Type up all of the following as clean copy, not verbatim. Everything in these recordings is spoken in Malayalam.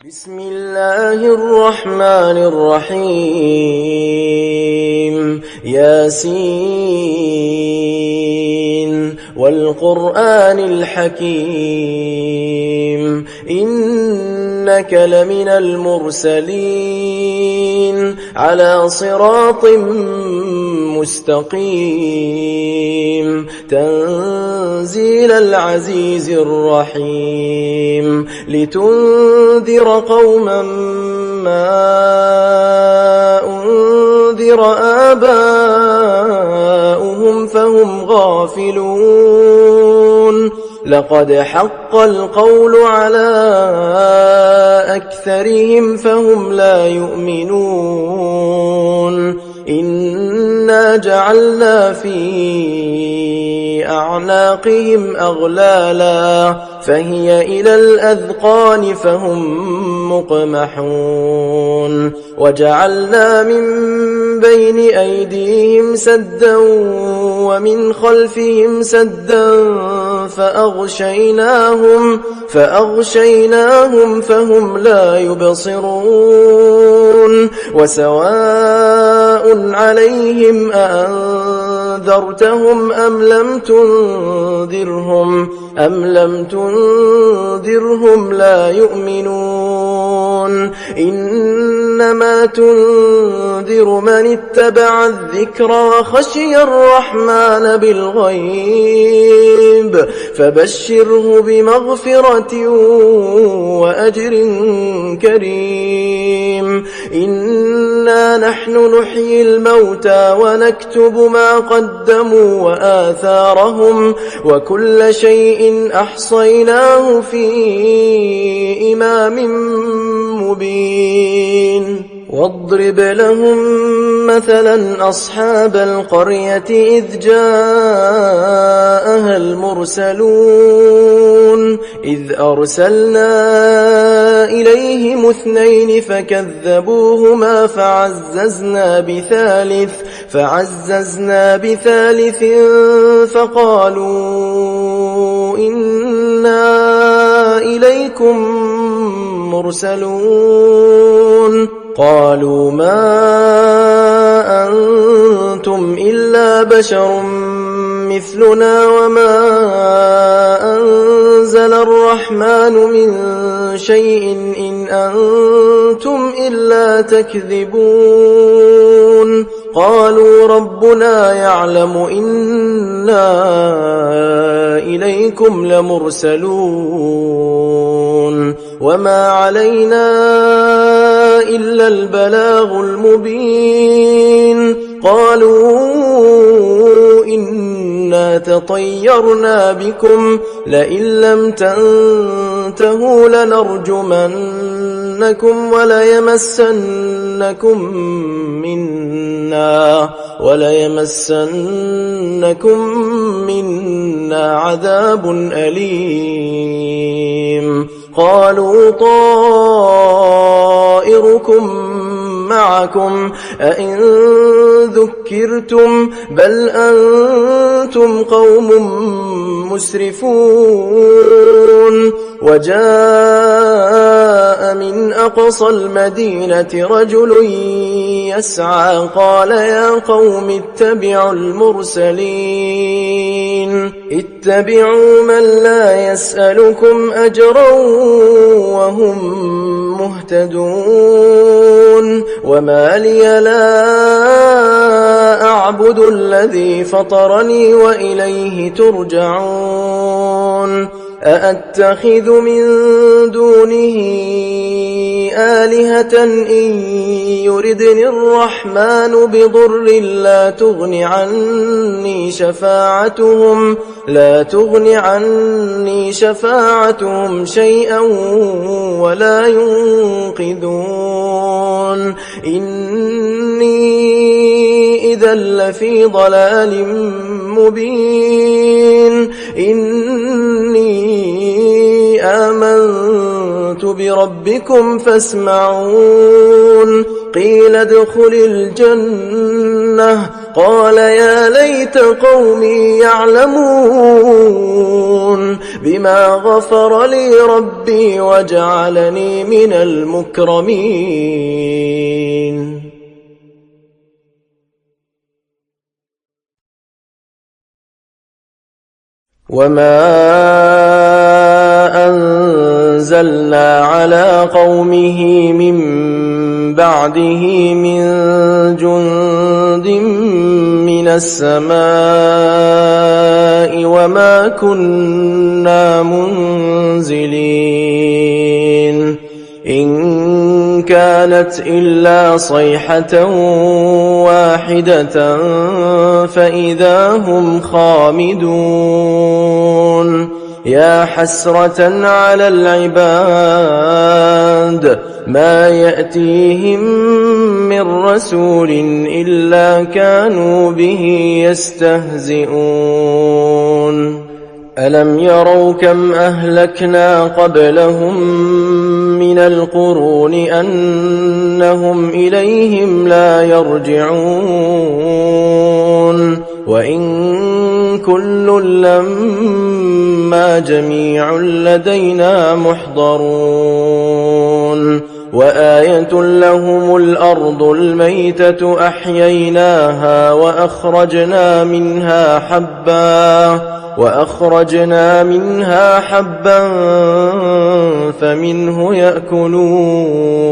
بسم الله الرحمن الرحيم ياسين والقرآن الحكيم إنك لمن المرسلين على صراط مستقيم تنزيل العزيز الرحيم لتنذر قوما ما أنذر آباؤهم فهم غافلون لقد حق القول على أكثرهم فهم لا يؤمنون إنا جعلنا في أعناقهم أغلالا فهي إلى الأذقان فهم مقمحون وجعلنا من بين أيديهم سدا ومن خلفهم سدا فأغشيناهم فهم لا يبصرون وسواء عليهم أأنذرتهم أم لم تنذرهم لا يؤمنون إنما تنذر من اتبع الذكر وخشي الرحمن بالغيب فبشره بمغفرة وأجر كريم إنا نحن نحيي الموتى ونكتب ما قدموا وآثارهم وكل شيء أحصيناه في إمام مبين واضرب لهم مثلا أصحاب القرية إذ جاءها المرسلون إذ أرسلنا إليهم 2 فكذبوهما فعززنا بثالث فقالوا إنا إليكم مرسلون قالوا ما أنتم إلا بشر مثلنا وما أنزل الرحمن من شيء إن أنتم إلا تكذبون قالوا ربنا يعلم إنا إليكم لمرسلون وما علينا إلا البلاغ المبين قالوا إنا تطيرنا بكم لئن لم تنتهوا لنرجمنكم وليمسنكم منا عذاب أليم قالوا طائركم معكم أئن ذكرتم بل أنتم قوم مسرفون وجاء من أقصى المدينة رجل يسعى قال يا قوم اتبعوا المرسلين اتبعوا من لا يسألكم أجرا وهم مهتدون وما لي لا أعبد الذي فطرني وإليه ترجعون أأتخذ من دونه آلهة إن يردني الرحمن بضر لا تغن عني شفاعتهم شيئا ولا ينقذون إني إذا لفي ضلال مبين إني آمنت بربكم فاسمعون قيل ادخل الجنة قال يا ليت قومي يعلمون بما غفر لي ربي وجعلني من المكرمين. وما أنزلنا على قومه من بعده من جند من السماء وما كنا منزلين إن كانت إلا صيحة واحدة فإذا هم خامدون. يا حسرة على العباد ما يأتيهم من رسول إلا كانوا به يستهزئون. ألم يروا كم أهلكنا قبلهم من القرون أنهم إليهم لا يرجعون وإن كل لما جميع لدينا محضرون. وآية لهم الأرض الميتة أحييناها وأخرجنا منها حبا فمنه يأكلون.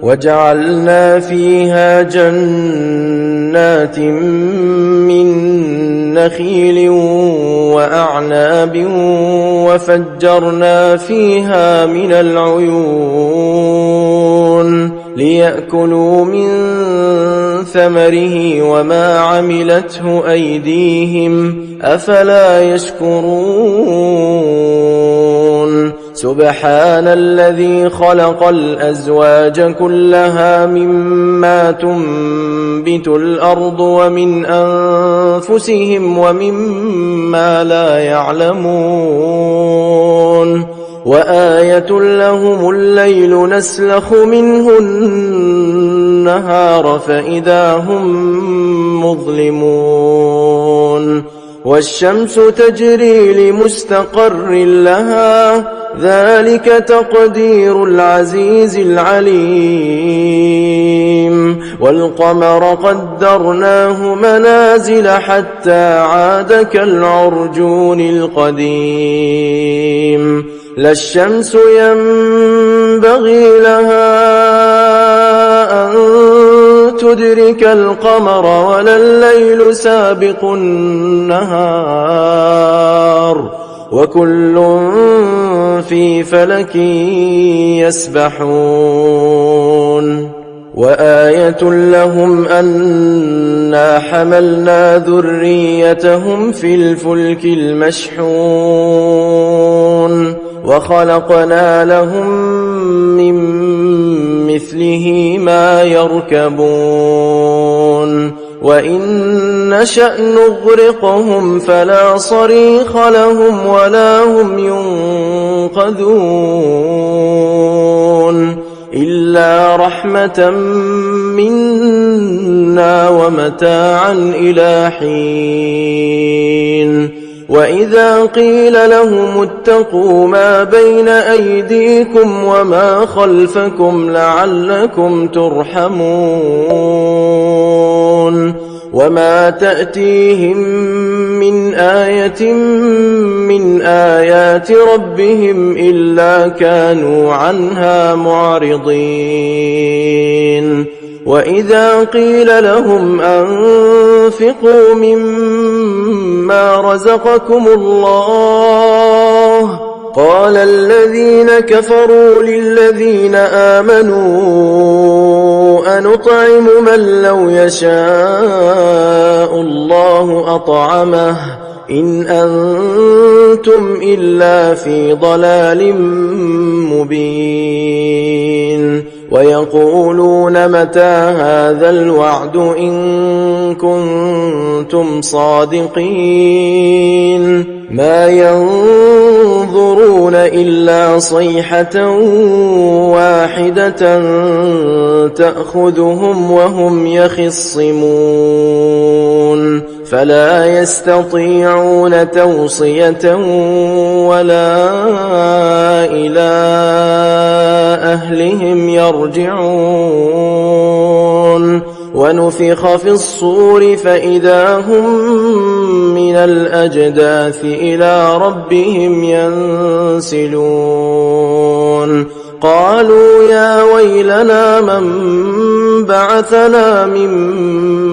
وجعلنا فيها جنات من نخيل وأعناب وفجرنا فيها من العيون ليأكلوا من ثمره وما عملته أيديهم أفلا يشكرون. سبحان الذي خلق الأزواج كلها مما تنبت الأرض ومن أنفسهم ومما لا يعلمون. وآية لهم الليل نسلخ منه النهار فإذا هم مظلمون. والشمس تجري لمستقر لها ذلك تقدير العزيز العليم. والقمر قدرناه منازل حتى عاد كالعرجون القديم. لا الشمس ينبغي لها أن تدرك القمر ولا الليل سابق النهار وكل في فلك يسبحون. وآية لهم أنا حملنا ذريتهم في الفلك المشحون وخلقنا لهم من مثله ما يركبون. وإن نشأ نغرقهم فلا صريخ لهم ولا هم ينقذون إلا رحمة منا ومتاعا إلى حين. وإذا قيل لهم اتقوا ما بين أيديكم وما خلفكم لعلكم ترحمون. وما تأتيهم من آية من آيات ربهم إلا كانوا عنها معرضين. وإذا قيل لهم أنفقوا مما رزقكم الله قال الذين كفروا للذين آمنوا أنطعم من لو يشاء الله أطعمه إن أنتم إلا في ضلال مبين. ويقولون متى هذا الوعد إن كنتم صادقين ما ينظرون إلا صيحة واحدة تأخذهم وهم يخصمون فلا يستطيعون توصية ولا إلى أهلهم يرجعون ونفخ في الصور فإذا هم من الأجداث إلى ربهم ينسلون قالوا يا ويلنا من بعثنا من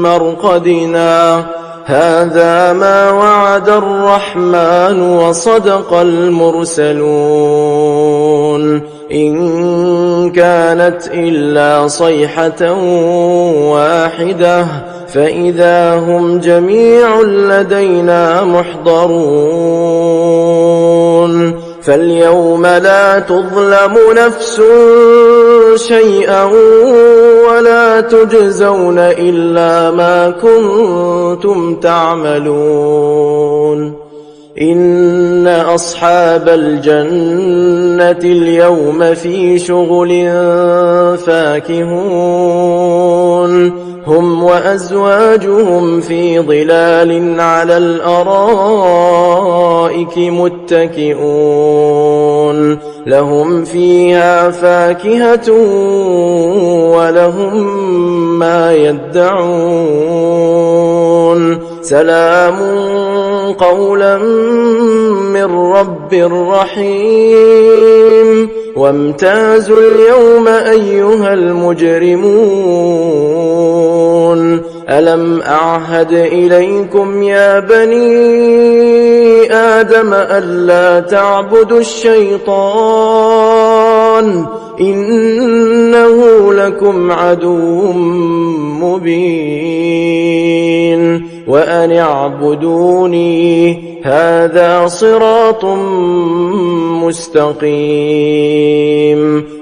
مرقدنا هذا ما وعد الرحمن وصدق المرسلون إن كانت إلا صيحة واحدة فإذا هم جميع لدينا محضرون فاليوم لا تظلم نفس شيئا ولا تجزون إلا ما كنتم تعملون إن أصحاب الجنة اليوم في شغل فاكهون هم وأزواجهم في ظلال على الأرائك متكئون لهم فيها فاكهة ولهم ما يدعون سلام قولا من رب رحيم وامتازوا اليوم أيها المجرمون ألم أعهد إليكم يا بني آدم ألا تعبدوا الشيطان إنه لكم عدو مبين وأن اعبدوني هذا صراط مستقيم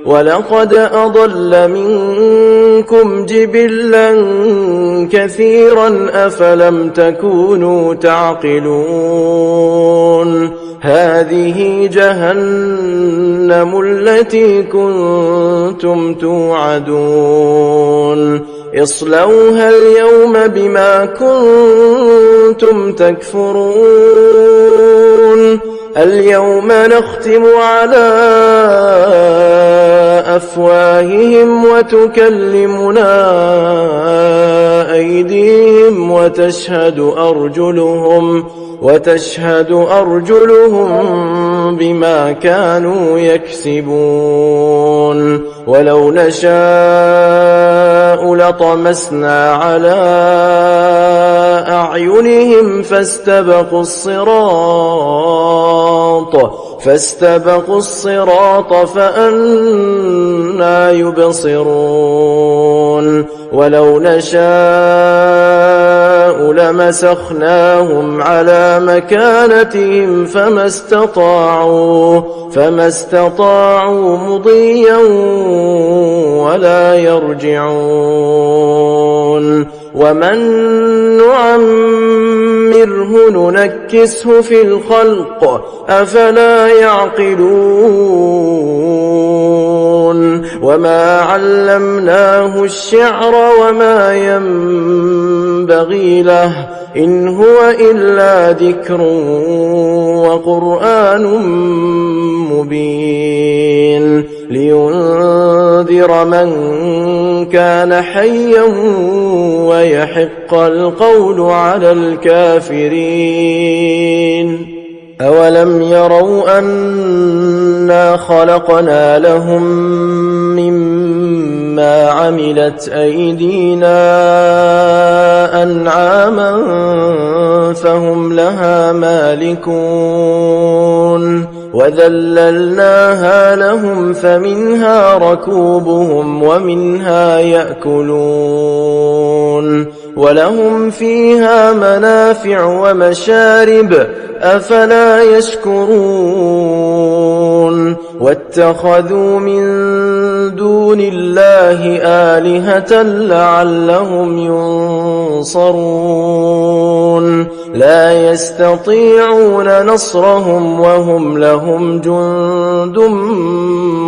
ولقد أضل منكم جبلا كثيرا أفلم تكونوا تعقلون هذه جهنم التي كنتم توعدون اصلوها اليوم بما كنتم تكفرون اليوم نختم على أفواههم وتكلمنا أيديهم وتشهد أرجلهم بما كانوا يكسبون ولو نشاء لطمسنا على أعينهم فاستبقوا الصراط فأنى يبصرون ولو نشاء لمسخناهم على مكانتهم فما استطاعوا مضيا ولا يرجعون ومن نعمره ننكسه في الخلق أفلا يعقلون وما علمناه الشعر وما ينبغي له إن هو إلا ذكر وقرآن مبين لينذر من كان حيا ويحق القول على الكافرين أولم يروا أنا خلقنا لهم مما عملت أيدينا أنعاما فهم لها مالكون وذللناها لهم فمنها ركوبهم ومنها يأكلون ولهم فيها منافع ومشارب أفلا يشكرون واتخذوا من دون الله آلهة لعلهم ينصرون لا يستطيعون نصرهم وهم لهم جند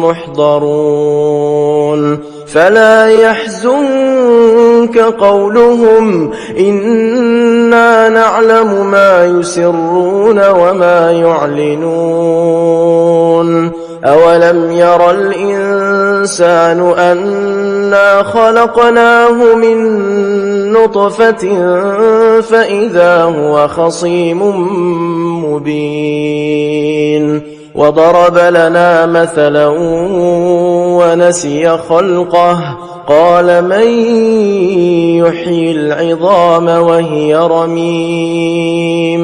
محضرون فلا يحزنك قولهم إنا نعلم ما يسرون وما يعلنون أولم ير الإنسان أنا خلقناه من نطفة فإذا هو خصيم مبين وضرب لنا مثلا ونسي خلقه قال من يحيي العظام وهي رميم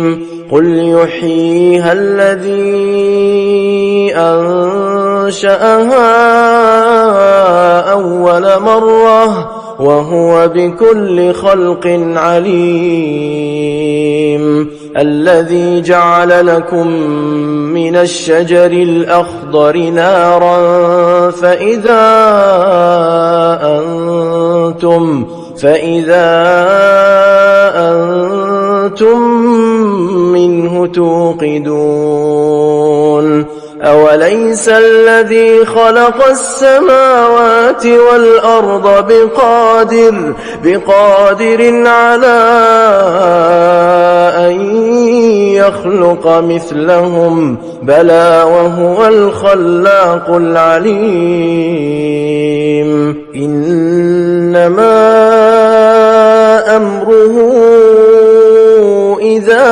قل يحييها الذي أنشأها أول مرة وهو بكل خلق عليم الذي جعل لكم من الشجر الأخضر نارا فإذا أنتم منه توقدون أوليس الذي خلق السماوات والأرض بقادر على أن يخلق مثلهم بلى وهو الخلاق العليم إنما أمره إذا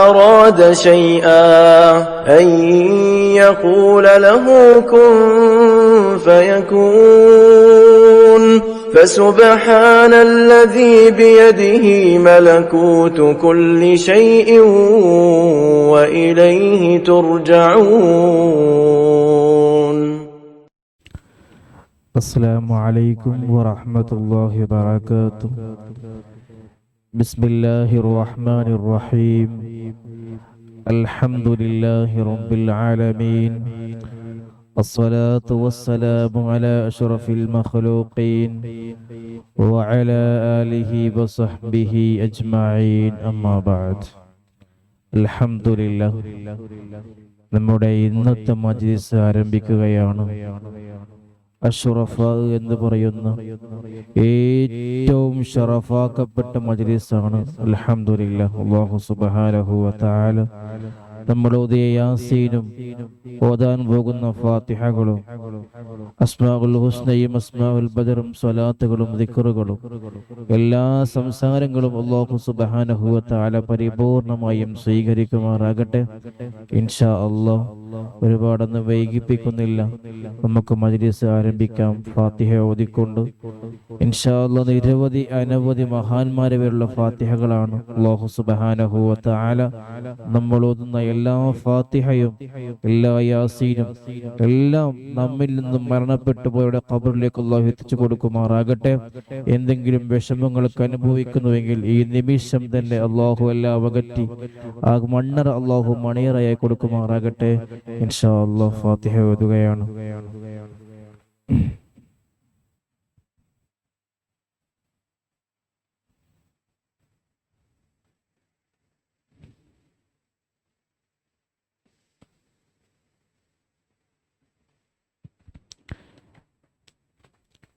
أراد شيئا أن يقول له كن فيكون فسبحان الذي بيده ملكوت كل شيء وإليه ترجعون. السلام عليكم ورحمة الله وبركاته. بسم الله الرحمن الرحيم. الحمد لله رب العالمين، الصلاة والسلام على أشرف المخلوقين وعلى آله وصحبه أجمعين أما بعد. الحمد لله. നമ്മുടെ ഇന്നത്തെ മജ്‌ലിസ് ആരംഭിക്കുകയാണ്. അഷ്റഫ എന്ന് പറയുന്ന ഏറ്റവും ഷറഫാക്കപ്പെട്ട മജ്‌ലിസാണ്. അൽഹംദുലില്ലാഹ്. അല്ലാഹു സുബ്ഹാനഹു വ തആല നമ്മൾ ഓതിയ യാസീനും ഓതാൻ പോകുന്ന ഫാത്തിഹകളും അസ്മാഉൽ ഹുസ്നയും അസ്മാഉൽ ബദറും സ്വലാത്തുകളും ദിക്റുകളും എല്ലാ സംസാരങ്ങളും അല്ലാഹു സുബ്ഹാനഹു വ തആല പരിപൂർണമായും സ്വീകരിക്കുമാറാകട്ടെ. ഇൻഷാ അല്ലാഹ് ഒരുപാടൊന്നും വൈകിപ്പിക്കുന്നില്ല, നമുക്ക് മജ്‌ലിസ് ആരംഭിക്കാം. ഫാത്തിഹ ഓതിക്കൊണ്ട് ഇൻഷാ അല്ലാഹ് നിരവധി അനവധി മഹാന്മാരുള്ള ഫാത്തിഹകളാണ് അല്ലാഹു സുബ്ഹാനഹു വ തആല നമ്മൾ ഓതുന്ന എല്ലാ ഫാത്തിഹയും എല്ലാ യാസീനും എല്ലാം നമ്മിൽ നിന്നും മരണപ്പെട്ടു പോയവരുടെ ഖബറിലേക്ക് അല്ലാഹു എത്തിച്ചു കൊടുക്കുമാറാകട്ടെ. എന്തെങ്കിലും വിഷമങ്ങൾക്ക് അനുഭവിക്കുന്നുവെങ്കിൽ ഈ നിമിഷം തന്നെ അല്ലാഹു എല്ലാം അകറ്റി ആ മണ്ണറ അല്ലാഹു മണിയറയായി കൊടുക്കുമാറാകട്ടെ. ഇൻഷാ അല്ലാഹ് ഫാത്തിഹ ഓതുകയാണ്.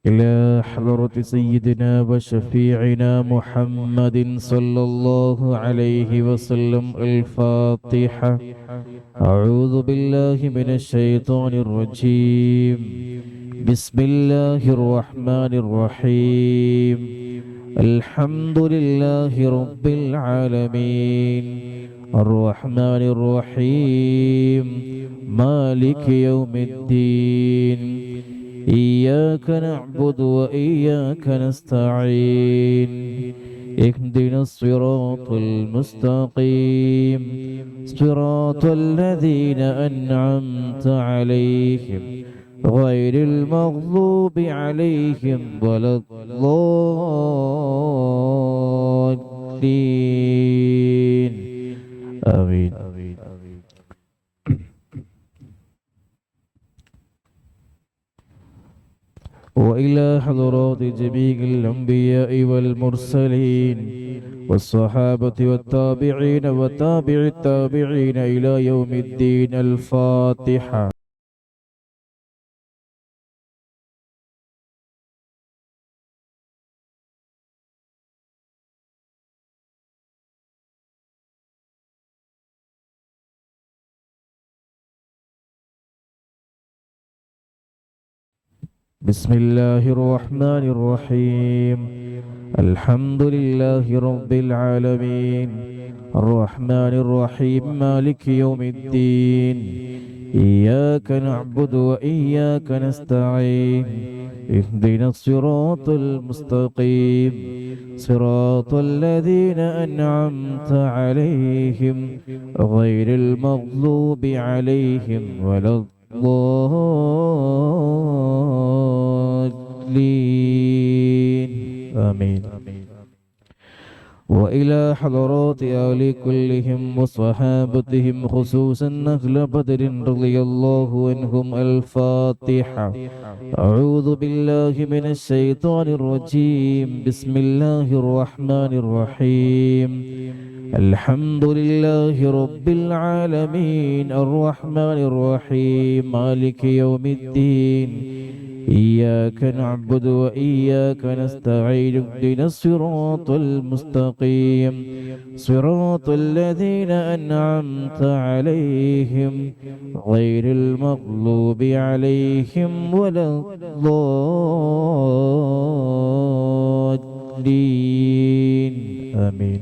إلى حضرة سيدنا وشفيعنا محمد صلى الله عليه وسلم الفاتحة. أعوذ بالله من الشيطان الرجيم. بسم الله الرحمن الرحيم. الحمد لله رب العالمين الرحمن الرحيم مالك يوم الدين إياك نعبد وإياك نستعين اهدنا الصراط المستقيم صراط الذين أنعمت عليهم غير المغضوب عليهم ولا الضالين آمين. وإلى حضرات جميع الأنبياء والمرسلين والصحابة والتابعين وتابع التابعين إلى يوم الدين. الفاتحة. بسم الله الرحمن الرحيم. الحمد لله رب العالمين الرحمن الرحيم مالك يوم الدين إياك نعبد وإياك نستعين اهدنا الصراط المستقيم صراط الذين أنعمت عليهم غير المغضوب عليهم ولا الضالين آمين. وإلى حضرات آل كلهم وصحابتهم خصوصا أهل بدر رضي الله عنهم. الفاتحة. أعوذ بالله من الشيطان الرجيم. بسم الله الرحمن الرحيم. الحمد لله رب العالمين الرحمن الرحيم مالك يوم الدين إياك نعبد وإياك نستعين اهدنا الصراط المستقيم صراط الذين أنعمت عليهم غير المغضوب عليهم ولا الضالين آمين.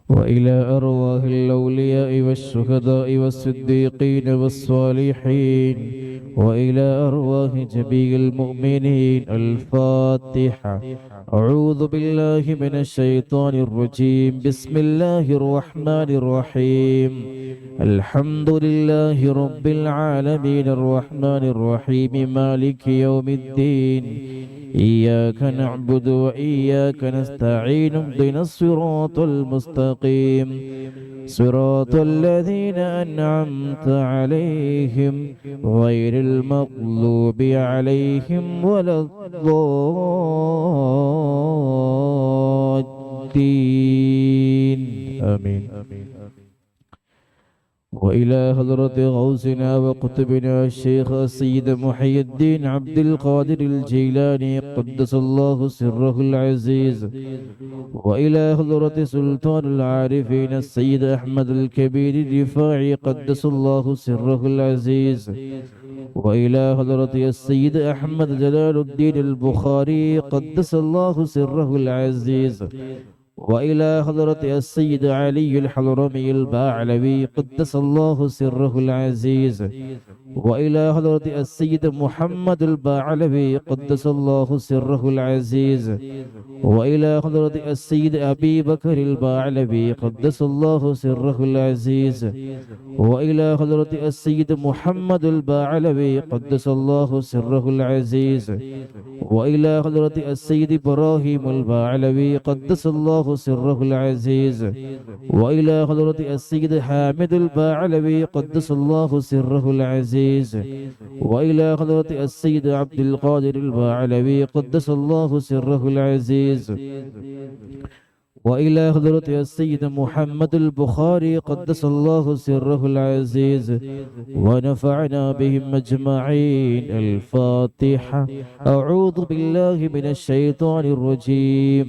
وإلى أرواح الأولياء والشهداء والصديقين والصالحين وإلى أرواح جميع المؤمنين. الفاتحة. أعوذ بالله من الشيطان الرجيم. بسم الله الرحمن الرحيم. الحمد لله رب العالمين الرحمن الرحيم مالك يوم الدين إياك نعبد وإياك نستعين اهدنا الصراط المستقيم صراط الذين أنعمت عليهم غير المغضوب عليهم ولا الضالين آمين. وإلى حضرة غوثنا وقطبنا الشيخ السيد محي الدين عبد القادر الجيلاني قدس الله سره العزيز وإلى حضرة سلطان العارفين السيد أحمد الكبير الرفاعي قدس الله سره العزيز وإلى حضرة السيد أحمد جلال الدين البخاري قدس الله سره العزيز وإلى حضرة السيد علي الحضرمي الباعلوي قدس الله سره العزيز وإلى حضرة السيد محمد الباعلوي قدس الله سره العزيز وإلى حضرة السيد أبي بكر الباعلوي قدس الله سره العزيز وإلى حضرة السيد محمد الباعلوي قدس الله سره العزيز وإلى حضرة السيد إبراهيم الباعلوي قدس الله سره العزيز وإلى حضرة السيد حامد الباعلوي قدس الله سره العزيز وإلى حضرة السيد عبد القادر الباعلوي قدس الله سره العزيز وإلى حضرة السيد محمد البخاري قدس الله سره العزيز ونفعنا بهم أجمعين. الفاتحة. أعوذ بالله من الشيطان الرجيم.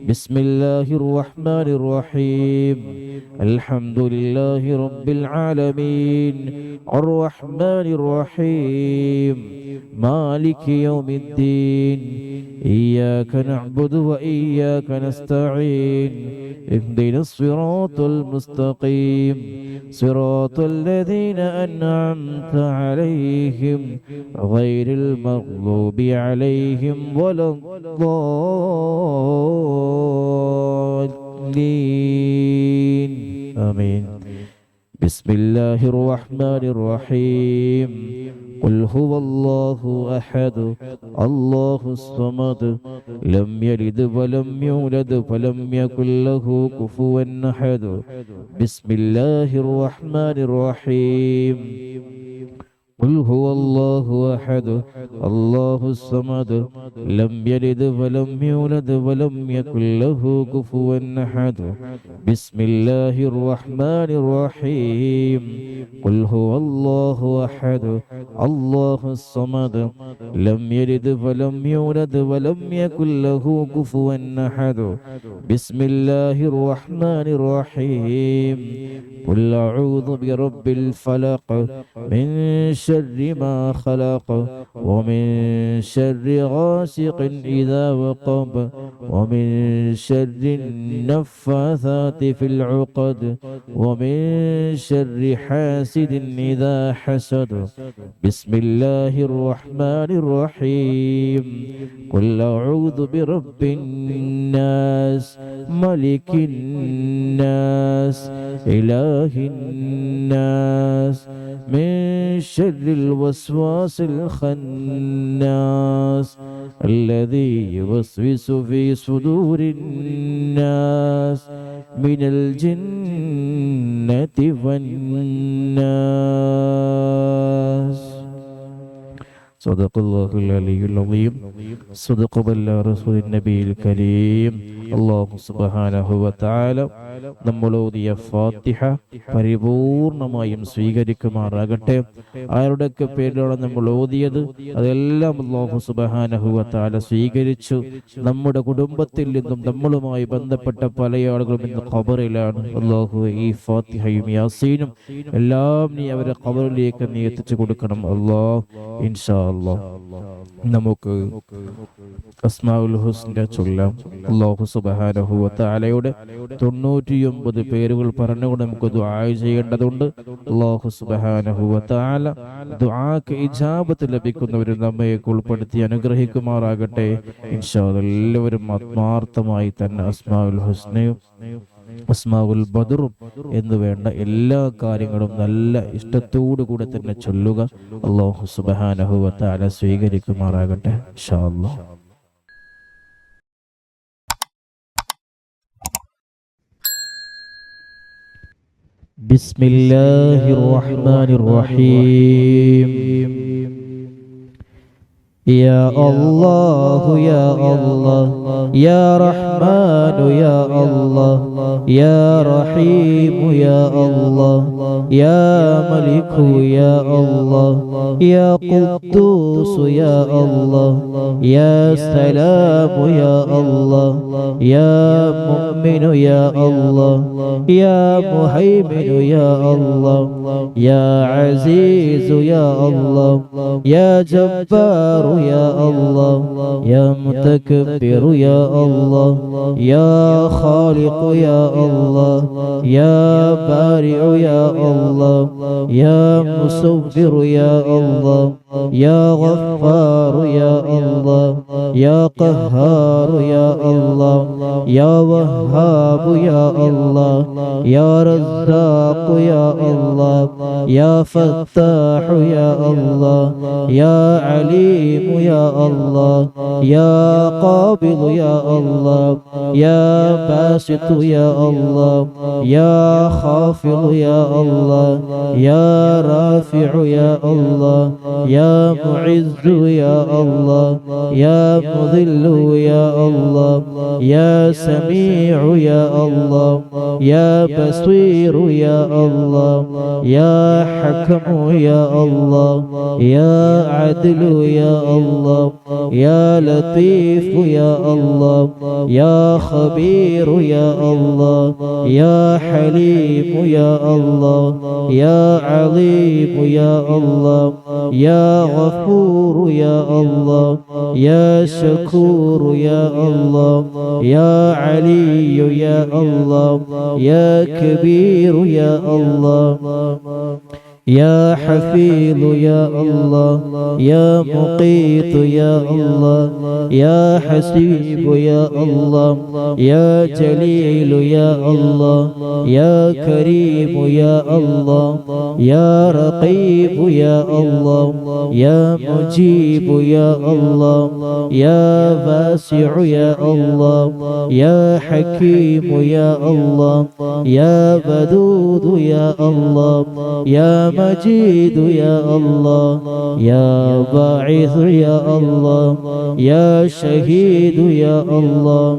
بسم الله الرحمن الرحيم. الحمد لله رب العالمين الرحمن الرحيم مالك يوم الدين إياك نعبد وإياك نستعين اهدنا الصراط المستقيم صراط الذين أنعمت عليهم غير المغضوب عليهم ولا الضالين آمين. بسم الله الرحمن الرحيم. قل هو الله أحد الله الصمد لم يلد ولم يولد ولم يكن له كفوا أحد. بسم الله الرحمن الرحيم. قل هو الله أحد الله الصمد لم يلد ولم يولد ولم يكن له كفوا أحد. بسم الله الرحمن الرحيم. قل هو الله أحد الله الصمد لم يلد ولم يولد ولم يكن له كفوا أحد. بسم الله الرحمن الرحيم. قل أعوذ برب الفلق من شر ما خلق ومن شر غاسق إذا وقب ومن شر النفاثات في العقد ومن شر حاسد إذا حسد. بسم الله الرحمن الرحيم. قل أعوذ برب الناس ملك الناس إله الناس من شر الوسواس الخناس الذي يوسوس في صدور الناس من الجنة والناس. صدق الله العلي العظيم. صدق بالله رسول النبي الكريم. الله سبحانه وتعالى നമ്മളോതിയ ഫാത്തിഹ പരിപൂർണമായും സ്വീകരിക്കുമാറാകട്ടെ. ആരുടെയൊക്കെ പേരിലാണ് നമ്മൾ ഓതിയത് അതെല്ലാം അല്ലാഹു സുബ്ഹാനഹു വ തആല സ്വീകരിച്ചു. നമ്മുടെ കുടുംബത്തിൽ നിന്നും നമ്മളുമായി ബന്ധപ്പെട്ട പല ആളുകളും ഇന്ന് ഖബറിലാണ്. അല്ലാഹു ഈ ഫാത്തിഹയും യാസീനും എല്ലാം നീ അവരെ ഖബറിലേക്ക് നീ എത്തിച്ചു കൊടുക്കണം അല്ലാഹ്. ഇൻഷാ അല്ലാഹ് നമുക്ക് അസ്മാഉൽ ഹുസ്ന ചൊല്ലാം. അല്ലാഹു സുബ്ഹാനഹു വ തആലയുടെ 99 പേരുകൾ പറഞ്ഞുകൊണ്ട് നമുക്ക് ദുആ ചെയ്യേണ്ടതുണ്ട്. അല്ലാഹു സുബ്ഹാനഹു വ തആല ദുആക്ക് ഇജാബത്ത് ലഭിക്കുന്നവരും നമ്മെ ഉൾപ്പെടുത്തി അനുഗ്രഹിക്കുമാറാകട്ടെ. ഇൻഷാ അല്ലാഹ് എല്ലാവരും ആത്മാർത്ഥമായി തന്നെ അസ്മാഉൽ ഹുസ്നയും അസ്മാഉൽ ബദറും എന്ന് വേണ്ട എല്ലാ കാര്യങ്ങളും നല്ല ഇഷ്ടത്തോടു കൂടെ തന്നെ ചൊല്ലുക. അല്ലാഹു സുബ്ഹാനഹു വ തആല സ്വീകരിക്കുമാറാകട്ടെ ഇൻഷാ അല്ലാഹ്. ബിസ്മില്ലാഹിർ റഹ്മാനിർ റഹീം. യാ അല്ലാഹു യാ അല്ലാഹ് യാ റഹ്മാനു യാ അല്ലാഹ് യാ റഹീമു യാ അല്ലാഹ് യാ മലികു യാ അല്ലാഹ് യാ ഖുദ്ദൂസ് യാ അല്ലാഹ് യാ സലാമു യാ അല്ലാഹ് യാ മുഅ്മിനു യാ അല്ലാഹ് യാ മുഹൈമിനു യാ അല്ലാഹ് യാ അസീസു യാ അല്ലാഹ് യാ ജബ്ബാറു يا الله يا متكبر يا الله يا خالق يا الله يا بارئ يا الله يا مصور يا الله يا غفار يا الله يا قهار يا الله يا وهاب يا الله يا رزاق يا الله يا فتاح يا الله يا عليم يا الله يا قابض يا الله يا باسط يا الله يا خافض يا الله يا رافع يا الله يا معز يا الله يا مذل يا الله يا سميع يا الله يا بصير يا الله يا حكم يا الله يا عدل يا الله يا لطيف يا الله يا خبير يا الله يا حليم يا الله يا عظيم يا الله يا يا غفور يا الله يا شكور يا الله يا علي يا الله يا كبير يا الله يا حفيظ يا الله يا مقيت يا الله يا حسيب يا الله يا جليل يا الله يا كريم يا الله يا رقيب يا الله يا مجيب يا الله يا واسع يا الله يا حكيم يا الله يا ودود يا الله يا مجيد يا الله يا باعث يا الله يا شهيد يا الله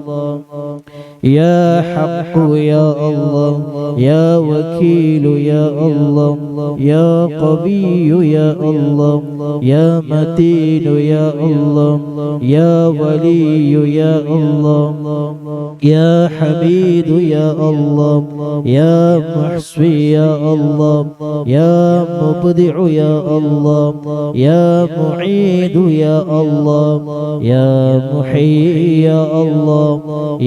يا حق يا الله يا وكيل يا الله يا قوي يا الله يا متين يا الله يا ولي يا الله يا حميد يا الله يا محصي يا الله يا مبدع يا الله يا معيد يا الله يا محيي يا الله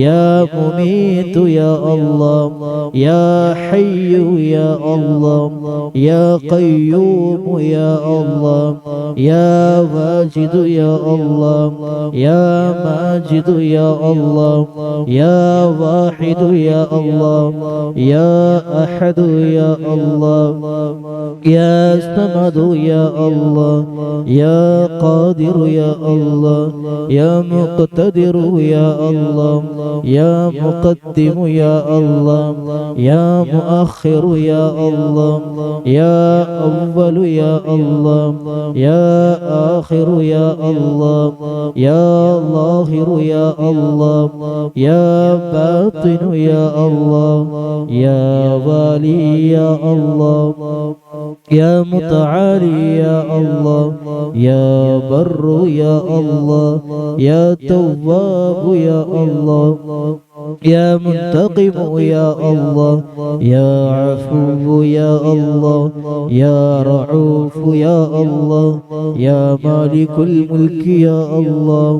يا مميت يا الله يا حي يا الله يا قيوم يا الله يا واجد يا الله يا ماجد يا الله يا واحد يا الله يا أحد يا الله يا صمد يا الله يا قادر يا الله يا مقتدر يا الله يا مقدم يا الله يا مؤخر يا الله يا أول يا الله يا آخر يا الله يا ظاهر يا الله يا باطن يا الله يا والي يا الله يا متعالي يا الله يا بر يا الله يا تواب يا الله يا منتقم يا الله يا عفو يا الله يا رعوف يا الله يا مالك الملك يا الله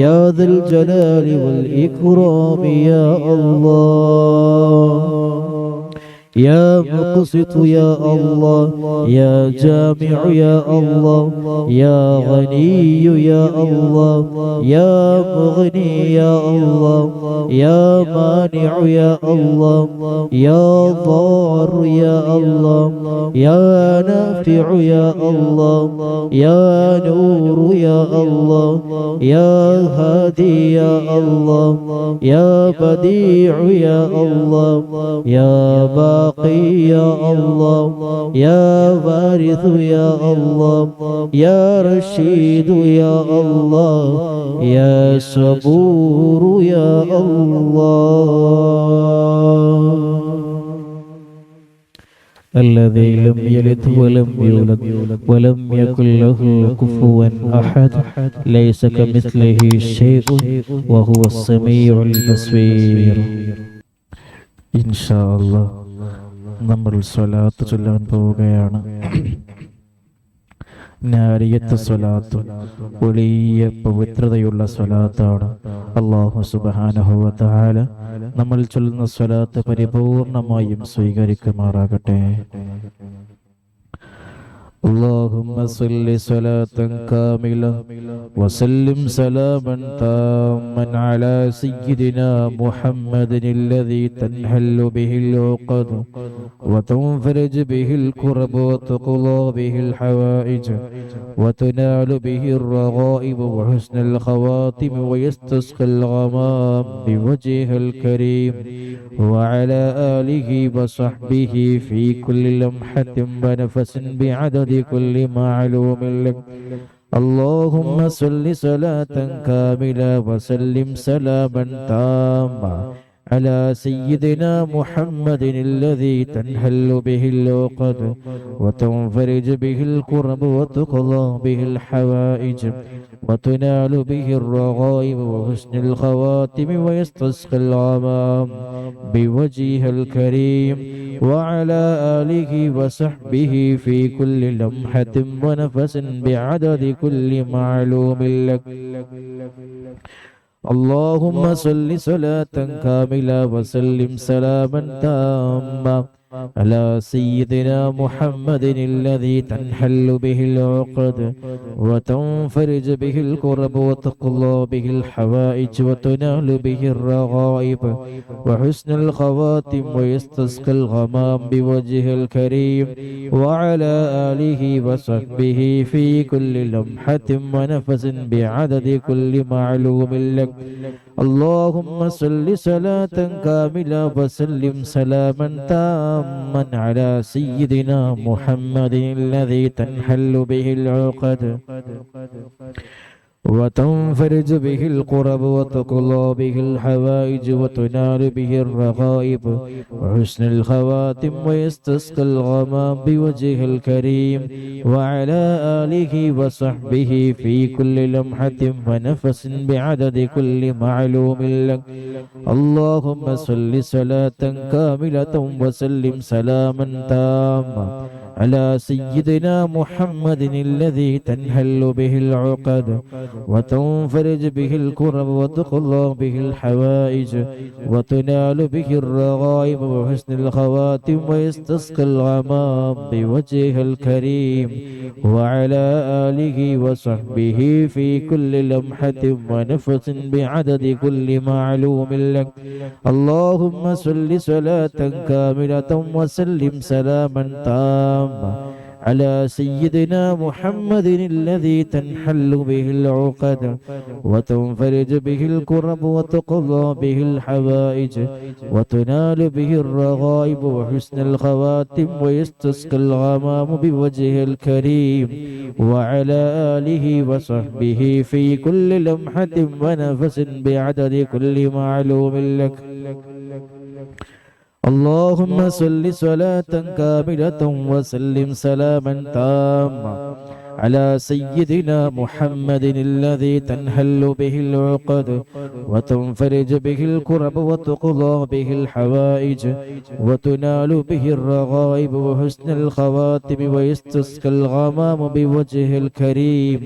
يا ذا الجلال والإكرام يا الله يا مقسط يا الله يا جامع يا الله يا غني يا الله يا مغني يا الله يا مانع يا الله يا ضار يا الله يا نافع يا الله يا نور يا الله يا هادي يا الله يا بديع يا الله يا باقي يا الله يا وارث يا الله يا رشيد يا الله يا صبور يا الله الذي لم يلد ولم يولد ولم يكن له كفوا أحد ليس كمثله شيء وهو السميع البصير. إن شاء الله നമ്മൾ സ്വലാത്ത് ചൊല്ലാൻ പോവുകയാണ്. നാരിയത്ത് സ്വലാത്ത് വലിയ പവിത്രതയുള്ള സ്വലാത്താണ്. അല്ലാഹു സുബ്ഹാനഹു വ തആല നമ്മൾ ചൊല്ലുന്ന സ്വലാത്ത് പരിപൂർണമായും സ്വീകരിക്കുമാറാകട്ടെ. اللهم صل صلاة كاملة وسلم سلاما تاما على سيدنا محمد الذي تنحل به العقد وتنفرج به الكرب وتقضى به الحوائج وتنال به الرغائب وحسن الخواتم ويستسقى الغمام بوجهه الكريم وعلى آله وصحبه في كل لمحة ونفس بعدد كل معلوم لك. اللهم صل صلاة كاملة وسلم سلاما تاما على سيدنا محمد الذي تنحل به العقد وتنفرج به الكرب وتقضى به الحوائج وتنال به الرغائب وحسن الخواتم ويستسقى الغمام بوجهه الكريم وعلى آله وصحبه في كل لمحة ونفس بعدد كل معلوم لك. اللهم صل صلاة كاملة وسلم سلاما تاما على سيدنا محمد الذي تنحل به العقد وتنفرج به الكرب وتقضى به الحوائج وتنال به الرغائب وحسن الخواتم ويستسقى الغمام بوجهه الكريم وعلى آله وصحبه في كل لمحة ونفس بعدد كل معلوم لك. اللهم صل صلاة كاملة وسلم سلاما تاما على سيدنا محمد الذي تنحل به العقد وتنفرج به الكرب وتقضى به الحوائج وتنال به الرغائب وحسن الخواتم ويستسقى الغمام بوجهه الكريم وعلى آله وصحبه في كل لمحة ونفس بعدد كل معلوم لك. اللهم صل صلاة كاملة وسلم سلاما تاما على سيدنا محمد الذي تنحل به العقد وتنفرج به الكرب وتقضى به الحوائج وتنال به الرغائب وحسن الخواتم ويستسقى الغمام بوجهه الكريم وعلى آله وصحبه في كل لمحة ونفس بعدد كل معلوم لك. اللهم صل صلاة كاملة وسلم سلاما تاما على سيدنا محمد الذي تنحل به العقد وتنفرج به الكرب وتقضى به الحوائج وتنال به الرغائب وحسن الخواتم ويستسقى الغمام بوجهه الكريم وعلى آله وصحبه في كل لمحة ونفس بعدد كل معلوم لك. اللهم صل صلاة كاملة وسلم سلاما تاما على سيدنا محمد الذي تنحل به العقد وتنفرج به الكرب وتقضى به الحوائج وتنال به الرغائب وحسن الخواتم ويستسقى الغمام بوجهه الكريم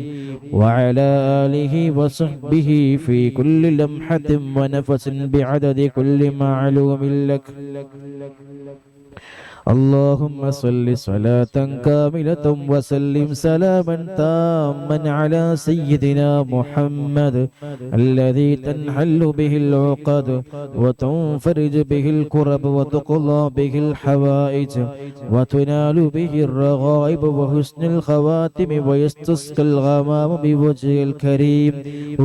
وعلى آله وصحبه في كل لمحة ونفس بعدد كل معلوم لك. اللهم صل صلاة كاملة وسلم سلاما تاما على سيدنا محمد الذي تنحل به العقد وتنفرج به الكرب وتقضى به الحوائج وتنال به الرغائب وحسن الخواتم ويستسقى الغمام بوجهه الكريم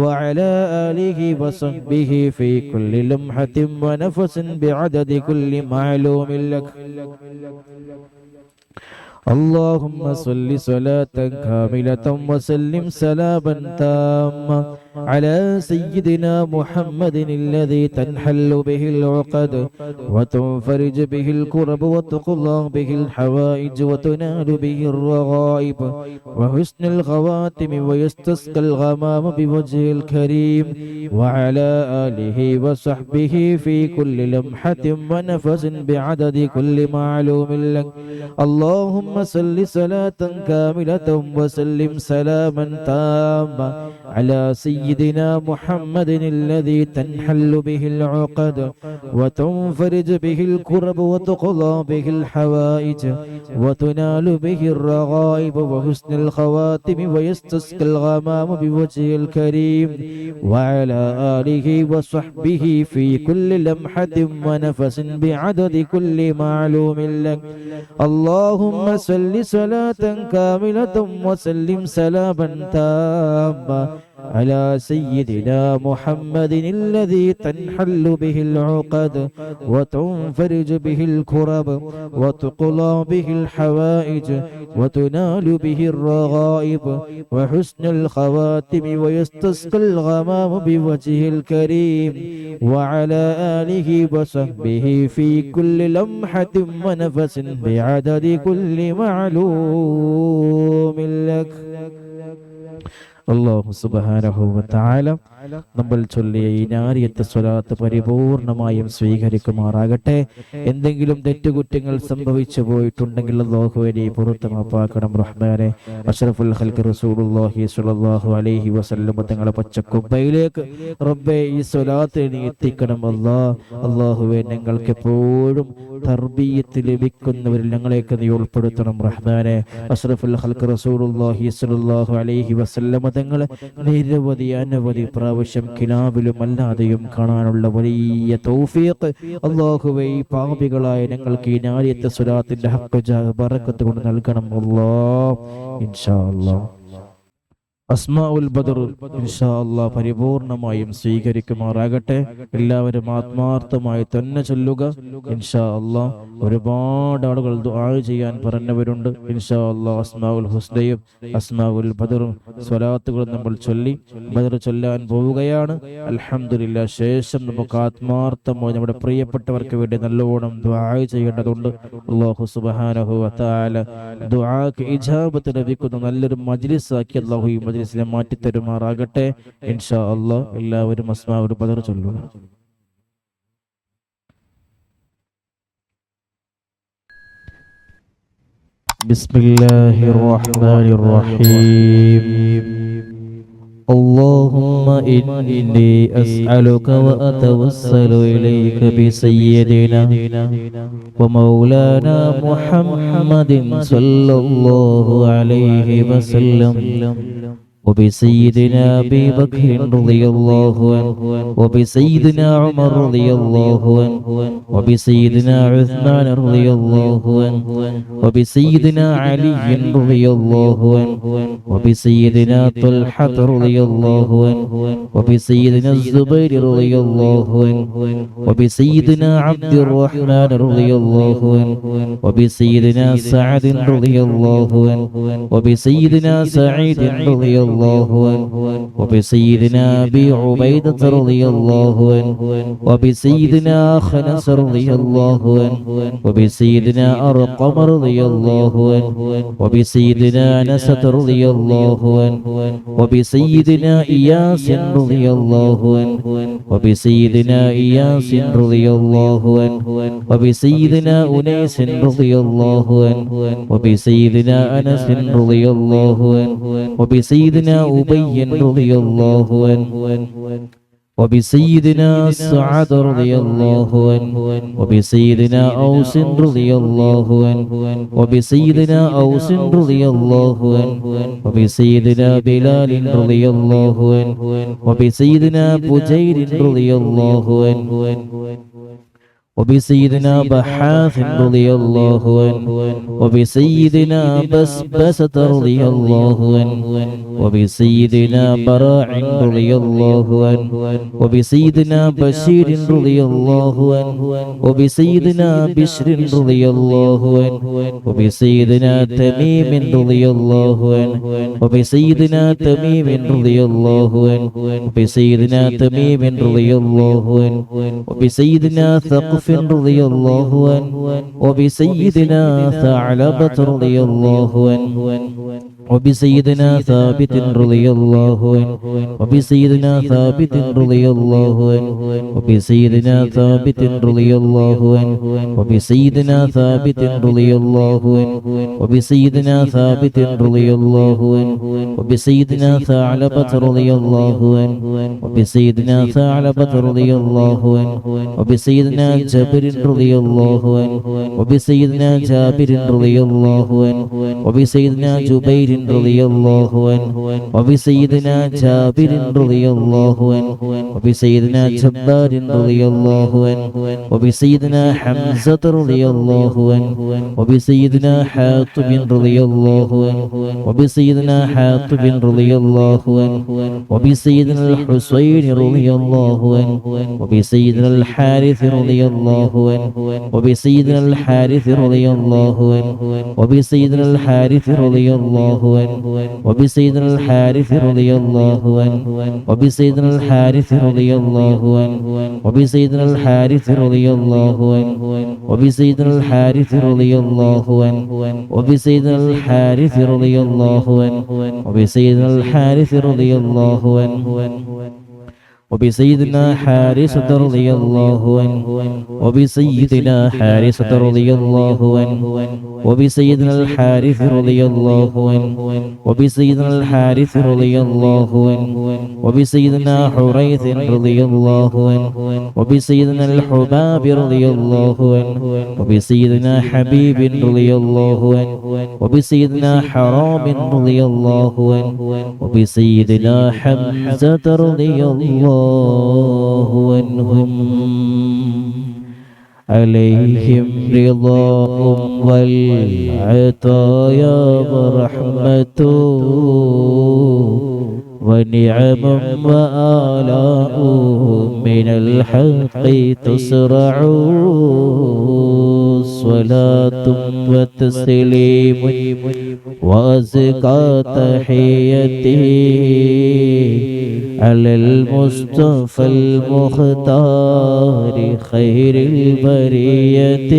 وعلى آله وصحبه في كل لمحة ونفس بعدد كل معلوم لك. اللهم صل صلاة كاملة وسلم سلاما تاما على سيدنا محمد الذي تنحل به العقد وتنفرج به الكرب وتقضى به الحوائج وتنال به الرغائب وحسن الخواتم ويستسقى الغمام بوجهه الكريم وعلى آله وصحبه في كل لمحة ونفس بعدد كل معلوم لك. اللهم صل صلاة كاملة وسلم سلاما تاما على سيدنا محمد الذي تنحل به العقد وتنفرج به الكرب وتقضى به الحوائج وتنال به الرغائب وحسن الخواتم ويستسقى الغمام بوجهه الكريم وعلى آله وصحبه في كل لمحة ونفس بعدد كل معلوم لك. اللهم صل صلاة كاملة وسلم سلاما تاما على سيدنا محمد الذي تنحل به العقد وتنفرج به الكرب وتقضى به الحوائج وتنال به الرغائب وحسن الخواتم ويستسقى الغمام بوجهه الكريم وعلى آله وصحبه في كل لمحة ونفس بعدد كل معلوم لك. അല്ലാഹു സുബ്ഹാനഹു വ തആല നമ്മൾ ചൊല്ലിയ ഈ നാരിയത്ത് സ്വലാത്ത് പരിപൂർണമായും സ്വീകരിക്കുമാറാകട്ടെ. എന്തെങ്കിലും തെറ്റുകുറ്റങ്ങൾ സംഭവിച്ചു പോയിട്ടുണ്ടെങ്കിൽ അല്ലാഹുവേ നീ പുറത്ത് മാപ്പാക്കണം റഹ്മാനെ. അഷ്റഫുൽ ഖൽഖ് റസൂലുള്ളാഹി സ്വല്ലല്ലാഹു അലൈഹി വസല്ലം തങ്ങളുടെ പച്ചക്കുബയിലേക്ക് റബ്ബേ ഈ സ്വലാത്ത് നീ എത്തിക്കണം അല്ലാഹുവേ. ഞങ്ങൾക്ക് എപ്പോഴും തർബിയത്ത് ലഭിക്കുന്നവരിൽ ഞങ്ങളെയൊക്കെ നീ ഉൾപ്പെടുത്തണം റഹ്മാനെ. അഷ്റഫുൽ ഖൽഖ് റസൂലുള്ളാഹി സ്വല്ലല്ലാഹു അലൈഹി വസല്ലം തങ്ങളെ നിരവധി അനവധി പ്രാവശ്യം കിനാവിലും അല്ലാതെയും കാണാനുള്ള വലിയ തൗഫീഖ് അല്ലാഹുവേ ഈ പാപികളായ ഞങ്ങൾക്ക് ഈ നാരിയത്ത് സ്വലാത്തിന്റെ ഹഖ് ബറക്കത്ത് കൊണ്ട് നൽകണം അല്ലാഹ്. ഇൻഷാ അല്ലാഹ് അസ്മാഉൽ ബദർ ഇൻഷാ അല്ലാഹ് പരിപൂർണമായും സ്വീകരിക്കുമാറാകട്ടെ. എല്ലാവരും ആത്മാർത്ഥമായി തന്നെ ചൊല്ലുക ഇൻഷാ അല്ലാഹ്. ഒരുപാട് ആളുകൾ ദുആ ചെയ്യാൻ പറഞ്ഞവരുണ്ട് ഇൻഷാ അല്ലാഹ്. അസ്മാഉൽ ഹുസ്നയും അസ്മാഉൽ ബദറും സ്വലാത്തുകളും നമ്മൾ ചൊല്ലി ബദർ ചൊല്ലാൻ പോവുകയാണ്. അൽഹംദുലില്ലാഹ്. ശേഷം നമുക്ക് ആത്മാർത്ഥമായി നമ്മുടെ പ്രിയപ്പെട്ടവർക്ക് വേണ്ടി നല്ലോണം ദുആ ചെയ്യേണ്ടതുണ്ട്. അല്ലാഹു സുബ്ഹാനഹു വ തആല ദുആക്ക് ഇജാബത്ത് ലഭിക്കുന്ന നല്ലൊരു മജ്ലിസ് ആക്കി അല്ലാഹു ഈ മജ്ലിസിനെ മാറ്റി തരുമാറാകട്ടെ ഇൻഷാ അല്ലാഹ്. എല്ലാവരും അസ്മാഉൽ ബദർ ചൊല്ലുക. ബിസ്മില്ലാഹിർ റഹ്മാനിർ റഹീം. اللهم إني أسألك وأتوسل إليك بسيدنا ومولانا محمد صلى الله عليه وسلم وبسيدنا أبي بكر رضي الله عنه وبسيدنا عمر رضي الله عنه وبسيدنا عثمان رضي الله عنه وبسيدنا علي رضي الله عنه وبسيدنا طلحة رضي الله عنه وبسيدنا الزبير رضي الله عنه وبسيدنا عبد الرحمن رضي الله عنه وبسيدنا سعد رضي الله عنه وبسيدنا سعيد رضي الله عنه وبسيدنا أبي عبيدة رضي الله عنه وبسيدنا خنس رضي الله عنه وبسيدنا أرقم رضي الله عنه وبسيدنا نسة رضي الله عنه وبسيدنا إياس رضي الله عنه وبسيدنا إياس رضي الله عنه وبسيدنا أنيس رضي الله عنه وبسيدنا أنس رضي الله عنه وبسيدنا أبي رضي الله عنه وبسيدنا سعد رضي الله عنه وبسيدنا أوس رضي الله عنه وبسيدنا أوس رضي الله عنه وبسيدنا بلال رضي الله عنه وبسيدنا بجير رضي الله عنه وبسيدنا بحاث رضي الله عنه وبسيدنا بسبسة رضي الله عنه وبسيدنا براع رضي الله عنه وبسيدنا بشير رضي الله عنه وبسيدنا بشر رضي الله عنه وبسيدنا تميم رضي الله عنه وبسيدنا تميم رضي الله عنه وبسيدنا تميم رضي الله عنه وبسيدنا ثقف رضي الله عنه وبسيدنا ثعلبة رضي الله عنه وبسيدنا ثابت رضي الله عنه وبسيدنا ثابت رضي الله عنه وبسيدنا ثابت رضي الله عنه وبسيدنا ثابت رضي الله عنه وبسيدنا ثابت رضي الله عنه وبسيدنا ثعلبة رضي الله عنه وبسيدنا ثعلبة رضي الله عنه وبسيدنا جابر رضي الله عنه وبسيدنا جابر رضي الله عنه وبسيدنا جبير رضي الله عنه وبسيدنا جابر رضي الله عنه وبسيدنا جبار رضي الله عنه وبسيدنا حمزة رضي الله عنه وبسيدنا حاطب رضي الله عنه وبسيدنا حاطب رضي الله عنه وبسيدنا الحسين رضي الله عنه وبسيدنا الحارث رضي الله عنه وبسيدنا الحارث رضي الله عنه وبسيدنا الحارث رضي الله عنه وبسيدنا الحارث رضي الله عنه وبسيدنا الحارث رضي الله عنه وبسيدنا الحارث رضي الله عنه وبسيدنا الحارث رضي الله عنه وبسيدنا الحارث رضي الله عنه وبسيدنا الحارث رضي الله عنه وبسيدنا حارثة رضي الله عنه وبسيدنا حارثة رضي الله عنه وبسيدنا الحارث رضي الله عنه وبسيدنا الحارث رضي الله عنه وبسيدنا حريث رضي الله عنه وبسيدنا الحباب رضي الله عنه وبسيدنا حبيب رضي الله عنه وبسيدنا حرام رضي الله عنه وبسيدنا حمزة رضي الله عنهم عليهم رضاهم والعطايا ورحمة ونعم وآلاء من الحق تسرع صلاة وتسليم وأزكى تحيتي على المصطفى المختار خير البرية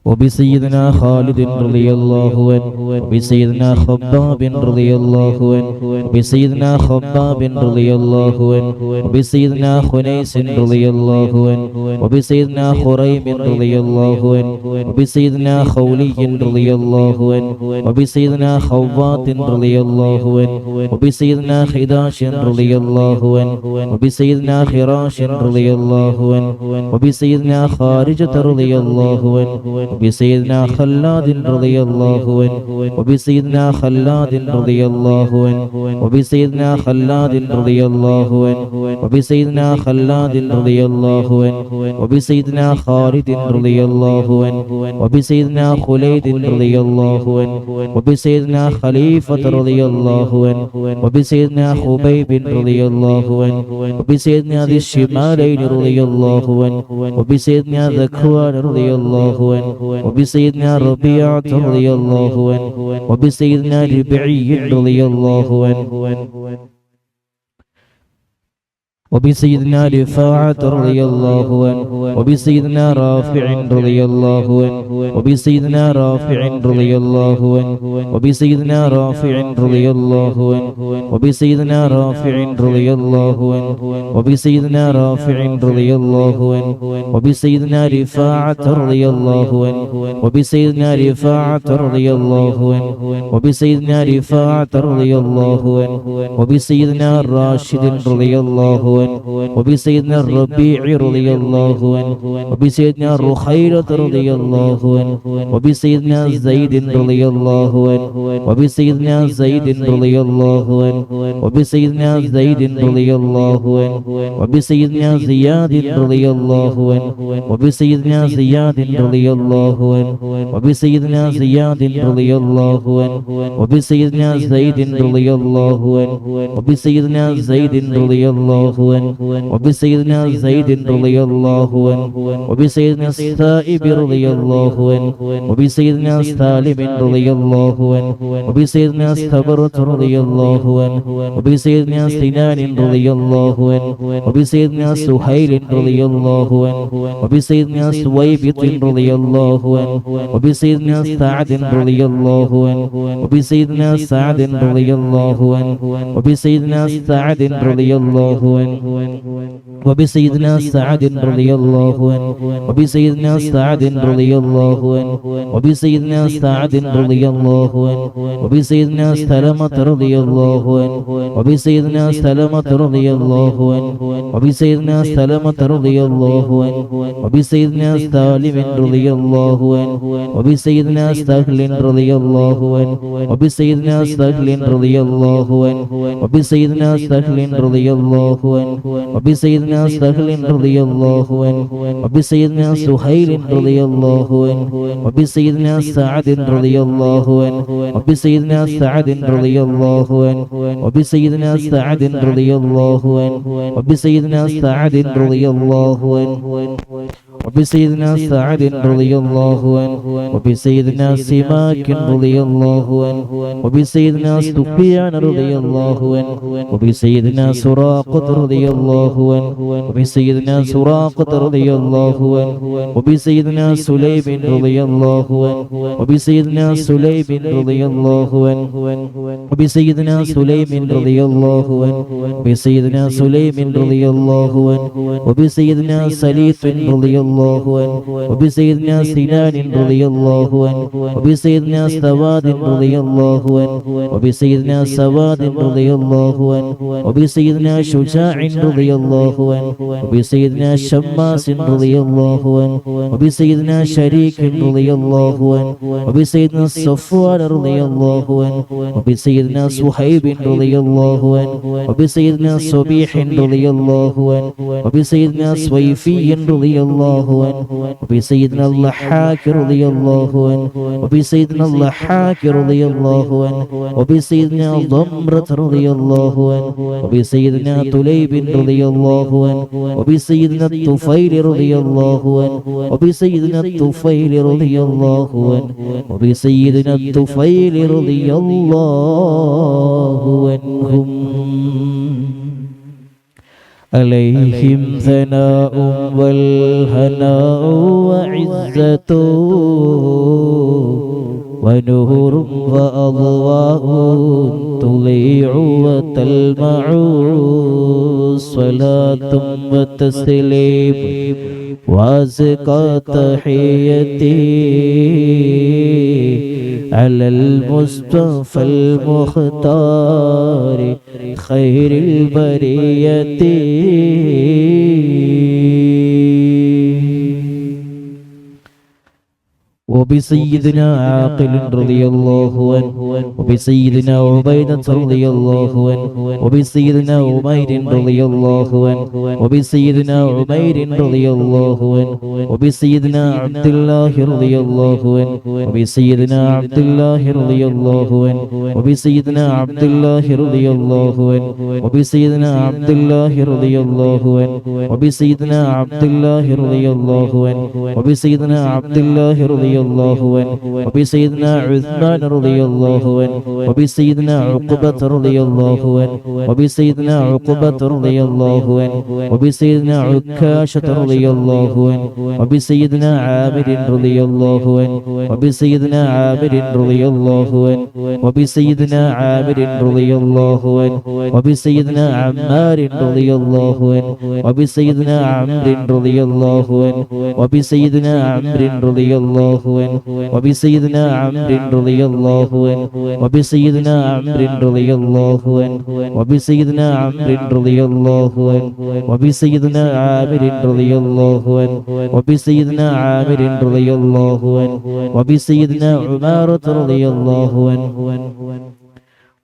وبسيدنا خالد رضي الله عنه وبسيدنا خباب رضي الله عنه وبسيدنا خباب رضي الله عنه وبسيدنا خنيس رضي الله عنه وبسيدنا خريم رضي الله عنه وبسيدنا خولي رضي الله عنه وبسيدنا خوات رضي الله عنه وبسيدنا خداش رضي الله عنه وبسيدنا خراش رضي الله عنه وبسيدنا خارجة رضي الله عنه وبسيدنا خلاد رضي الله عنه وبسيدنا خلاد رضي الله عنه وبسيدنا خلاد رضي الله عنه وبسيدنا خلاد رضي الله عنه وبسيدنا خالد رضي الله عنه وبسيدنا خليد رضي الله عنه وبسيدنا خليفة رضي الله عنه وبسيدنا خبيب رضي الله عنه وبسيدنا ذي الشمالين رضي الله عنه وبسيدنا ذكوان رضي الله عنه وبسيدنا ربيعة رضي الله عنه وبسيدنا ربعي رضي الله عنه وبسيدنا رفاعة رضي الله عنه وبسيدنا رافع رضي الله عنه وبسيدنا رافع رضي الله عنه وبسيدنا رافع رضي الله عنه وبسيدنا رافع رضي الله عنه وبسيدنا رافع رضي الله عنه وبسيدنا رفاعة رضي الله عنه وبسيدنا رفاعة رضي الله عنه وبسيدنا رفاعة رضي الله عنه وبسيدنا راشد رضي الله عنه وبسيدنا الربيع رضي الله عنه وبسيدنا الرخيلة رضي الله عنه وبسيدنا زيد رضي الله عنه وبسيدنا زيد رضي الله عنه وبسيدنا زيد رضي الله عنه وبسيدنا زياد رضي الله عنه وبسيدنا زياد رضي الله عنه وبسيدنا زياد رضي الله عنه وبسيدنا زيد رضي الله عنه وبسيدنا زيد رضي الله عنه وبسيدنا زيد رضي الله عنه وبسيدنا السائب رضي الله عنه وبسيدنا سالم رضي الله عنه وبسيدنا استبرة رضي الله عنه وبسيدنا سنان رضي الله عنه وبسيدنا سهيل رضي الله عنه وبسيدنا سويبط رضي الله عنه وبسيدنا سعد رضي الله عنه وبسيدنا سعد رضي الله عنه وبسيدنا سعد رضي الله عنه وبسيدنا سعد رضي الله عنه وبسيدنا سعد رضي الله عنه وبسيدنا سعد رضي الله عنه وبسيدنا سلمة رضي الله عنه وبسيدنا سلمة رضي الله عنه وبسيدنا سلمة رضي الله عنه وبسيدنا سالم رضي الله عنه وبسيدنا سهل رضي الله عنه وبسيدنا سهل رضي الله عنه وبسيدنا سهل رضي الله عنه وبسيدنا سهل رضي الله عنه وبسيدنا سهيل رضي الله عنه وبسيدنا سعد رضي الله عنه وبسيدنا سعد رضي الله عنه وبسيدنا سعد رضي الله عنه وبسيدنا سعد رضي الله عنه وبسيدنا سعد رضي الله عنه وبسيدنا سماك رضي الله عنه وبسيدنا سفيان رضي الله عنه وبسيدنا سراقة رضي الله عنه وبسيدنا سراقة رضي الله عنه وبسيدنا سليم رضي الله عنه وبسيدنا سليم رضي الله عنه وبسيدنا سليم رضي الله عنه وبسيدنا سليم رضي الله عنه وبسيدنا سليف رضي الله عنه وبسيدنا سنان رضي الله عنه وبسيدنا سواد رضي الله عنه وبسيدنا سواد رضي الله عنه وبسيدنا شجاع رضي الله عنه وبسيدنا شماس رضي الله عنه وبسيدنا شريك رضي الله عنه وبسيدنا صفوان رضي الله عنه وبسيدنا صهيب رضي الله عنه وبسيدنا صبيح رضي الله عنه وبسيدنا صويفي رضي الله عنه وبسيدنا اللحاك رضي الله عنه وبسيدنا اللحاك رضي الله عنه وبسيدنا ضمرة رضي الله عنه وبسيدنا طليب رضي الله عنه وبسيدنا الطفيل رضي الله عنه وبسيدنا الطفيل رضي الله عنه وبسيدنا الطفيل رضي الله عنهم عليهم ثناء والهناء وعزة ونور وأضواء تضيع وتلمع صلاة وتسليم وأزكى تحيتي على المصطفى المختار خير البرية وبسيدنا عاقل رضي الله عنه وبسيدنا عبيدة رضي الله عنه وبسيدنا عمير رضي الله عنه وبسيدنا عمير رضي الله عنه وبسيدنا عبد الله رضي الله عنه وبسيدنا عبد الله رضي الله عنه وبسيدنا عبد الله رضي الله عنه وبسيدنا عبد الله رضي الله عنه وبسيدنا عبد الله رضي الله عنه وبسيدنا عبد الله رضي الله عنه وبسيدنا عثمان رضي الله عنه وبسيدنا عقبة رضي الله عنه وبسيدنا عقبة رضي الله عنه وبسيدنا عكاشة رضي الله عنه وبسيدنا عامر رضي الله عنه وبسيدنا عامر رضي الله عنه وبسيدنا عامر رضي الله عنه وبسيدنا عمار رضي الله عنه وبسيدنا عمرو رضي الله عنه وبسيدنا عمرو رضي الله عنه وبسيدنا عمرو رضي الله عنه وبسيدنا عمرو رضي الله عنه وبسيدنا عمرو رضي الله عنه وبسيدنا عامر رضي الله عنه وبسيدنا عامر رضي الله عنه وبسيدنا عمارة رضي الله عنه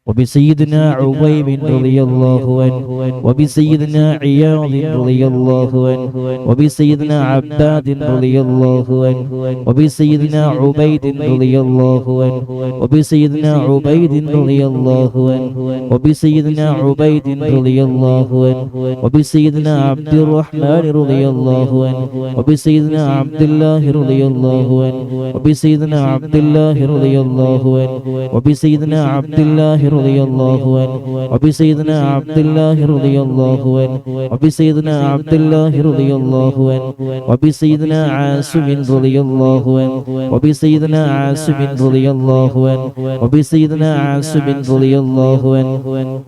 وبسيدنا عويم رضي الله عنه وبسيدنا عياض رضي الله عنه وبسيدنا عباد رضي الله عنه وبسيدنا عبيد رضي الله عنه وبسيدنا عبيد رضي الله عنه وبسيدنا عبيد رضي الله عنه وبسيدنا عبد الرحمن رضي الله عنه وبسيدنا عبد الله رضي الله عنه وبسيدنا عبد الله رضي الله عنه وبسيدنا عبد الله رضي الله عنه وبسيدنا عبد الله رضي الله عنه وبسيدنا عبد الله رضي الله عنه وبسيدنا عاصم رضي الله عنه وبسيدنا عاصم رضي الله عنه وبسيدنا عاصم رضي الله عنه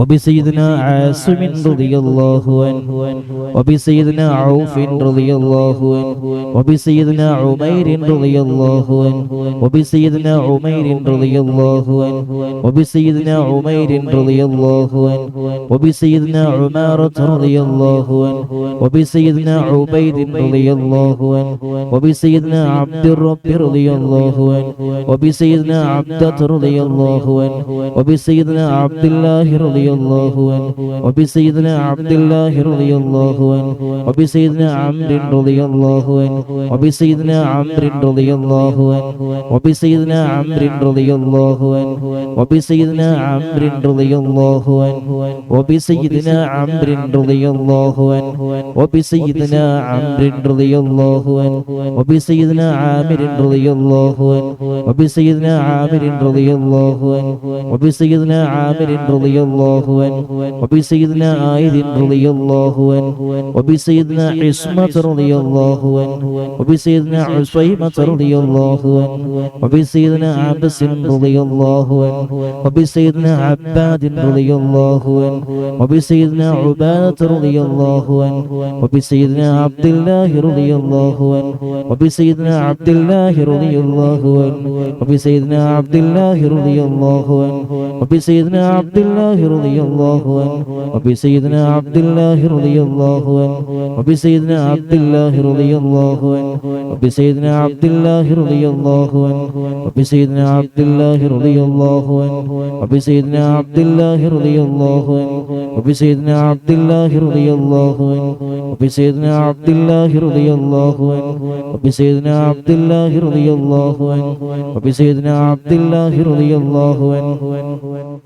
وبسيدنا عاصم رضي الله عنه وبسيدنا عوف رضي الله عنه وبسيدنا عمير رضي الله عنه وبسيدنا عمير رضي الله عنه وبسيدنا عمير رضي الله عنه وبسيدنا عمارة رضي الله عنه وبسيدنا عبيد رضي الله عنه وبسيدنا عبد الرب رضي الله عنه وبسيدنا عبدة رضي الله عنه وبسيدنا عبد الله رضي الله عنه وبسيدنا عبد الله رضي الله عنه وبسيدنا عمرو رضي الله عنه وبسيدنا عمرو رضي الله عنه وبسيدنا عمرو رضي الله عنه وبسيدنا عمرو رضي الله عنه وبسيدنا عمرو رضي الله عنه وبسيدنا عمرو رضي الله عنه وبسيدنا عامر رضي الله عنه وبسيدنا عامر رضي الله عنه وبسيدنا عامر رضي الله عنه وبسيدنا عائذ رضي الله عنه وبسيدنا عصمة رضي الله عنه وبسيدنا عصيمة رضي الله عنه وبسيدنا عبس رضي الله عنه وبسيدنا عباد رضي الله عنه وبسيدنا عبادة رضي الله عنه وبسيدنا عبد الله رضي الله عنه وبسيدنا عبد الله رضي الله عنه وبسيدنا عبد الله رضي الله عنه وبسيدنا عبد الله رضي الله عنه وبسيدنا عبد الله رضي الله عنه وبسيدنا عبد الله رضي الله عنه وبسيدنا عبد الله رضي الله عنه وبسيدنا عبد الله رضي الله عنه وبسيدنا عبد الله رضي الله عنه وبسيدنا عبد الله رضي الله عنه وبسيدنا عبد الله رضي الله عنه وبسيدنا عبد الله رضي الله عنه وبسيدنا عبد الله رضي الله عنه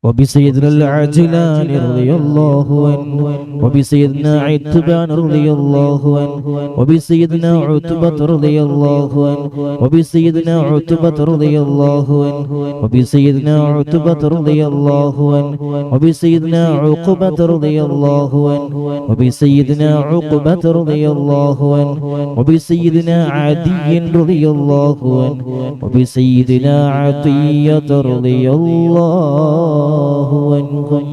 وبسيدنا العجلان رضي الله عنه وبسيدنا عتبان رضي الله عنه وبسيدنا عتبة رضي الله عنه وبسيدنا عتبة رضي الله عنه وبسيدنا عتبة رضي الله عنه وبسيدنا عقبة رضي الله عنه وبسيدنا عقبة رضي الله عنه وبسيدنا عدي رضي الله عنه وبسيدنا عطية رضي الله عنهم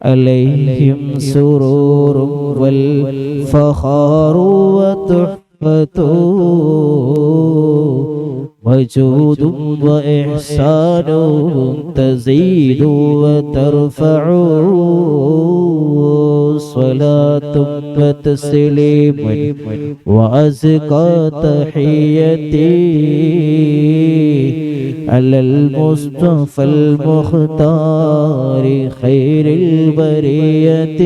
عليهم سرور والفخار وتحفة وجود وإحسان تزيد وترفع صلاة وتسليم وأزكى تحيتي على المصطفى المختار خير البرية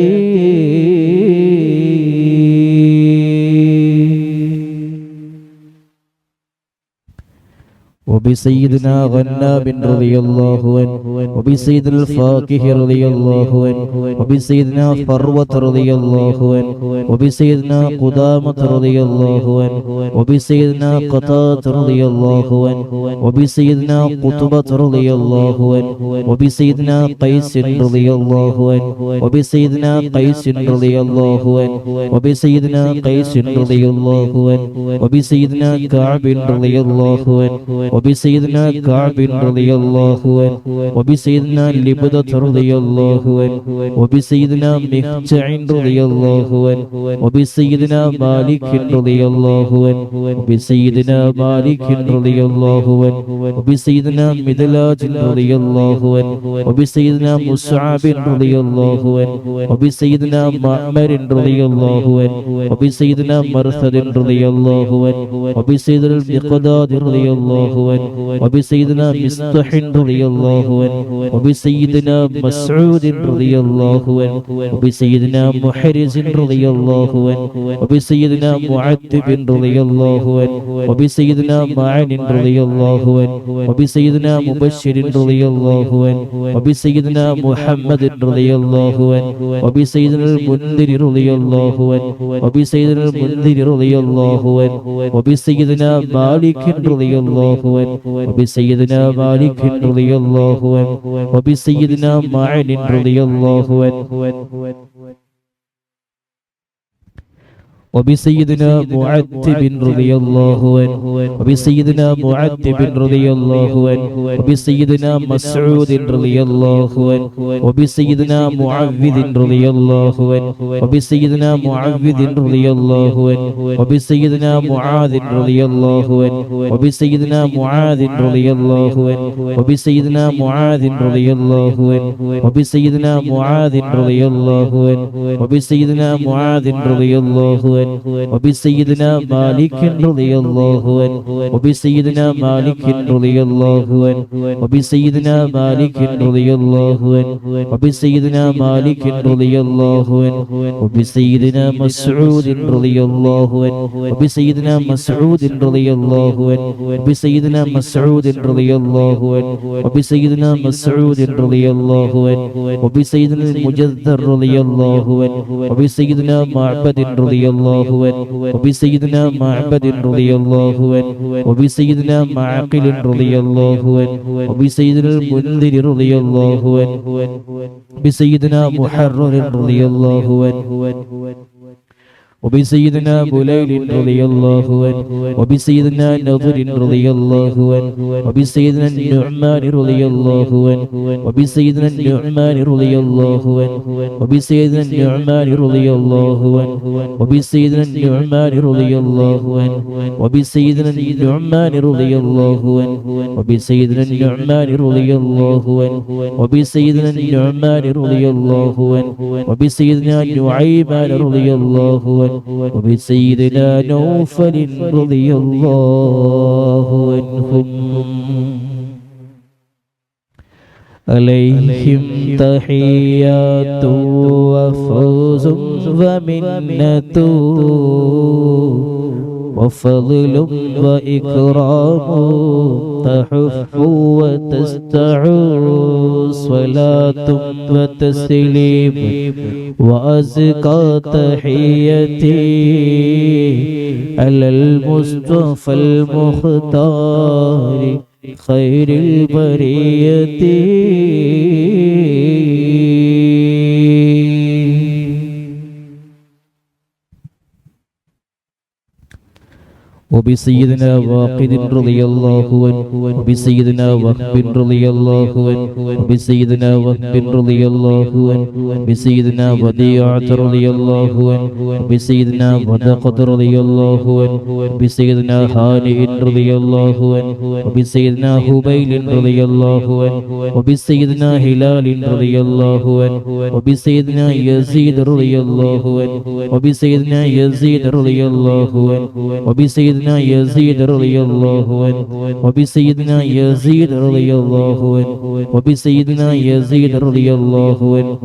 وبسيدنا غنام رضي الله عنه وبسيدنا الفاكه رضي الله عنه وبسيدنا فروة رضي الله عنه وبسيدنا قدامة رضي الله عنه وبسيدنا قتادة رضي الله عنه وبسيدنا قطبة رضي الله عنه وبسيدنا قيس رضي الله عنه وبسيدنا قيس رضي الله عنه وبسيدنا قيس رضي الله عنه وبسيدنا كعب رضي الله عنه وبسيدنا كعب رضي الله عنه وبسيدنا لبدة رضي الله عنه وبسيدنا مخجع رضي الله عنه وبسيدنا مالك رضي الله عنه وبسيدنا مالك رضي الله عنه وبسيدنا مدلاج رضي الله عنه وبسيدنا مصعب رضي الله عنه وبسيدنا معمر رضي الله عنه وبسيدنا مرثد رضي الله عنه وبسيدنا المقداد رضي الله عنه وبسيدنا مصطح رضي الله عنه وبسيدنا مسعود رضي الله عنه وبسيدنا محرز رضي الله عنه وبسيدنا معتب رضي الله عنه وبسيدنا معن رضي الله عنه وبسيدنا مبشر رضي الله عنه وبسيدنا محمد رضي الله عنه وبسيدنا المنذر رضي الله عنه وبسيدنا المنذر رضي الله عنه وبسيدنا مالك رضي الله عنه وبسيدنا مالك رضي الله عنه وبسيدنا معن رضي الله عنه وبسيدنا معتب رضي الله عنه وبسيدنا معتب رضي الله عنه وبسيدنا مسعود رضي الله عنه وبسيدنا معوذ رضي الله عنه وبسيدنا معوذ رضي الله عنه وبسيدنا معاذ رضي الله عنه وبسيدنا معاذ رضي الله عنه وبسيدنا معاذ رضي الله عنه وبسيدنا معاذ رضي الله عنه وبسيدنا معاذ رضي الله عنه وبسيدنا مالك رضي الله عنه وبسيدنا مالك رضي الله عنه وبسيدنا مالك رضي الله عنه وبسيدنا مالك رضي الله عنه وبسيدنا مسعود رضي الله عنه وبسيدنا مسعود رضي الله عنه وبسيدنا مسعود رضي الله عنه وبسيدنا مسعود رضي الله عنه وبسيدنا المجذر رضي الله عنه وبسيدنا معبد رضي الله عنه وبسيدنا معبد رضي الله عنه وبسيدنا معقل رضي الله عنه وبسيدنا المنذر رضي الله عنه وبسيدنا محرر رضي الله عنه وبسيدنا بليل رضي الله عنه وبسيدنا نضر رضي الله عنه وبسيدنا النعمان رضي الله عنه وبسيدنا النعمان رضي الله عنه وبسيدنا النعمان رضي الله عنه وبسيدنا النعمان رضي الله عنه وبسيدنا النعمان رضي الله عنه وبسيدنا النعمان رضي الله عنه وبسيدنا النعمان رضي الله عنه وبسيدنا نعيمان رضي الله عنه وبسيدنا نوفل رضي الله عنهم عليهم تحيات وفوز ومنة وفضل وإكرام تحف وتستعو صلاة وتسليم وأزكى تحيتي على المصطفى المختار خير البرية وبسيدنا واقد رضي الله عنه وبسيدنا وهب رضي الله عنه وبسيدنا وهب رضي الله عنه وبسيدنا وديعة رضي الله عنه وبسيدنا ودقة رضي الله عنه وبسيدنا هانئ رضي الله عنه وبسيدنا هبيل رضي الله عنه وبسيدنا هلال رضي الله عنه وبسيدنا يزيد رضي الله عنه وبسيدنا يزيد رضي الله عنه وبسيدنا يزيد رضي الله عنه وبسيدنا يزيد رضي الله عنه وبسيدنا يزيد رضي الله عنه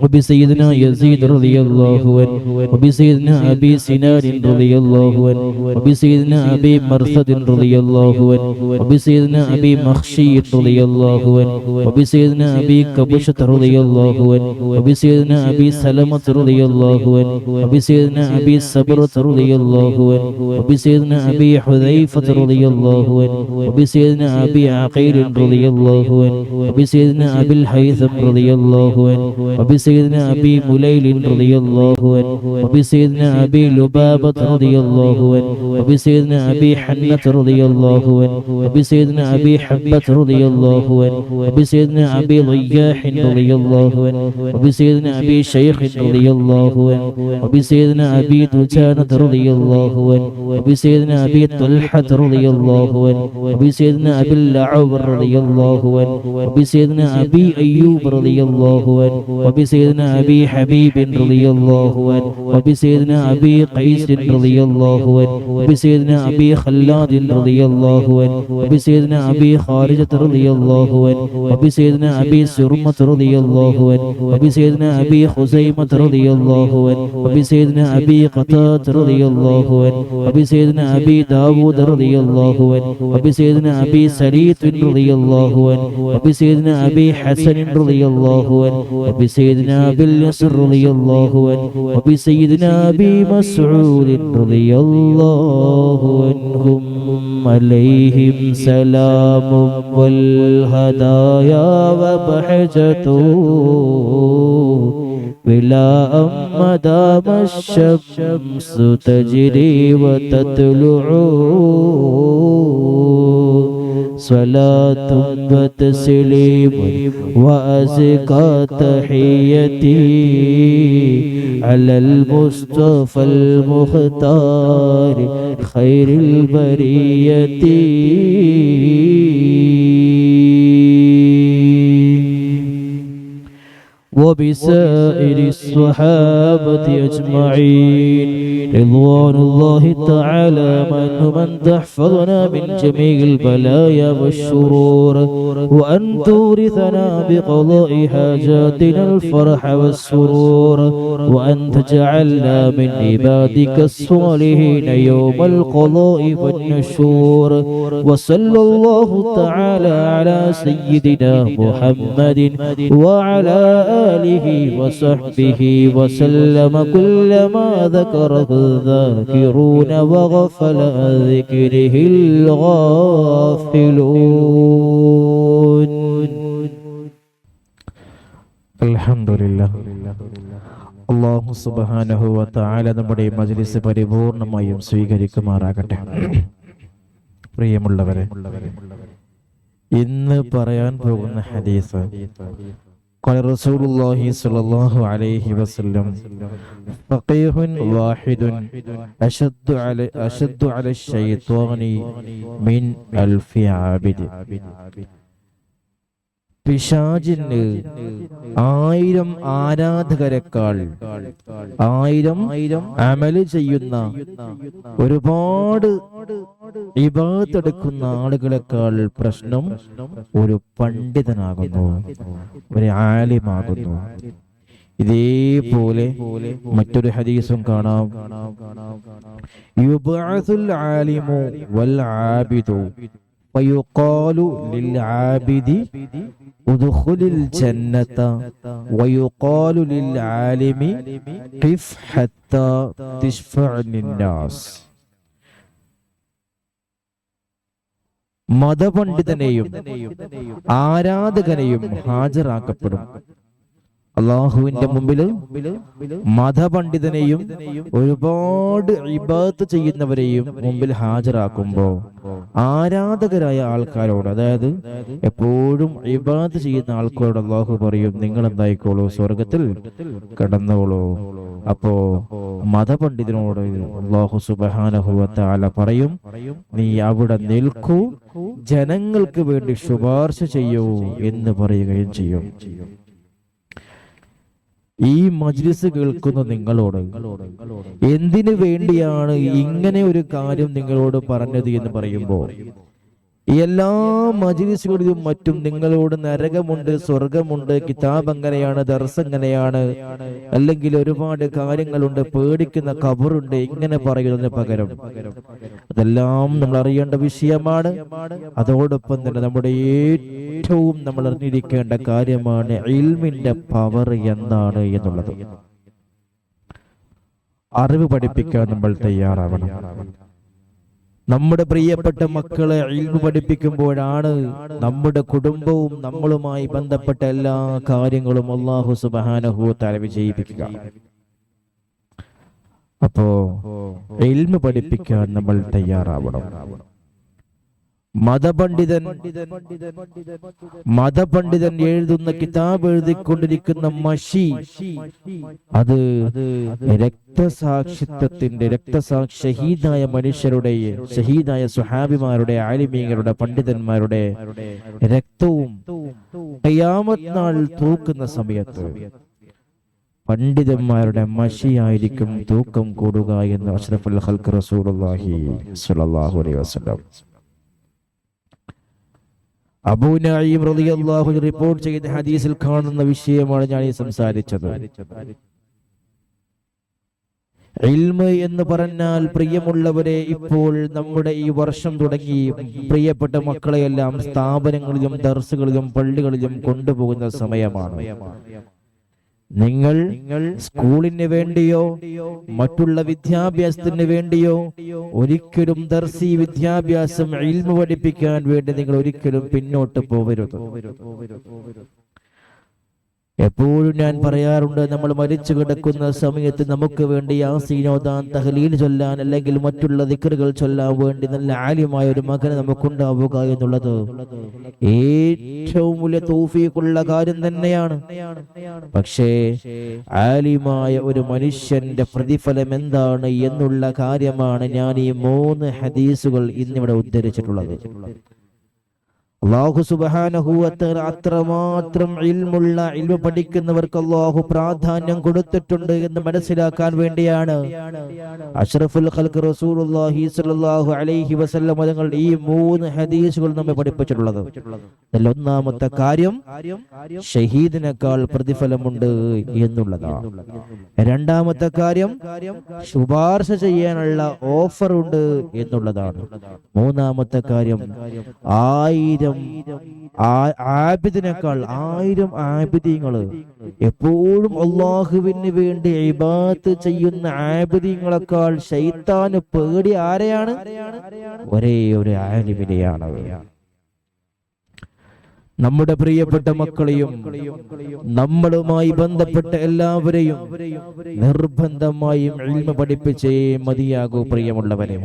وبسيدنا يزيد رضي الله عنه وبسيدنا أبي سنان رضي الله عنه وبسيدنا أبي مرثد رضي الله عنه وبسيدنا أبي مخشي رضي الله عنه وبسيدنا أبي كبشة رضي الله عنه وبسيدنا أبي سلمة رضي الله عنه وبسيدنا أبي صبرة رضي الله عنه وبسيدنا أبي حذيفة رضي الله عنه وبسيدنا أبي عقيل رضي الله عنه وبسيدنا أبي الهيثم رضي الله عنه وبسيدنا أبي مليل رضي الله عنه وبسيدنا أبي لبابة رضي الله عنه وبسيدنا أبي حنة رضي الله عنه وبسيدنا أبي حبة رضي الله عنه وبسيدنا أبي ضياح رضي الله عنه وبسيدنا أبي شيخ رضي الله عنه وبسيدنا أبي دجانة رضي الله عنه وبسيدنا أبي طلحة رضي الله عنه وبسيدنا أبي الأعور رضي الله عنه وبسيدنا أبي أيوب رضي الله عنه وبسيدنا أبي حبيب رضي الله عنه وبسيدنا أبي قيس رضي الله عنه وبسيدنا أبي خلاد رضي الله عنه وبسيدنا أبي خارجة رضي الله عنه وبسيدنا أبي سرمة رضي الله عنه وبسيدنا أبي خزيمة رضي الله عنه وبسيدنا أبي قتادة رضي الله عنه وبسيدنا أبي داود رضي الله عنه وبسيدنا أبي سليط رضي الله عنه وبسيدنا أبي حسن رضي الله عنه وبسيدنا أبي اليسر رضي الله عنه وبسيدنا أبي مسعود رضي الله عنهم عليهم سلام والهدايا وبحجة ولاء ما دام الشمس تجري وتطلع صلاة وتسليم وأزكى تحيتي على المصطفى المختار خير البرية وبسائر الصحابة أجمعين رضوان الله تعالى من تحفظنا من جميع البلايا والشرور وأن تورثنا بقضاء حاجاتنا الفرح والسرور وأن تجعلنا من عبادك الصالحين يوم القضاء والنشور وصلى الله تعالى على سيدنا محمد وعلى آله وصحبه وسلم كلما ذكره الذاكرون وغفل عن ذكره الغافلون الحمد لله അല്ലാഹു സുബ്ഹാനഹു വ തആല നമ്മുടെ മജ്ലിസ് പരിപൂർണമായും സ്വീകരിക്കുമാറാകട്ടെ. പ്രിയമുള്ളവരെ, ഇന്ന് പറയാൻ പോകുന്ന ഹദീസ് قال رسول الله صلى الله عليه وسلم فقيه واحد أشد على الشيطان من ألف عابد. പിശാചിന് 1000 ആരാധകരെക്കാൾ 1000 അമല് ചെയ്യുന്ന ഒരുപാട് ഇബാദത്ത് എടുക്കുന്ന ആളുകളെക്കാൾ പ്രശ്നം ഒരു പണ്ഡിതനാകുന്നു, ഒരു ആലിമാകുന്നു. ഇതേപോലെ മറ്റൊരു ഹദീസും കാണാം, യുബഅസുൽ ആലിമു വൽ ആബിദു വയുഖാലു ലിൽ ആബിദി ഉദ്ഖുലിൽ ജന്നത വയുഖാലു ലിൽ ആലിമി ഖിഫ് ഹത്താ തശ്ഫഅ ലിന്നാസ്. മതപണ്ഡിതനെയും ആരാധകനെയും ഹാജരാക്കപ്പെടും. അള്ളാഹുവിന്റെ മുമ്പില് മതപണ്ഡിതനെയും ഒരുപാട് ഇബാദത്ത് ചെയ്യുന്നവരെയും മുമ്പിൽ ഹാജരാക്കുമ്പോ ആരാധകരായ ആൾക്കാരോട്, അതായത് എപ്പോഴും ഇബാദത്ത് ചെയ്യുന്ന ആൾക്കാരോട് അള്ളാഹു പറയും, നിങ്ങൾ എന്തായിക്കോളൂ, സ്വർഗത്തിൽ കടന്നോളൂ. അപ്പോ മതപണ്ഡിതനോട് അള്ളാഹു സുബ്ഹാനഹു വ തആല പറയും, നീ അവിടെ നിൽക്കൂ, ജനങ്ങൾക്ക് വേണ്ടി ശുപാർശ ചെയ്യൂ എന്ന് പറയുകയും ചെയ്യും. ഈ മജ്ലിസ് കേൾക്കുന്ന നിങ്ങളോട് എന്തിനു വേണ്ടിയാണ് ഇങ്ങനെ ഒരു കാര്യം നിങ്ങളോട് പറഞ്ഞത് എന്ന് പറയുമ്പോൾ, എല്ലാ മജ്ലിസുകളിലും മറ്റും നിങ്ങളോട് നരകമുണ്ട്, സ്വർഗമുണ്ട്, കിതാബ് എങ്ങനെയാണ്, ദർസ് എങ്ങനെയാണ്, അല്ലെങ്കിൽ ഒരുപാട് കാര്യങ്ങളുണ്ട്, പേടിക്കുന്ന ഖബറുണ്ട്, ഇങ്ങനെ പറയുന്നതിന് പകരം അതെല്ലാം നമ്മൾ അറിയേണ്ട വിഷയമാണ്. അതോടൊപ്പം തന്നെ നമ്മുടെ ഏറ്റവും നമ്മൾ അറിഞ്ഞിരിക്കേണ്ട കാര്യമാണ് ഇൽമിന്റെ പവർ എന്താണ് എന്നുള്ളത്. അറിവ് പഠിപ്പിക്കാൻ നമ്മൾ തയ്യാറാവണം. നമ്മുടെ പ്രിയപ്പെട്ട മക്കളെ ഇൽമു പഠിപ്പിക്കുമ്പോഴാണ് നമ്മുടെ കുടുംബവും നമ്മളുമായി ബന്ധപ്പെട്ട എല്ലാ കാര്യങ്ങളും അല്ലാഹു സുബ്ഹാനഹു വ തആല വിജയിപ്പിക്കുക. അപ്പോ ഇൽമു പഠിപ്പിക്കാൻ നമ്മൾ തയ്യാറാവണം. മതപണ്ഡിതൻ എഴുതുന്ന കിതാബ് എഴുതിക്കൊണ്ടിരിക്കുന്ന മഷി, അത് രക്തസാക്ഷിത്വത്തിന്റെ ഷഹീദായ മനുഷ്യരുടെ, ഷഹീദായ സ്വഹാബിമാരുടെ, ആലിമീങ്ങളുടെ, പണ്ഡിതന്മാരുടെ രക്തവും ഖിയാമത്ത് നാൾ തൂക്കുന്ന സമയത്ത് പണ്ഡിതന്മാരുടെ മഷിയായിരിക്കും തൂക്കം കൂടുക എന്ന് അഷ്റഫുൽ ഖൽഖ് റസൂലുള്ളാഹി സ്വല്ലല്ലാഹു അലൈഹി വസല്ലം അബൂ നഈം റളിയല്ലാഹു അൻഹു റിപ്പോർട്ട് ചെയ്ത ഹദീസിൽ കാണുന്ന വിഷയമാണ് ഞാൻ ഈ സംസാരിച്ചത്. ഇൽമ് എന്ന് പറഞ്ഞാൽ, പ്രിയമുള്ളവരെ, ഇപ്പോൾ നമ്മുടെ ഈ വർഷം തുടങ്ങി പ്രിയപ്പെട്ട മക്കളെയെല്ലാം സ്ഥാപനങ്ങളിലും ദർസുകളിലും പള്ളികളിലും കൊണ്ടുപോകുന്ന സമയമാണ്. നിങ്ങൾ സ്കൂളിന് വേണ്ടിയോ മറ്റുള്ള വിദ്യാഭ്യാസത്തിന് വേണ്ടിയോ ഒരിക്കലും ദർസി വിദ്യാഭ്യാസം ഇൽമു പഠിപ്പിക്കാൻ വേണ്ടി നിങ്ങൾ ഒരിക്കലും പിന്നോട്ട് പോവരുത്. എപ്പോഴും ഞാൻ പറയാറുണ്ട്, നമ്മൾ മരിച്ചു കിടക്കുന്ന സമയത്ത് നമുക്ക് വേണ്ടി യാസീൻ ഓതാൻ, തഹ്ലീൽ ചൊല്ലാൻ, അല്ലെങ്കിൽ മറ്റുള്ള ദിക്റുകൾ ചൊല്ലാൻ വേണ്ടി നല്ല ആലിമായ ഒരു മകനെ നമുക്കുണ്ടാവുക എന്നുള്ളത് ഏറ്റവും വലിയ തൗഫീഖുള്ള കാര്യം തന്നെയാണ്. പക്ഷേ ആലിമായ ഒരു മനുഷ്യന്റെ പ്രതിഫലം എന്താണ് എന്നുള്ള കാര്യമാണ് ഞാൻ ഈ 3 ഹദീസുകൾ ഇന്നിവിടെ ഉദ്ധരിച്ചിട്ടുള്ളത്. അല്ലാഹു സുബ്ഹാനഹു വ തആല അത്രമാത്രം ഇൽമു പഠിക്കുന്നവർക്ക് അല്ലാഹു പ്രാധാന്യം കൊടുത്തിട്ടുണ്ട് എന്ന് മനസ്സിലാക്കാൻ വേണ്ടിയാണ് അഷ്റഫുൽ ഖൽഖ് റസൂലുള്ളാഹി സ്വല്ലല്ലാഹു അലൈഹി വസല്ലം തങ്ങൾ ഈ 3 ഹദീസുകൾ നമ്മെ പഠിപ്പിച്ചിട്ടുള്ളത്. അതിൽ ഒന്നാമത്തെ കാര്യം ഷഹീദിനേക്കാൾ പ്രതിഫലമുണ്ട് എന്നുള്ളതാണ്. രണ്ടാമത്തെ കാര്യം ശുപാർശ ചെയ്യാനുള്ള ഓഫർ ഉണ്ട് എന്നുള്ളതാണ്. മൂന്നാമത്തെ കാര്യം 1000 ആബിദിനേക്കാൾ 1000 ആബിദീങ്ങള് എപ്പോഴും അള്ളാഹുവിന് വേണ്ടി ഇബാദത്ത് ചെയ്യുന്ന ആബിദീങ്ങളെക്കാൾ ശൈത്താന് പേടി ആരെയാണ്? ഒരേ ഒരു ആലിമിനെയാണ്. നമ്മുടെ പ്രിയപ്പെട്ട മക്കളെയും നമ്മളുമായി ബന്ധപ്പെട്ട എല്ലാവരെയും നിർബന്ധമായും ഇൽമു പഠിപ്പിച്ചേ മതിയാകൂ. പ്രിയമുള്ളവരെ,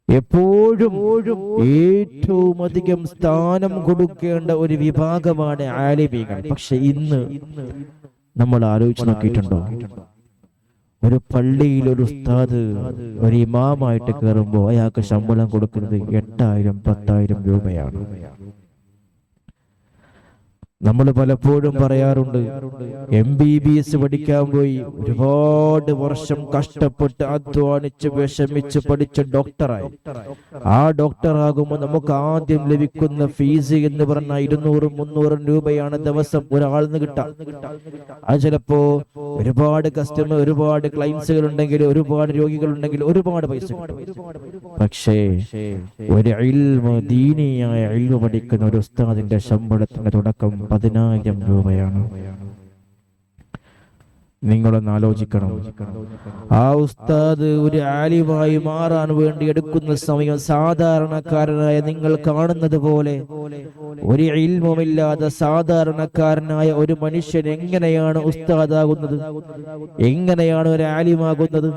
എപ്പോഴും ഏറ്റവും അധികം സ്ഥാനം കൊടുക്കേണ്ട ഒരു വിഭാഗമാണ് ആലിമീങ്ങൾ. പക്ഷെ ഇന്ന് നമ്മൾ ആലോചിച്ച് നോക്കിയിട്ടുണ്ടോ? ഒരു പള്ളിയിൽ ഒരു ഉസ്താദ് ഒരു ഇമാമായിട്ട് കയറുമ്പോൾ അയാൾക്ക് ശമ്പളം കൊടുക്കുന്നത് 8,000-10,000 രൂപയാണ്. നമ്മൾ പലപ്പോഴും പറയാറുണ്ട്, MBBS പഠിക്കാൻ പോയി ഒരുപാട് വർഷം കഷ്ടപ്പെട്ട് അധ്വാനിച്ച് വിഷമിച്ച് പഠിച്ച ഡോക്ടറായി. ആ ഡോക്ടറാകുമ്പോൾ നമുക്ക് ആദ്യം ലഭിക്കുന്ന ഫീസ് എന്ന് പറഞ്ഞാൽ 200-300 രൂപയാണ് ദിവസം ഒരാളിന് കിട്ടാം. അത് ചിലപ്പോ ഒരുപാട് ഒരുപാട് ക്ലൈൻസുകൾ ഉണ്ടെങ്കിൽ, ഒരുപാട് രോഗികൾ ഉണ്ടെങ്കിൽ ഒരുപാട് പൈസ കിട്ടും. പക്ഷേ ഒരു ദീനിയായ ഇൽമു പഠിക്കുന്ന ഒരു ഉസ്താദിന്റെ ശമ്പളത്തിന്റെ തുടക്കം 10,000 രൂപയാണ്. നിങ്ങളൊന്ന് ആലോചിക്കണം. ആ ഉസ്താദ് ഒരു ആലിമായി മാറാൻ വേണ്ടി എടുക്കുന്ന സമയം സാധാരണക്കാരനായ നിങ്ങൾ കാണുന്നത് പോലെ ഒരു ഇൽമുമില്ലാതെ സാധാരണക്കാരനായ ഒരു മനുഷ്യൻ എങ്ങനെയാണ് ഉസ്താദാകുന്നത്? എങ്ങനെയാണ് ഒരു ആലിമാകുന്നത്?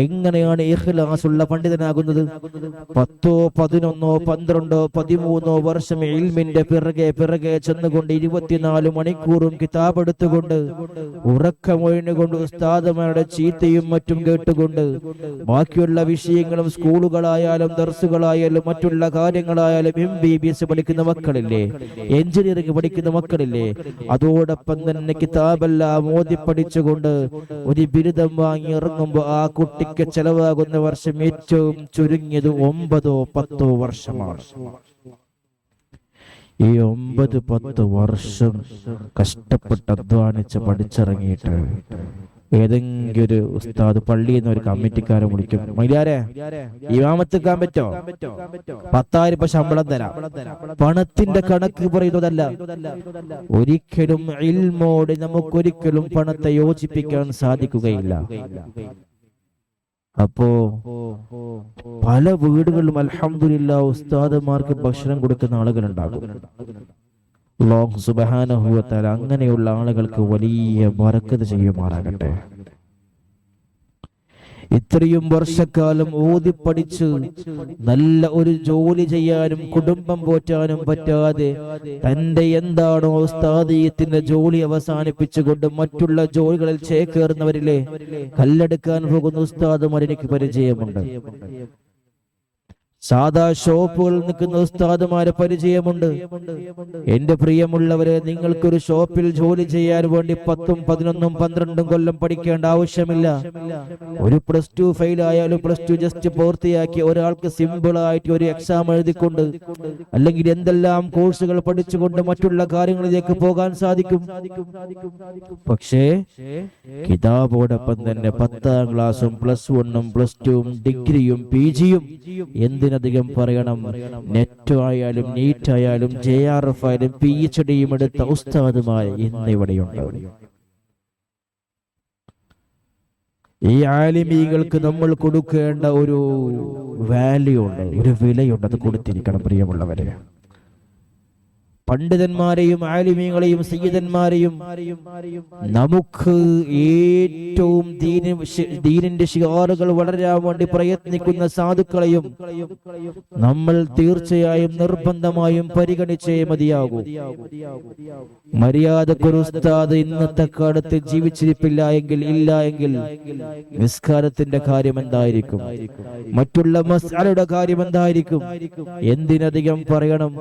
എങ്ങനെയാണ് ഇഖ്ലാസുള്ള പണ്ഡിതനാകുന്നത്? 10, 11, 12, 13 വർഷം ഇൽമിന്റെ പിറകെ ചെന്നുകൊണ്ട് 24 മണിക്കൂറും കിതാബ് എടുത്തുകൊണ്ട് ഉറക്കമൊഴിഞ്ഞുകൊണ്ട് ഉസ്താദുമാരുടെ ചീത്തയും മറ്റും കേട്ടുകൊണ്ട് ബാക്കിയുള്ള വിഷയങ്ങളും സ്കൂളുകളായാലും ദർസുകളായാലും മറ്റുള്ള കാര്യങ്ങളായാലും MBBS പഠിക്കുന്ന മക്കളില്ലേ, എഞ്ചിനീയറിംഗ് പഠിക്കുന്ന മക്കളില്ലേ, അതോടൊപ്പം തന്നെ കിതാബെല്ലാം ഓതി പഠിച്ചുകൊണ്ട് ഒരു ബിരുദം വാങ്ങി ഇറങ്ങുമ്പോൾ ആ കുട്ടിക്ക് ചെലവാകുന്ന വർഷം ഏറ്റവും ചുരുങ്ങിയത് 9-10 വർഷമാണ്. ഈ 9-10 വർഷം കഷ്ടപ്പെട്ട് അധ്വാനിച്ച് പഠിച്ചിറങ്ങിയിട്ട് ഏതെങ്കിലും ഒരു ഉസ്താദ് പള്ളിയിൽ നിന്ന് ഒരു കമ്മിറ്റിക്കാരെ വിളിക്കും, മൈലാരെ ഇമാമത്തെക്കാൻ പറ്റോ? 10,000 ഇപ്പൊ ശമ്പളം തരാം. പണത്തിന്റെ കണക്ക് പറയുന്നതല്ല. ഒരിക്കലും ഇൽമോട് നമുക്കൊരിക്കലും പണത്തെ യോജിപ്പിക്കാൻ സാധിക്കുകയില്ല. അപ്പോ പല വീടുകളിലും അൽഹംദുലില്ലാഹ് ഉസ്താദുമാർക്ക് ഭക്ഷണം കൊടുക്കുന്ന ആളുകളുണ്ടാകും. അല്ലാഹു സുബ്ഹാനഹു വ തആല അങ്ങനെയുള്ള ആളുകൾക്ക് വലിയ ബറക്കത്ത് ചെയ്യുമാറാകട്ടെ. ഇത്രയും വർഷക്കാലം ഓതി പഠിച്ച് നല്ല ഒരു ജോലി ചെയ്യാനും കുടുംബം പോറ്റാനും പറ്റാതെ തന്റെ എന്താണോ ഉസ്താദിയത്തിന്റെ ജോലി അവസാനിപ്പിച്ചുകൊണ്ട് മറ്റുള്ള ജോലികളിൽ ചേക്കേറുന്നവരിലെ കല്ലെടുക്കാൻ പോകുന്ന ഉസ്താദുമാർ എനിക്ക് പരിചയമുണ്ട്. സാധാ ഷോപ്പുകളിൽ നിൽക്കുന്ന ഉസ്താദുമാരെ പരിചയമുണ്ട്. എന്റെ പ്രിയമുള്ളവരെ, നിങ്ങൾക്കൊരു ഷോപ്പിൽ ജോലി ചെയ്യാൻ വേണ്ടി 10, 11, 12 കൊല്ലം പഠിക്കേണ്ട ആവശ്യമില്ല. ഒരു +2 ഫെയിൽ ആയാലും +2 ജസ്റ്റ് പൂർത്തിയാക്കി ഒരാൾക്ക് സിമ്പിൾ ആയിട്ട് ഒരു എക്സാം എഴുതിക്കൊണ്ട് അല്ലെങ്കിൽ എന്തെല്ലാം കോഴ്സുകൾ പഠിച്ചുകൊണ്ട് മറ്റുള്ള കാര്യങ്ങളിലേക്ക് പോകാൻ സാധിക്കും. പക്ഷേ കിതാബോടൊപ്പം തന്നെ 10ാം ക്ലാസ്സും +1ഉം +2ഉം ഡിഗ്രിയും PGയും എന്തിനധികം പറയണം, നെറ്റ് ആയാലും നീറ്റ് ആയാലും JRF ആയാലും PhDയും എടുത്ത ഉസ്താദുമാർ ഇന്നിവിടെയുണ്ട്. ഈ ആലിമീകൾക്ക് നമ്മൾ കൊടുക്കേണ്ട ഒരു വാല്യൂ ഉണ്ട്, ഒരു വിലയുണ്ട്. അത് കൊടുത്തിരിക്കണം പ്രിയമുള്ളവരെ. പണ്ഡിതന്മാരെയും ആലിമീങ്ങളെയും സയ്യിദന്മാരെയും നമുക്ക് ഏറ്റവും ദീനിന്റെ ശിആറുകൾ വളരാൻ വേണ്ടി പ്രയത്നിക്കുന്ന സാധുക്കളെയും നമ്മൾ തീർച്ചയായും നിർബന്ധമായും പരിഗണിച്ചേ മതിയാകൂ. മര്യാദക്കൊരു ഉസ്താദ് ഇന്നത്തെ കാലത്ത് ജീവിച്ചിരിപ്പില്ല എങ്കിൽ നിസ്കാരത്തിന്റെ കാര്യം എന്തായിരിക്കും? മറ്റുള്ള മസ്അലയുടെ കാര്യം എന്തായിരിക്കും? എന്തിനധികം പറയണം,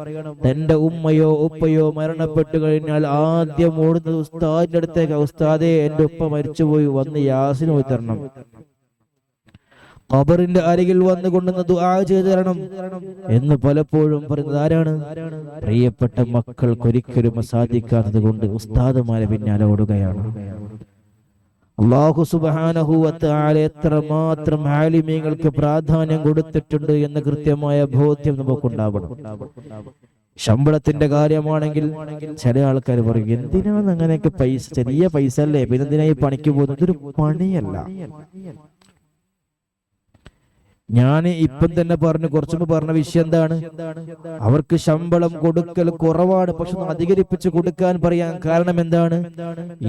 തന്റെ ഉമ്മയോ ഉപ്പയോ മരണപ്പെട്ടു കഴിഞ്ഞാൽ ആദ്യം ഓടുന്നത് ഉസ്താദിന്റെ അടുത്തേക്ക്. ഉസ്താദേ, എന്റെ ഉപ്പ മരിച്ചുപോയി, വന്ന് യാസിന് പോയി തരണം. ഖബറിന്റെ അരികിൽ വന്നുകൊണ്ടെന്ന് ദുആ ചെയ്തു തരണം എന്ന് പലപ്പോഴും പറയുന്നത് ആരാണ്? പ്രിയപ്പെട്ട മക്കൾക്കൊരിക്കലും സാധിക്കാത്തത് കൊണ്ട് ഉസ്താദുമാരെ പിന്നാലെ ഓടുകയാണ്. അല്ലാഹു സുബ്ഹാനഹു വ തആല എത്രമാത്രം ആലിമീങ്ങൾക്ക് പ്രാധാന്യം കൊടുത്തിട്ടുണ്ട് എന്ന കൃത്യമായ ബോധ്യം നമുക്കുണ്ടാവണം. ശമ്പളത്തിന്റെ കാര്യമാണെങ്കിൽ ചില ആൾക്കാർ പറയും, എന്തിനാണ് അങ്ങനെയൊക്കെ പൈസ, ചെറിയ പൈസ അല്ലേ, പിന്നെ എന്തിനാ ഈ പണിക്ക് പോകുന്നത്? ഇതൊരു പണിയല്ല. ഞാൻ ഇപ്പം തന്നെ കുറച്ചു മുമ്പ് പറഞ്ഞ വിഷയം എന്താണ്? അവർക്ക് ശമ്പളം കൊടുക്കൽ കുറവാണ്, പക്ഷെ അധികരിപ്പിച്ച് കൊടുക്കാൻ പറയാൻ കാരണം എന്താണ്?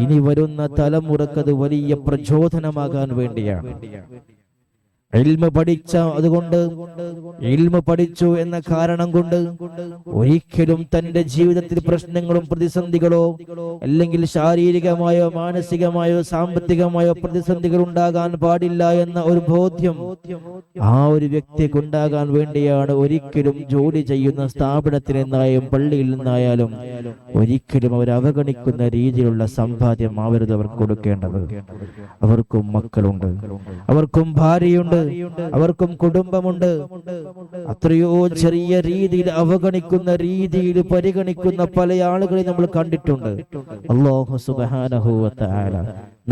ഇനി വരുന്ന തലമുറക്കത് വലിയ പ്രചോദനമാകാൻ വേണ്ടിയാണ്. ഇൽമ പഠിച്ച അതുകൊണ്ട്, ഇൽമ പഠിച്ചു എന്ന കാരണം കൊണ്ട് ഒരിക്കലും തന്റെ ജീവിതത്തിൽ പ്രശ്നങ്ങളും പ്രതിസന്ധികളോ അല്ലെങ്കിൽ ശാരീരികമായോ മാനസികമായോ സാമ്പത്തികമായോ പ്രതിസന്ധികൾ ഉണ്ടാകാൻ പാടില്ല എന്ന ഒരു ബോധ്യം ആ ഒരു വ്യക്തിക്ക് ഉണ്ടാകാൻ വേണ്ടിയാണ് ഒരിക്കലും ജോലി ചെയ്യുന്ന സ്ഥാപനത്തിൽ നിന്നായും പള്ളിയിൽ നിന്നായാലും ഒരിക്കലും അവർ അവഗണിക്കുന്ന രീതിയിലുള്ള സമ്പാദ്യം ആവരുത് അവർക്ക് കൊടുക്കേണ്ടത്. അവർക്കും മക്കളുണ്ട്, അവർക്കും ഭാര്യയുണ്ട്, അവർക്കും കുടുംബമുണ്ട്. അത്രയോ ചെറിയ രീതിയിൽ അവഗണിക്കുന്ന രീതിയിൽ പരിഗണിക്കുന്ന പല ആളുകളെ നമ്മൾ കണ്ടിട്ടുണ്ട്. അല്ലാഹു സുബ്ഹാനഹു വ തആല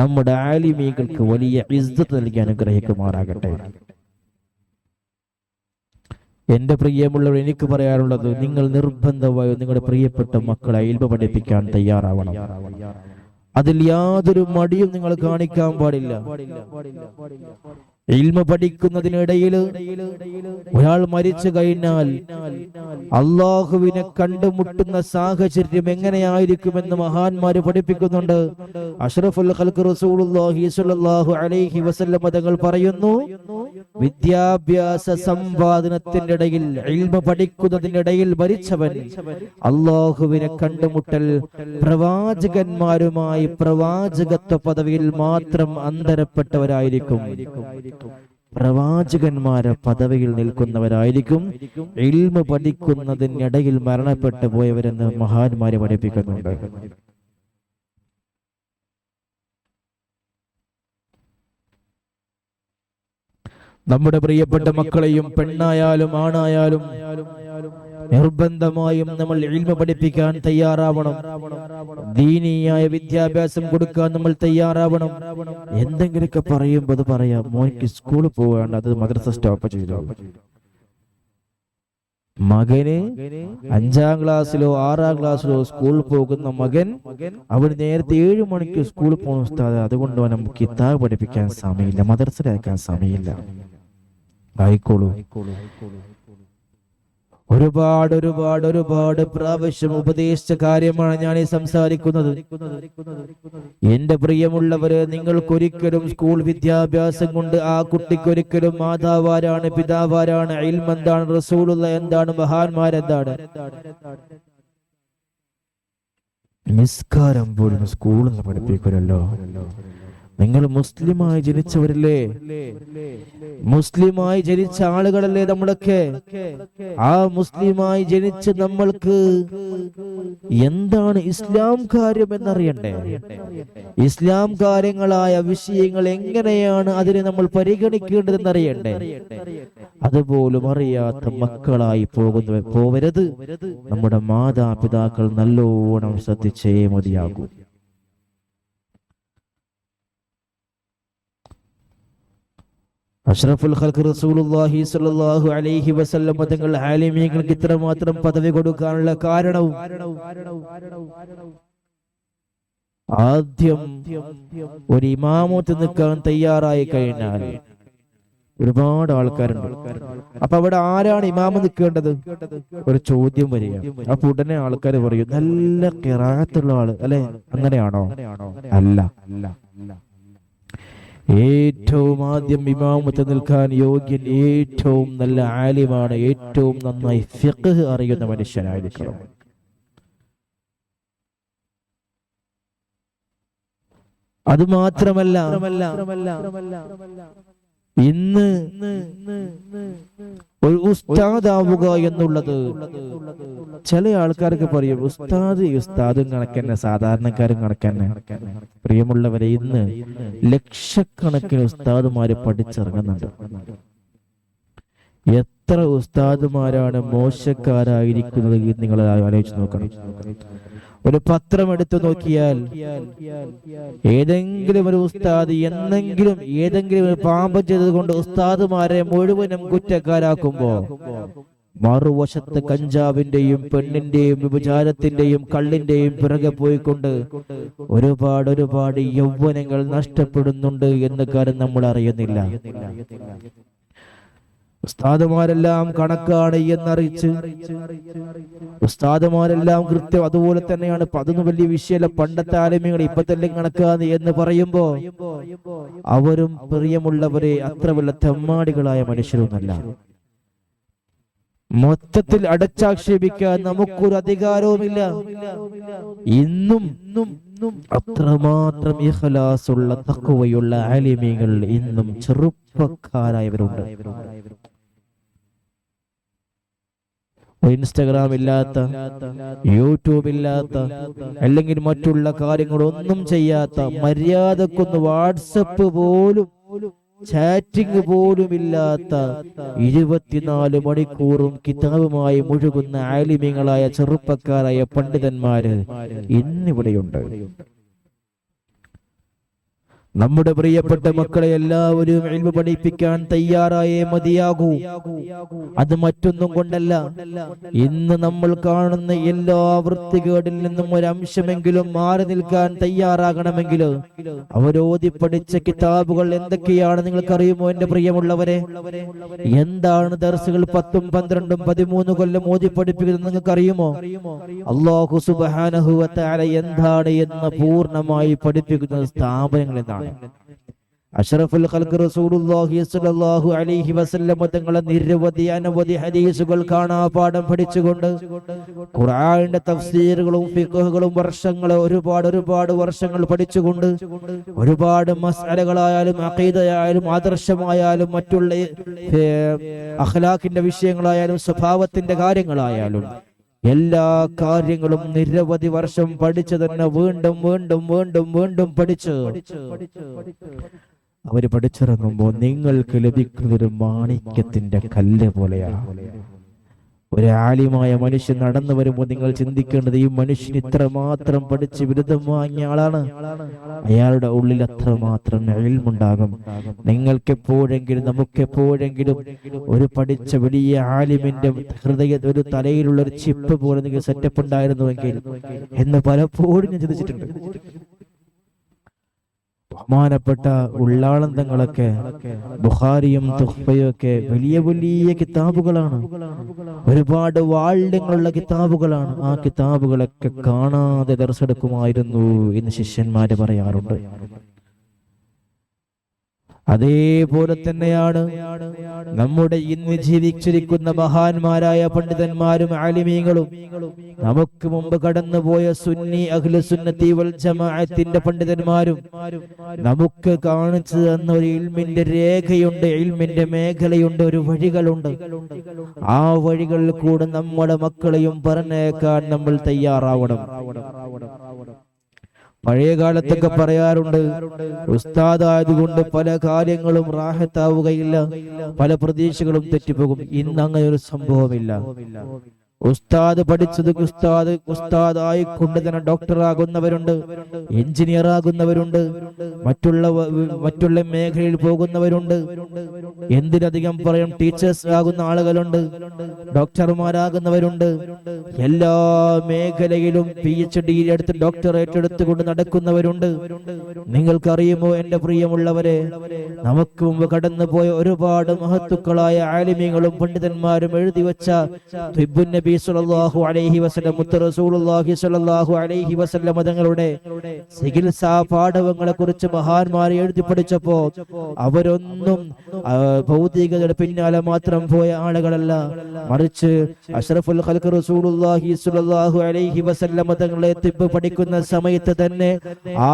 നമ്മുടെ ആലിമീകൾക്ക് വലിയ ഇസ്സത്ത് നൽകി അനുഗ്രഹിക്കുമാറാകട്ടെ. എന്റെ പ്രിയമുള്ളവർ, എനിക്ക് പറയാനുള്ളത്, നിങ്ങൾ നിർബന്ധമായും നിങ്ങളുടെ പ്രിയപ്പെട്ട മക്കളെ ഇൽമ പഠിപ്പിക്കാൻ തയ്യാറാവണം. അതിൽ യാതൊരു മടിയും നിങ്ങൾ കാണിക്കാൻ പാടില്ല. ഇൽമ പഠിക്കുന്നതിനിടയിൽ ഒരാൾ മരിച്ചു കഴിഞ്ഞാൽ അള്ളാഹുവിനെ കണ്ടുമുട്ടുന്ന സാഹചര്യം എങ്ങനെയായിരിക്കുമെന്ന് മഹാന്മാര് പഠിപ്പിക്കുന്നുണ്ട്. അഷ്റഫുൽ ഖൽഖ് റസൂലുള്ളാഹി സ്വല്ലല്ലാഹു അലൈഹി വസല്ലം തങ്ങൾ പറയുന്നു, വിദ്യാഭ്യാസ സമ്പാദനത്തിന്റെ ഇടയിൽ, ഇൽമ പഠിക്കുന്നതിനിടയിൽ മരിച്ചവൻ അള്ളാഹുവിനെ കണ്ടുമുട്ടൽ പ്രവാചകന്മാരുമായി പ്രവാചകത്വ പദവിയിൽ മാത്രം അന്തരപ്പെട്ടവരായിരിക്കും. പ്രവാചകന്മാരെ പദവിയിൽ നിൽക്കുന്നവരായിരിക്കും ഇൽമ പഠിക്കുന്നതിനിടയിൽ മരണപ്പെട്ടു പോയവരെന്ന് മഹാന്മാരെ പഠിപ്പിക്കുന്നുണ്ട്. നമ്മുടെ പ്രിയപ്പെട്ട മക്കളെയും പെണ്ണായാലും ആണായാലും നിർബന്ധമായും നമ്മൾ ഇൽമ പഠിപ്പിക്കാൻ തയ്യാറാവണം. ദീനീയായ വിദ്യാഭ്യാസം കൊടുക്കാൻ നമ്മൾ തയ്യാറാവണം. എന്തെങ്കിലുമൊക്കെ പറയുമ്പോൾ അത് പറയാം, മോനിക്ക് സ്കൂളിൽ പോവാണ്ട്, അത് മദ്രസ സ്റ്റോപ്പ് ചെയ്തു. മകന് 5ാം ക്ലാസ്സിലോ 6ാം ക്ലാസ്സിലോ സ്കൂളിൽ പോകുന്ന മകൻ അവൻ നേരത്തെ 7 മണിക്ക് സ്കൂളിൽ പോകുന്ന ഉസ്താദ്, അതുകൊണ്ട് നമുക്ക് കിതാബ് പഠിപ്പിക്കാൻ സമയമില്ല, മദ്രസയിലാക്കാൻ സമയമില്ല. ആയിക്കോളൂ. ഒരുപാട് പ്രാവശ്യം ഉപദേശിച്ച കാര്യമാണ് ഞാൻ ഈ സംസാരിക്കുന്നത്. എന്റെ പ്രിയമുള്ളവര്, നിങ്ങൾക്കൊരിക്കലും സ്കൂൾ വിദ്യാഭ്യാസം കൊണ്ട് ആ കുട്ടിക്കൊരിക്കലും മാതാവാരാണ്, പിതാവാരാണ്, ഇൽമ് എന്താണ്, റസൂലുള്ള എന്താണ്, മഹാന്മാരെന്താണ്, നിസ്കാരം പോലും സ്കൂളിൽ നിന്ന് പഠിപ്പിക്കുമല്ലോ. നിങ്ങൾ മുസ്ലിമായി ജനിച്ചവരല്ലേ, മുസ്ലിമായി ജനിച്ച ആളുകളല്ലേ നമ്മളൊക്കെ. ആ മുസ്ലിമായി ജനിച്ച് നമ്മൾക്ക് എന്താണ് ഇസ്ലാം കാര്യം എന്നറിയണ്ടേ? ഇസ്ലാം കാര്യങ്ങളായ വിഷയങ്ങൾ എങ്ങനെയാണ് അതിനെ നമ്മൾ പരിഗണിക്കേണ്ടതെന്നറിയണ്ടേ? അതുപോലും അറിയാത്ത മക്കളായി പോവരുത്. നമ്മുടെ മാതാപിതാക്കൾ നല്ലോണം ശ്രദ്ധിച്ചേ മതിയാകൂ. അഷ്റഫുൽ ഖൽഖ് റസൂലുള്ളാഹി സ്വല്ലല്ലാഹു അലൈഹി വസല്ലം തങ്ങൾ ആലിമീങ്ങൾക്ക് ഇത്രമാത്രം പദവി കൊടുക്കാനുള്ള കാരണവും ആദ്യം ഒരു ഇമാമത്ത് നിൽക്കാൻ തയ്യാറായി കഴിഞ്ഞാൽ ഒരുപാട് ആൾക്കാരുണ്ട്. അപ്പൊ അവിടെ ആരാണ് ഇമാമ് നിൽക്കേണ്ടത്? ഒരു ചോദ്യം വരിക. അപ്പൊ ഉടനെ ആൾക്കാർ പറയും നല്ല ഖിറാഅത്തുള്ള ആള് അല്ലെ, അങ്ങനെയാണോ? അല്ല. ഏറ്റവും ആദ്യം ഇമാമത്ത് നിൽക്കാൻ യോഗ്യൻ ഏറ്റവും നല്ല ആലിമാണ്, ഏറ്റവും നന്നായി ഫിഖ്ഹ് അറിയുന്ന മനുഷ്യനായിരിക്കണം. അത് മാത്രമല്ല, ഇന്ന് ഒരു ഉസ്താദാവുക എന്നുള്ളത് ചില ആൾക്കാർക്ക് പറയും ഉസ്താദും കണക്കന്നെ, സാധാരണക്കാരും കണക്കന്നെ. പ്രിയമുള്ളവരെ, ഇന്ന് ലക്ഷക്കണക്കിന് ഉസ്താദുമാര് പഠിച്ചിറങ്ങുന്നുണ്ട്. എത്ര ഉസ്താദുമാരാണ് മോശക്കാരായിരിക്കുന്നത് എന്ന് നിങ്ങൾ ആലോചിച്ച് നോക്കണം. ഒരു പത്രം എടുത്തു നോക്കിയാൽ ഏതെങ്കിലും ഒരു ഉസ്താദ് എന്തെങ്കിലും ഒരു പാപം ചെയ്തത് കൊണ്ട് ഉസ്താദുമാരെ മുഴുവനും കുറ്റക്കാരാക്കുമ്പോ മറുവശത്ത് കഞ്ചാവിന്റെയും പെണ്ണിന്റെയും വിഭചാരത്തിന്റെയും കള്ളിന്റെയും പിറകെ പോയിക്കൊണ്ട് ഒരുപാട് യൗവനങ്ങൾ നഷ്ടപ്പെടുന്നുണ്ട് എന്ന കാര്യം നമ്മൾ അറിയുന്നില്ല. ഉസ്താദുമാരെല്ലാം കണക്കാണ് എന്നറിയിച്ച് ഉസ്താദുമാരെല്ലാം കൃത്യം അതുപോലെ തന്നെയാണ്. അതൊന്നും വലിയ വിഷയമല്ല. പണ്ടത്തെ ആലിമീങ്ങൾ ഇപ്പത്തെല്ലാം കണക്കാണ് എന്ന് പറയുമ്പോ അവരും പ്രിയമുള്ളവരെ അത്ര വല്ല തെമ്മാടികളായ മനുഷ്യരൊന്നല്ല. മൊത്തത്തിൽ അടച്ചാക്ഷേപിക്കാൻ നമുക്കൊരു അധികാരവുമില്ല. ഇന്നും അത്രമാത്രം ഇഖ്ലാസുള്ള തഖ്വയുള്ള ആലിമീങ്ങൾ ഇന്നും ചെറുപ്പക്കാരായവരുണ്ട്. ഇൻസ്റ്റഗ്രാം ഇല്ലാത്ത, യൂട്യൂബ് ഇല്ലാത്ത, അല്ലെങ്കിൽ മറ്റുള്ള കാര്യങ്ങളൊന്നും ചെയ്യാത്ത, മര്യാദക്കൊന്ന് വാട്സപ്പ് പോലും ചാറ്റിംഗ് പോലും ഇല്ലാത്ത 24 മണിക്കൂറും കിതാബുമായി മുഴുകുന്ന ആലിമീങ്ങളായ ചെറുപ്പക്കാരായ പണ്ഡിതന്മാര് ഇന്നിവിടെയുണ്ട്. നമ്മുടെ പ്രിയപ്പെട്ട മക്കളെ എല്ലാവരും ഇൽമു പഠിപ്പിക്കാൻ തയ്യാറായേ മതിയാകൂ. അത് മറ്റൊന്നും കൊണ്ടല്ല. ഇന്ന് നമ്മൾ കാണുന്ന എല്ലാ വൃത്തികേടിൽ നിന്നും ഒരംശമെങ്കിലും മാറി നിൽക്കാൻ തയ്യാറാകണമെങ്കിൽ അവരോധി പഠിച്ച കിതാബുകൾ എന്തൊക്കെയാണ് നിങ്ങൾക്കറിയുമോ എന്റെ പ്രിയമുള്ളവരെ? എന്താണ് ദർസുകൾ 10, 12, 13 കൊല്ലം ഓതി പഠിപ്പിക്കുന്നത് നിങ്ങൾക്കറിയുമോ? അല്ലാഹു സുബ്ഹാനഹു വ തആല എന്താണ് എന്ന് പൂർണ്ണമായി പഠിപ്പിക്കുന്ന സ്ഥാപനങ്ങൾ എന്താണ്? അഷ്റഫുൽ ഖൽഖ് റസൂലുള്ളാഹി സ്വല്ലല്ലാഹു അലൈഹി വസല്ലം തങ്ങളെ അനവധി ഹദീസുകൾ കാണാപാഠം പഠിച്ചുകൊണ്ട് ഖുർആനിന്റെ തഫ്സീറുകളും ഫിഖ്ഹുകളും ഒരുപാട് വർഷങ്ങൾ പഠിച്ചുകൊണ്ട് ഒരുപാട് മസ്അലകളായാലും അഖീദയായാലും ആദർശമായാലും മറ്റുള്ള അഖ്ലാഖിന്റെ വിഷയങ്ങളായാലും സ്വഭാവത്തിന്റെ കാര്യങ്ങളായാലും എല്ലാ കാര്യങ്ങളും നിരവധി വർഷം പഠിച്ചു തന്നെ വീണ്ടും പഠിച്ച് അവര് പഠിച്ചിറങ്ങുമ്പോൾ നിങ്ങൾക്ക് ലഭിക്കുന്നൊരു മാണിക്യത്തിന്റെ കല്ല് പോലെയാണ്. ഒരു ആലിമായ മനുഷ്യൻ നടന്നു വരുമ്പോൾ നിങ്ങൾ ചിന്തിക്കേണ്ടത് ഈ മനുഷ്യൻ ഇത്രമാത്രം പഠിച്ച് ബിരുദം വാങ്ങിയ ആളാണ്. അയാളുടെ ഉള്ളിൽ അത്രമാത്രം ഇൽമുണ്ടാകും. നിങ്ങൾക്കെപ്പോഴെങ്കിലും നമുക്കെപ്പോഴെങ്കിലും ഒരു പഠിച്ച വലിയ ആലിമിന്റെ ഒരു തലയിലുള്ള ഒരു ചിപ്പ് പോലെ നിങ്ങൾ സെറ്റപ്പ് ഉണ്ടായിരുന്നുവെങ്കിൽ എന്ന് പലപ്പോഴും ഞാൻ ചിന്തിച്ചിട്ടുണ്ട്. ബഹുമാനപ്പെട്ട ഉള്ളാളന്തങ്ങളൊക്കെ ബുഖാരിയും തുഹ്ഫയും ഒക്കെ വലിയ കിതാബുകളാണ്. ഒരുപാട് വാള്യങ്ങളുള്ള കിതാബുകളാണ്. ആ കിതാബുകളൊക്കെ കാണാതെ ദർസെടുക്കുമായിരുന്നു എന്ന് ശിഷ്യന്മാര് പറയാറുണ്ട്. അതേപോലെ തന്നെയാണ് നമ്മുടെ ഇന്ന് ജീവിച്ചിരിക്കുന്ന മഹാന്മാരായ പണ്ഡിതന്മാരും ആലിമീങ്ങളും. നമുക്ക് മുമ്പ് കടന്നുപോയ സുന്നി അഹ്ലു സുന്നത്തി വൽ ജമാഅത്തിന്റെ പണ്ഡിതന്മാരും നമുക്ക് കാണിച്ചു തന്ന ഒരു ഇൽമിന്റെ രേഖയുണ്ട്, ഇൽമിന്റെ മേഖലയുണ്ട്, ഒരു വഴികളുണ്ട്. ആ വഴികളിൽ കൂടെ നമ്മുടെ മക്കളെയും പറഞ്ഞേക്കാൻ നമ്മൾ തയ്യാറാവണം. പഴയ കാലത്തൊക്കെ പറയാറുണ്ട്, ഉസ്താദായതുകൊണ്ട് പല കാര്യങ്ങളും റാഹത്താവുകയില്ല, പല പ്രതീക്ഷകളും തെറ്റിപ്പോകും. ഇന്ന് അങ്ങനെ ഒരു സംഭവമില്ല. ഉസ്താദ് പഠിച്ചത് ഉസ്താദ് ആയിക്കൊണ്ട് തന്നെ ഡോക്ടറാകുന്നവരുണ്ട്, എഞ്ചിനീയർ ആകുന്നവരുണ്ട്, മറ്റുള്ള മേഖലയിൽ പോകുന്നവരുണ്ട്. എന്തിനധികം പറയും, ടീച്ചേഴ്സ് ആകുന്ന ആളുകളുണ്ട്, ഡോക്ടർമാരാകുന്നവരുണ്ട്. എല്ലാ മേഖലയിലും PhD എടുത്ത് ഡോക്ടറേറ്റ് എടുത്തുകൊണ്ട് നടക്കുന്നവരുണ്ട്. നിങ്ങൾക്കറിയുമോ എന്റെ പ്രിയമുള്ളവരെ, നമുക്ക് മുമ്പ് കടന്നുപോയ ഒരുപാട് മഹത്തുക്കളായ ആലിമീങ്ങളും പണ്ഡിതന്മാരും എഴുതി വെച്ച നബി സല്ലല്ലാഹു അലൈഹി വസല്ലം മുത്ത് റസൂലുള്ളാഹി സ്വല്ലല്ലാഹു അലൈഹി വസല്ലം തങ്ങളുടെ ചികിത്സാ പാഠവങ്ങളെ കുറിച്ച് മഹാന്മാർ എഴുതി പഠിച്ചപ്പോ അവരൊന്നും ഭൗതികതയുടെ പിന്നാലെ മാത്രം പോയ ആളുകളല്ല, മറിച്ച് അഷ്റഫുൽ ഖൽഖ് റസൂലുള്ളാഹി സ്വല്ലല്ലാഹു അലൈഹി വസല്ലം തങ്ങളെ തിബ് പഠിക്കുന്ന സമയത്ത് തന്നെ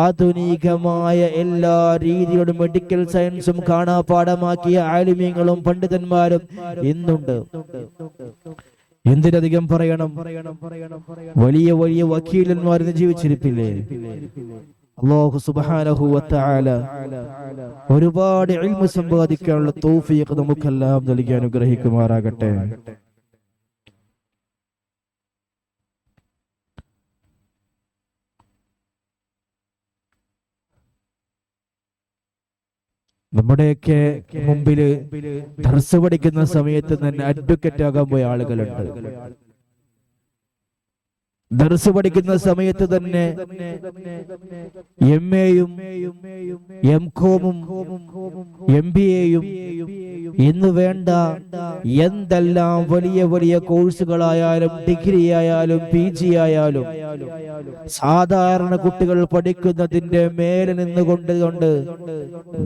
ആധുനികമായ എല്ലാ രീതിയിലും മെഡിക്കൽ സയൻസും കാണാപാഠമാക്കിയ ആലിമീങ്ങളും പണ്ഡിതന്മാരും ഇന്നുണ്ട്. എന്തിനധികം പറയണം, വലിയ വലിയ വക്കീലന്മാർ ജീവിച്ചിരിപ്പില്ലേ? അല്ലാഹു സുബ്ഹാനഹു വ തആല ഒരുപാട് ഇൽമു സമ്പാദിക്കാനുള്ള തൗഫീഖ് നമുക്കെല്ലാം നൽകി അനുഗ്രഹിക്കുമാറാകട്ടെ. നമ്മുടെയൊക്കെ മുമ്പില് ദർസ് പഠിക്കുന്ന സമയത്ത് തന്നെ അഡ്വക്കേറ്റ് ആകാൻ പോയ ആളുകളുണ്ട്. ദർസ് പഠിക്കുന്ന സമയത്ത് തന്നെ MA-യും MCOM-ഉം MBA-യും ഇന്ന് വേണ്ട എന്തെല്ലാം വലിയ വലിയ കോഴ്സുകളായാലും ഡിഗ്രി ആയാലും PG ആയാലും സാധാരണ കുട്ടികൾ പഠിക്കുന്നതിന്റെ മേലെ നിന്നുകൊണ്ട്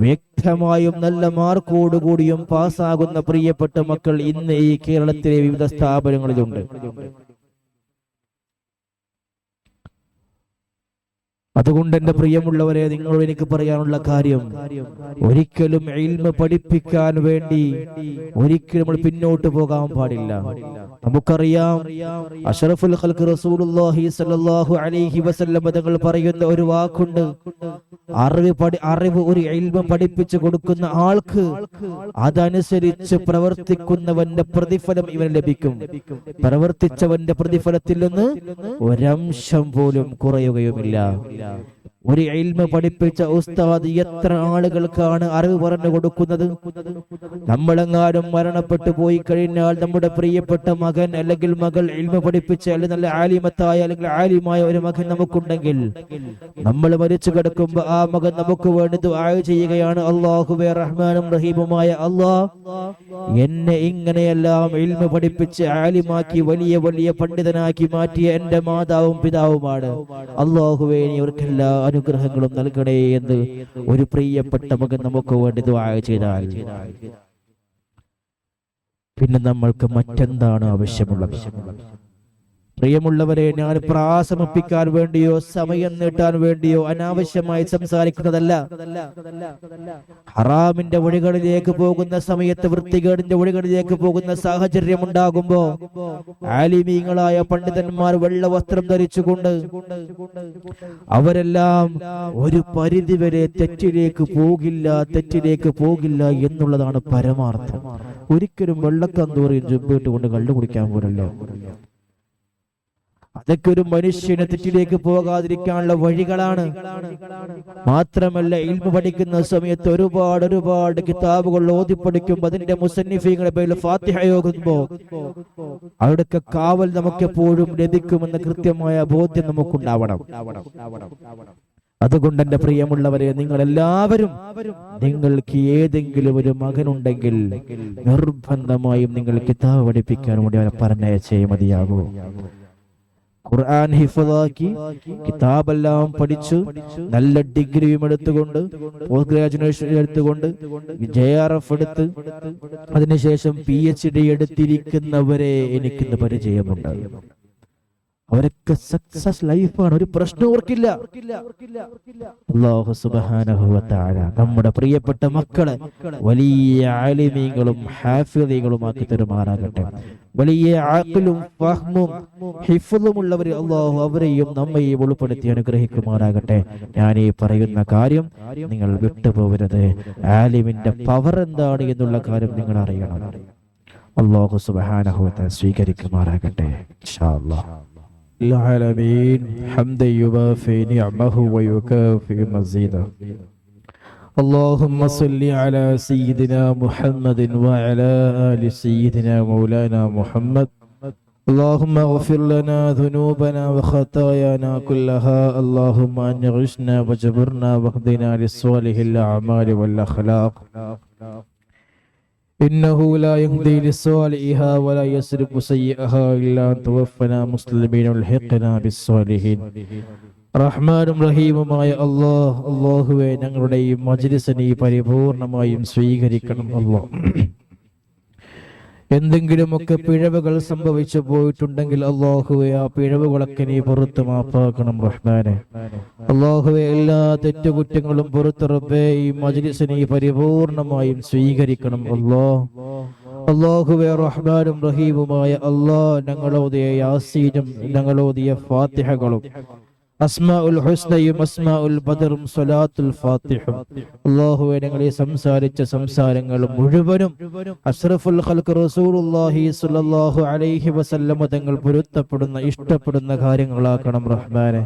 വ്യക്തമായും നല്ല മാർക്കോടുകൂടിയും പാസ്സാകുന്ന പ്രിയപ്പെട്ട മക്കൾ ഇന്ന് ഈ കേരളത്തിലെ വിവിധ സ്ഥാപനങ്ങളിലുണ്ട്. അതുകൊണ്ട് എന്റെ പ്രിയമുള്ളവരെ, നിങ്ങളോട് എനിക്ക് പറയാനുള്ള കാര്യം, ഒരിക്കലും ഇൽമ പഠിപ്പിക്കാൻ വേണ്ടി ഒരിക്കലും നമ്മൾ പിന്നോട്ട് പോകാൻ പാടില്ല. നമുക്കറിയാം, അഷ്റഫുൽ ഖൽഖ് റസൂലുള്ളാഹി സ്വല്ലല്ലാഹു അലൈഹി വസല്ലം തങ്ങൾ പറയുന്ന ഒരു വാക്കുണ്ട്, അറിവ് ഒരു ഇൽമ പഠിപ്പിച്ചു കൊടുക്കുന്ന ആൾക്ക് അതനുസരിച്ച് പ്രവർത്തിക്കുന്നവന്റെ പ്രതിഫലം ഇവന് ലഭിക്കും. പ്രവർത്തിച്ചവന്റെ പ്രതിഫലത്തിൽ നിന്ന് ഒരംശം പോലും കുറയുകയുമില്ല. ഒരു ഇൽമ പഠിപ്പിച്ച ഉസ്താദ് എത്ര ആളുകൾക്കാണ് അറിവ് പറഞ്ഞു കൊടുക്കുന്നത്? നമ്മളെങ്ങാനും മരണപ്പെട്ടു പോയി കഴിഞ്ഞാൽ നമ്മുടെ പ്രിയപ്പെട്ട മകൻ അല്ലെങ്കിൽ മകൾ ഇൽമ പഠിപ്പിച്ച അല്ലെങ്കിൽ നല്ല ആലിമത്തായ അല്ലെങ്കിൽ ആലിമായ ഒരു മകൻ നമുക്കുണ്ടെങ്കിൽ, നമ്മൾ മരിച്ചു കിടക്കുമ്പോ ആ മകൻ നമുക്ക് വേണ്ടി ദുആ ചെയ്യുകയാണ്, അല്ലാഹുവേ റഹ്മാനും റഹീമുമായ അല്ലാഹ്, എന്നെ ഇങ്ങനെയെല്ലാം ഇൽമ പഠിപ്പിച്ച് ആലിമാക്കി വലിയ വലിയ പണ്ഡിതനാക്കി മാറ്റിയ എന്റെ മാതാവും പിതാവുമാണ്. അല്ലാഹുവേ നീ അവർക്കെല്ലാ അനുഗ്രഹങ്ങളും നൽകണേ എന്ന് ഒരു പ്രിയപ്പെട്ട മകൻ നമുക്ക് വേണ്ടി ദുആ ചെയ്താൽ പിന്നെ നമ്മൾക്ക് മറ്റെന്താണ് ആവശ്യമുള്ളത്? പ്രിയമുള്ളവരെ, ഞാൻ പ്രാസമിപ്പിക്കാൻ വേണ്ടിയോ സമയം നീട്ടാൻ വേണ്ടിയോ അനാവശ്യമായി സംസാരിക്കുന്നതല്ല. ഹറാമിന്റെ വഴികളിലേക്ക് പോകുന്ന സമയത്ത്, വൃത്തികേടിന്റെ വഴികളിലേക്ക് പോകുന്ന സാഹചര്യം ഉണ്ടാകുമ്പോ ആലിമീങ്ങളായ പണ്ഡിതന്മാർ വെള്ള വസ്ത്രം ധരിച്ചുകൊണ്ട് അവരെല്ലാം ഒരു പരിധിവരെ തെറ്റിലേക്ക് പോകില്ല എന്നുള്ളതാണ് പരമാർത്ഥം. ഒരിക്കലും വെള്ളക്കന്തൂറിയും ജുബ്ബിട്ടുകൊണ്ട് കള്ളു കുടിക്കാൻ പോലല്ലോ. അതൊക്കെ ഒരു മനുഷ്യനെ തെറ്റിലേക്ക് പോകാതിരിക്കാനുള്ള വഴികളാണ്. മാത്രമല്ല, ഇൽമ പഠിക്കുന്ന സമയത്ത് ഒരുപാട് കിതാബുകൾ ഓതി പഠിക്കുമ്പോൾ അതിന്റെ മുസന്നിഫീങ്ങളുടെ പേരിൽ ഫാത്തിഹ ഓതുമ്പോ അവിടൊക്കെ കാവൽ നമുക്കെപ്പോഴും ലഭിക്കുമെന്ന കൃത്യമായ ബോധ്യം നമുക്കുണ്ടാവണം. അതുകൊണ്ട് എന്റെ പ്രിയമുള്ളവരെ, നിങ്ങൾ എല്ലാവരും, നിങ്ങൾക്ക് ഏതെങ്കിലും ഒരു മകനുണ്ടെങ്കിൽ നിർബന്ധമായും നിങ്ങൾ കിതാബ് പഠിപ്പിക്കാൻ വേണ്ടി അവരെ പറഞ്ഞയച്ചേ മതിയാകൂ. ഖുർആൻ ഹിഫ്ളാക്കി കിതാബെല്ലാം പഠിച്ചു നല്ല ഡിഗ്രിയും എടുത്തുകൊണ്ട് പോസ്റ്റ് ഗ്രാജുവേഷൻ എടുത്തുകൊണ്ട് JRF എടുത്ത് അതിനുശേഷം PhD എടുത്തിരിക്കുന്നവരെ എനിക്കിന്ന് പരിചയമുണ്ട്. അവരൊക്കെ സക്സസ് ലൈഫാണ്, ഒരു പ്രശ്നം ഓർക്കില്ല. അല്ലാഹു സുബ്ഹാനഹു വ തആല നമ്മുടെ പ്രിയപ്പെട്ട മക്കളെ വലിയ ആലിമീങ്ങളും ഹാഫിളുകളും ആക്കി തരുമാറാകട്ടെ. വലിയ അഖ്ലും ഫഹ്മും ഹിഫ്ളും ഉള്ളവർ അല്ലാഹു അവരെയും നമ്മയും ഉൾപ്പെടുത്തി അനുഗ്രഹിക്കുമാറാകട്ടെ. ഞാൻ ഈ പറയുന്ന കാര്യം നിങ്ങൾ വിട്ടുപോകരുത്. ആലിമിന്റെ പവർ എന്താണ് എന്നുള്ള കാര്യം നിങ്ങൾ അറിയണം. അല്ലാഹു സുബ്ഹാനഹു വ തആല സ്വീകരിക്കുമാറാകട്ടെ ഇൻഷാ അല്ലാഹ്. العالمين حمدا يوافي نعمه ويكافئ مزيدا. اللهم صل على سيدنا محمد وعلى آل سيدنا مولانا محمد. اللهم اغفر لنا ذنوبنا وخطايانا كلها. اللهم انغشنا وجبرنا واهدنا للصالح الأعمال والأخلاق. إنه لا يهدي لصالحها ولا يصرف سيئها إلا أن توفنا مسلمين والحقنا بالصالحين. റഹ്മാനും റഹീമുമായ അല്ലാഹുവേ, ഞങ്ങളുടെ ഈ മജ്‌ലിസ് നീ പരിപൂർണമായും സ്വീകരിക്കണം അല്ലാഹ്. എന്തെങ്കിലുമൊക്കെ പിഴവുകൾ സംഭവിച്ചു പോയിട്ടുണ്ടെങ്കിൽ അല്ലാഹുവേ, ആ പിഴവുകളൊക്കെ നീ പുറത്തു മാപ്പാക്കണം റഹ്മാനെ. അല്ലാഹുവേ, എല്ലാ തെറ്റുകുറ്റങ്ങളും പുറത്ത് റബ്ബേ ഈ മജ്‌ലിസ് നീ പരിപൂർണമായും സ്വീകരിക്കണം അല്ലാഹുവേ. റഹ്മാനും റഹീമുമായ ഞങ്ങളോദിയ യാസീനും ഞങ്ങളോദിയ ഫാത്തിഹകളും അസ്മാഉൽ ഹുസ്നയും അസ്മാഉൽ ബദറും സ്വലാത്തുൽ ഫാത്തിഹും അല്ലാഹുവേ, ഞങ്ങളെ സംസാരിച്ച സംസാരങ്ങളും മുഴുവനും അഷ്റഫുൽ ഖൽഖ് റസൂലുള്ളാഹി സ്വല്ലല്ലാഹു അലൈഹി വസല്ലം തങ്ങൾ പൊരുത്തപ്പെടുന്ന ഇഷ്ടപ്പെടുന്ന കാര്യങ്ങളാക്കണം റഹ്മാനെ.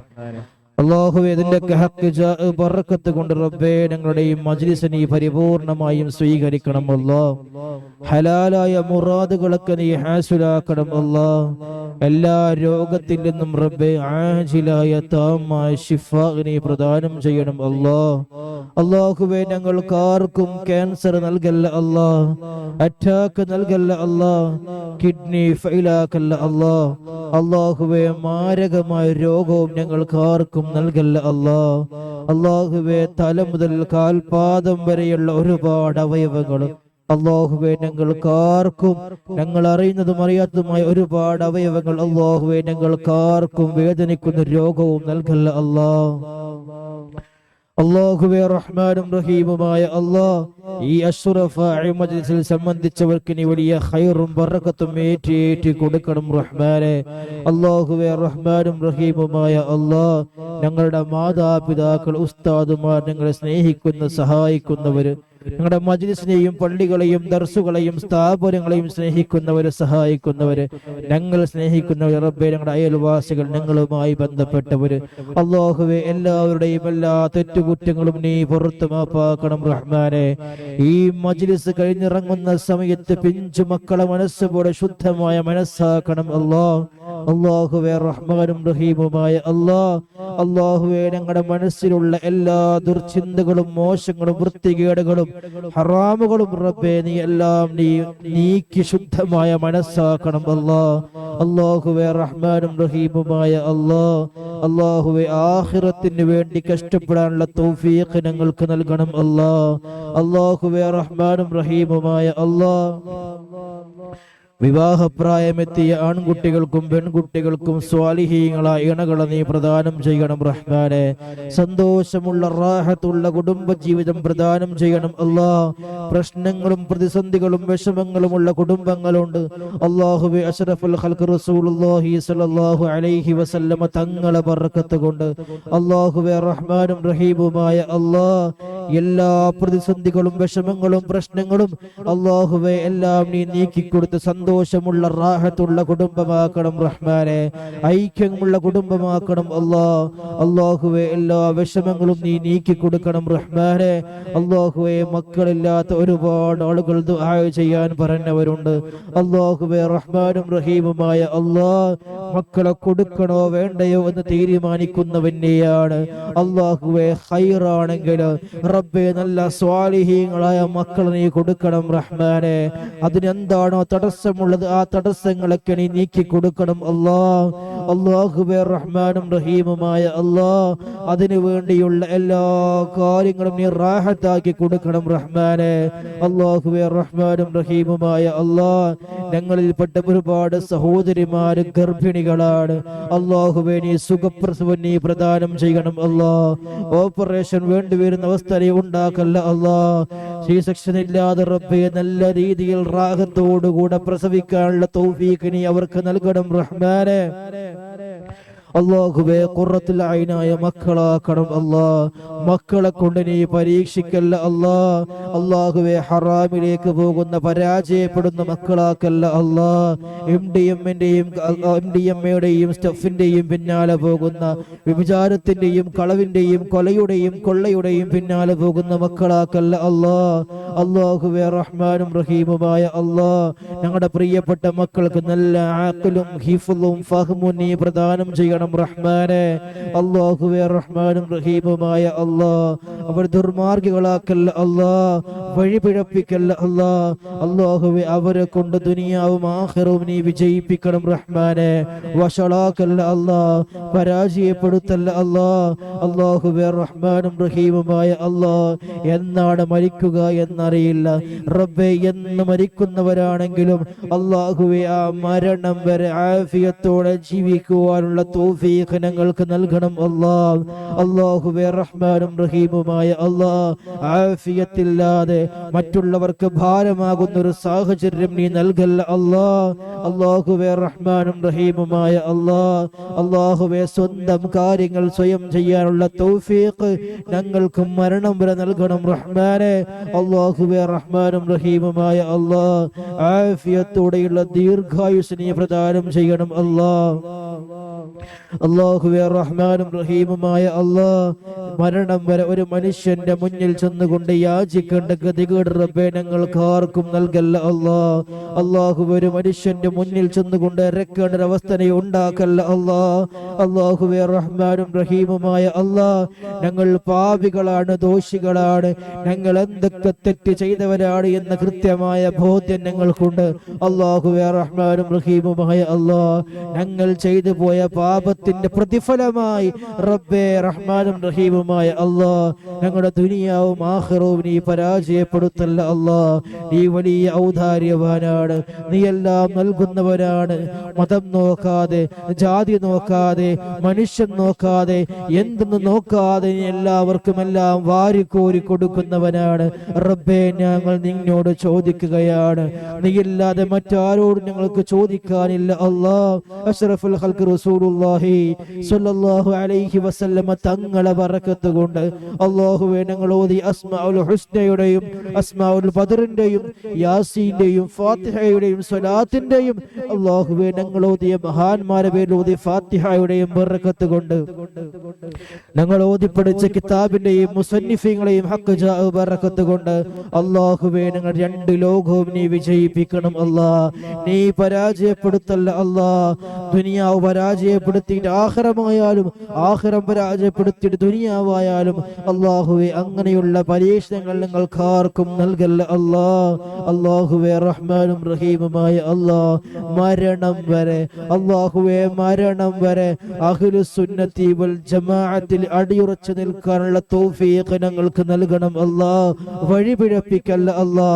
അല്ലാഹുവേ, ഇതിന്റെയൊക്കെ ഹക്ക് ജാഅ് ബറക്കത്ത് കൊണ്ട് റബ്ബേ ഞങ്ങളുടെ ഈ മജ്‌ലിസ് നീ പരിപൂർണമായും സ്വീകരിക്കണം അല്ലാഹ്. ഹലാലായ മുറാദുകളൊക്കെ നീ ഹാസിലാക്കണം അല്ലാഹ്. എല്ലാ രോഗത്തിൽ നിന്നും റബ്ബേ ആജിലായ താമായ ശിഫാ നീ പ്രദാനം ചെയ്യണം അല്ലാഹ്. അല്ലാഹുവേ, ഞങ്ങൾക്കാർക്കും ക്യാൻസർ നൽകല്ല അല്ലാഹ്, അറ്റാക്ക് നൽകല്ല അല്ലാഹ്, കിഡ്നി ഫെയിലാക്കല്ല അല്ലാഹ്. അല്ലാഹുവേ, മാരകമായ രോഗവും ഞങ്ങൾക്കാർക്കും നൽകല്ല അല്ലാഹ്. അല്ലാഹുവേ, തല മുതൽ കാൽപാദം വരെയുള്ള ഒരുപാട് അവയവങ്ങളും അല്ലാഹുവേ ഞങ്ങൾക്കാർക്കും, ഞങ്ങൾ അറിയുന്നതും അറിയാത്തതുമായ ഒരുപാട് അവയവങ്ങൾ അല്ലാഹുവേ ഞങ്ങൾക്കാർക്കും വേദനിക്കുന്ന രോഗവും നൽകല്ല അല്ലാഹ്. അല്ലാഹുവേ, റഹ്മാനും റഹീമുമായ ഈ അഷ്റഫായ മജ്‌ലിസിൽ സംബന്ധിച്ചവർക്ക് നീ വലിയ ഖൈറും ബറക്കത്തും ഏറ്റി കൊടുക്കണം റഹ്മാനെ. അല്ലാഹുവേ, റഹ്മാനും റഹീമുമായ ഞങ്ങളുടെ മാതാപിതാക്കൾ, ഉസ്താദുമാർ, ഞങ്ങളെ സ്നേഹിക്കുന്ന സഹായിക്കുന്നവര്, ഞങ്ങളുടെ മജ്‌ലിസിനെയും പള്ളികളെയും ദർസുകളെയും സ്ഥാപനങ്ങളെയും സ്നേഹിക്കുന്നവര്, സഹായിക്കുന്നവര്, ഞങ്ങൾ സ്നേഹിക്കുന്നവര് റബ്ബേ, ഞങ്ങളുടെ അയൽവാസികൾ, ഞങ്ങളുമായി ബന്ധപ്പെട്ടവര് അല്ലാഹുവേ, എല്ലാവരുടെയും എല്ലാ തെറ്റുകുറ്റങ്ങളും നീ പുറത്തു മാപ്പാക്കണം റഹ്മാനെ. ഈ മജ്‌ലിസ് കഴിഞ്ഞിറങ്ങുന്ന സമയത്ത് പിഞ്ചു മക്കളെ മനസ്സുപോലെ ശുദ്ധമായ മനസ്സാക്കണം അല്ലാഹുവേ, റഹ്മാനും റഹീമുമായ അല്ലാഹുവേ, ഞങ്ങളുടെ മനസ്സിലുള്ള എല്ലാ ദുർചിന്തകളും മോശങ്ങളും വൃത്തികേടുകളും ഹറാമുകളും റബ്ബേ നീ എല്ലാം നീക്കി ശുദ്ധമായ മനസ്സാക്കണം അല്ലാഹുവേ, റഹ്മാനും റഹീമുമായ അല്ലാഹുവേ, ആഖിറത്തിന് വേണ്ടി കഷ്ടപ്പെടാനുള്ള തൗഫീഖ് ഞങ്ങൾക്ക് നൽകണം അല്ലാഹുവേ, റഹ്മാനും റഹീമുമായ വിവാഹപ്രായമെത്തിയ ആൺകുട്ടികൾക്കും പെൺകുട്ടികൾക്കും സ്വാലിഹീങ്ങളായ ഇണകളെ നീ പ്രദാനം ചെയ്യണം റഹ്മാനെ. സന്തോഷമുള്ള റാഹത്തുള്ള കുടുംബ ജീവിതം പ്രദാനം ചെയ്യണം പ്രശ്നങ്ങളും പ്രതിസന്ധികളും വിഷമങ്ങളുമുള്ള കുടുംബങ്ങളുണ്ട് അല്ലാഹുവേ. അഷ്റഫുൽ ഖൽഖ് റസൂലുള്ളാഹി സ്വല്ലല്ലാഹു അലൈഹി വസല്ലമ തങ്ങളെ ബർക്കത്ത് കൊണ്ട് അല്ലാഹുവേ, റഹ്മാനും റഹീമുമായ എല്ലാ പ്രതിസന്ധികളും വിഷമങ്ങളും പ്രശ്നങ്ങളും അല്ലാഹുവേ എല്ലാം നീ നീക്കിക്കൊടുത്ത് സന്തോഷമുള്ള റാഹത്തുള്ള കുടുംബമാക്കണം റഹ്മാനെ. ഐക്യമുള്ള കുടുംബമാക്കണം അല്ലാഹുവേ. എല്ലാ വിഷമങ്ങളും നീ നീക്കി കൊടുക്കണം റഹ്മാനെ. അല്ലാഹുവേ, മക്കളില്ലാത്ത ഒരുപാട് ആളുകൾ ദുആ ചെയ്യാൻ പറഞ്ഞവരുണ്ട് അല്ലാഹുവേ. റഹ്മാനും റഹീമുമായ മക്കളെ കൊടുക്കണോ വേണ്ടയോ എന്ന് തീരുമാനിക്കുന്നവനെയാണ് അല്ലാഹുവേ. ഖൈറാണെങ്കിൽ റബ്ബേ നല്ല സ്വാലിഹീങ്ങളായ മക്കളെ നീ കൊടുക്കണം റഹ്മാനെ. അതിനെന്താണോ തടസ്സമുള്ളത് ആ തടസ്സങ്ങളൊക്കെ നീ നീക്കി കൊടുക്കണം അല്ലാഹുവേ. റഹ്മാനും റഹീമുമായ അതിനു വേണ്ടിയുള്ള എല്ലാ കാര്യങ്ങളും നീ റാഹത്താക്കി കൊടുക്കണം റഹ്മാനെ. അല്ലാഹുവേ, റഹ്മാനും റഹീമുമായ ഞങ്ങളിൽപ്പെട്ട ഒരുപാട് സഹോദരിമാര് ഗർഭിണികളാണ് അല്ലാഹുവേ. നീ സുഖപ്രസവം നീ പ്രദാനം ചെയ്യണം ഓപ്പറേഷൻ വേണ്ടി വരുന്ന അവസ്ഥ നീ ഉണ്ടാക്കല്ല C-section ഇല്ലാതെ റബ്ബേ നല്ല രീതിയിൽ റാഹത്തോടുകൂടെ പ്രസവിക്കാനുള്ള തൗഫീഖ് നീ അവർക്ക് നൽകണം റഹ്മാനെ. അല്ലാഹുവേ ഖുർറത്തുൽ ഐനായ മക്കളാക്കണം അല്ലാ. മക്കളെ കൊണ്ട് നീ പരീക്ഷിക്കല്ല അല്ലാ. അല്ലാഹുവേ ഹറാമിലേക്ക് പോകുന്ന പരാജയപ്പെടുന്ന മക്കളാക്കല്ല അല്ലാ. MDMAയുടെയും സ്റ്റഫിന്റെയും പിന്നാലെ പോകുന്ന വിഭചാരത്തിന്റെയും കളവിന്റെയും കൊലയുടെയും കൊള്ളയുടെയും പിന്നാലെ പോകുന്ന മക്കളാക്കല്ല അല്ലാ. അല്ലാഹുവേ റഹ്മാനും റഹീമുമായ അല്ലാ, ഞങ്ങളുടെ പ്രിയപ്പെട്ട മക്കൾക്ക് നല്ല ആഖിലും ഹിഫ്ളും ഫഹ്മും നീ പ്രദാനം ചെയ്യണം റഹ്മാനെ. അല്ലാഹുവേ റഹ്മാനും റഹീമുമായ അല്ലാ, അവർ ദുർമാർഗികളാക്കല്ല അല്ലാ, വഴിപിഴപ്പിക്കല്ല അല്ലാ. അല്ലാഹുവേ അവരെ കൊണ്ട് ദുനിയാവും ആഖിറവും നീ വിജയിപ്പിക്കണം റഹ്മാനെ. വഷളാക്കല്ല അല്ലാ, പരാജയപ്പെടുത്തല്ല അല്ലാ. അല്ലാഹുവേ റഹ്മാനും റഹീമുമായ അല്ലാ, എന്നാണ് മരിക്കുക എന്നറിയില്ല റബ്ബേ. എന്ന് മരിക്കുന്നവരാണെങ്കിലും അല്ലാഹുവേ ആ മരണം വരെ ആഫിയത്തോടെ ജീവിക്കുവാനുള്ള തൗഫീഖ് ഞങ്ങൾക്ക് നൽകണം അല്ലാ. അല്ലാഹുവേ റഹ്മാനും റഹീമുമായ അല്ലാ, ആഫിയത്തില്ലാതെ മറ്റുള്ളവർക്ക് ഭാരമാകുന്ന ഒരു സാഹചര്യം നീ നൽകല്ല അല്ലാ. അല്ലാഹുവേ റഹ്മാനും റഹീമുമായ അല്ലാ, അല്ലാഹുവേ സ്വന്തം കാര്യങ്ങൾ സ്വയം ചെയ്യാനുള്ള തൗഫീഖ് ഞങ്ങൾക്ക് മരണം വരെ നൽകണം റഹ്മാനെ. അല്ലാഹുവേ റഹ്മാനും റഹീമുമായ അല്ലാ, ആഫിയത്തോടെയുള്ള ദീർഘായുസ് നീ പ്രദാനം ചെയ്യണം അല്ലാ. അല്ലാഹുവേ റഹ്മാനും റഹീമുമായ അല്ലാ, മരണം വരെ ഒരു മനുഷ്യന്റെ മുന്നിൽ ചെന്നുകൊണ്ട് യാചിക്കേണ്ട ഗതികേട് റബ്ബേ ഞങ്ങൾക്ക് ആർക്കും നൽകല്ല അല്ലാ. അല്ലാഹുവേ ഒരു മനുഷ്യന്റെ മുന്നിൽ ചെന്നുകൊണ്ട് ഇറക്കേണ്ട ഒരു അവസ്ഥ നീ ഉണ്ടാക്കല്ല അല്ലാ. അല്ലാഹുവേ റഹ്മാനും റഹീമുമായ അല്ലാ, ഞങ്ങൾ പാപികളാണ്, ദോഷികളാണ്, ഞങ്ങൾ എന്തൊക്കെ തെറ്റ് ചെയ്തവരാണ് എന്ന കൃത്യമായ ബോധ്യം ഞങ്ങൾക്കുണ്ട്. അല്ലാഹുവേ റഹ്മാനും റഹീമുമായ അല്ലാ, ഞങ്ങൾ ചെയ്തു പോയ പാപത്തിന്റെ പ്രതിഫലമായി റബ്ബേ റഹ്മാനും റഹീമുമായ അല്ലാ, ഞങ്ങളുടെ ദുനിയാവും ആഖിറവും നീ പരാജയപ്പെടുത്തല്ല അല്ലാ. നീ വലിയ ഔദാര്യവാനാണ്, നീ എല്ലാം നൽകുന്നവനാണ്. മതം നോക്കാതെ, ജാതി നോക്കാതെ, മനുഷ്യൻ നോക്കാതെ, എന്തെന്ന് നോക്കാതെ നീ എല്ലാവർക്കും എല്ലാം വാരിക്കോരി കൊടുക്കുന്നവനാണ് റബ്ബേ. ഞങ്ങൾ നിന്നോട് ചോദിക്കുകയാണ്, നീയില്ലാതെ മറ്റാരോടും ഞങ്ങൾക്ക് ചോദിക്കാനില്ല അല്ലാ. അഷ്റഫുൽ ഖൽഖ് റസൂലുള്ളാഹി സ്വല്ലല്ലാഹു അലൈഹി വസല്ലമ തങ്ങളെ ബറക്കത്ത് കൊണ്ട് അല്ലാഹുവേ ഞങ്ങൾ ഓതി അസ്മാഉൽ ഹുസ്നയുടെയും അസ്മാഉൽ ബദറിന്റെയും യാസീന്റെയും ഫാത്തിഹയുടെയും സ്വലാത്തിന്റെയും അല്ലാഹുവേ ഞങ്ങൾ ഓതിയ മഹാന്മാരെ പേരിൽ ഓതി ഫാത്തിഹയുടെയും ബറക്കത്ത് കൊണ്ട് ഞങ്ങൾ ഓതി പഠിച്ച കിതാബിന്റെയും മുസന്നിഫീങ്ങളെയും ഹഖ് ജാ ബറക്കത്ത് കൊണ്ട് അല്ലാഹുവേ ഞങ്ങൾ രണ്ട് ലോകവും നീ വിജയിപ്പിക്കണം അല്ലാ. നീ പരാജയപ്പെടുത്തല്ല അല്ലാ. ദുനിയാവ് പരാജയപ്പെടുത്തിയിട്ട് ആഖിറമായാലും, ആഖിറം പരാജയപ്പെടുത്തിയിട്ട് ദുനിയാവായാലും അല്ലാഹുവേ അങ്ങനെയുള്ള പരീക്ഷണങ്ങൾ ഞങ്ങൾക്ക് ആർക്കും നൽകല്ല അല്ലാ. അല്ലാഹുവേ റഹ്മാനും റഹീമുമായ അല്ലാ, മരണം വരെ അല്ലാഹുവേ മരണം വരെ അഹ്ലുസ് സുന്നത്തി വൽ ജമാഅത്തിൽ അടിയുറച്ചു നിൽക്കാനുള്ള തൗഫീഖ് ഞങ്ങൾക്ക് നൽകണം അല്ലാ. വഴിപിഴപ്പിക്കല്ല അല്ലാ.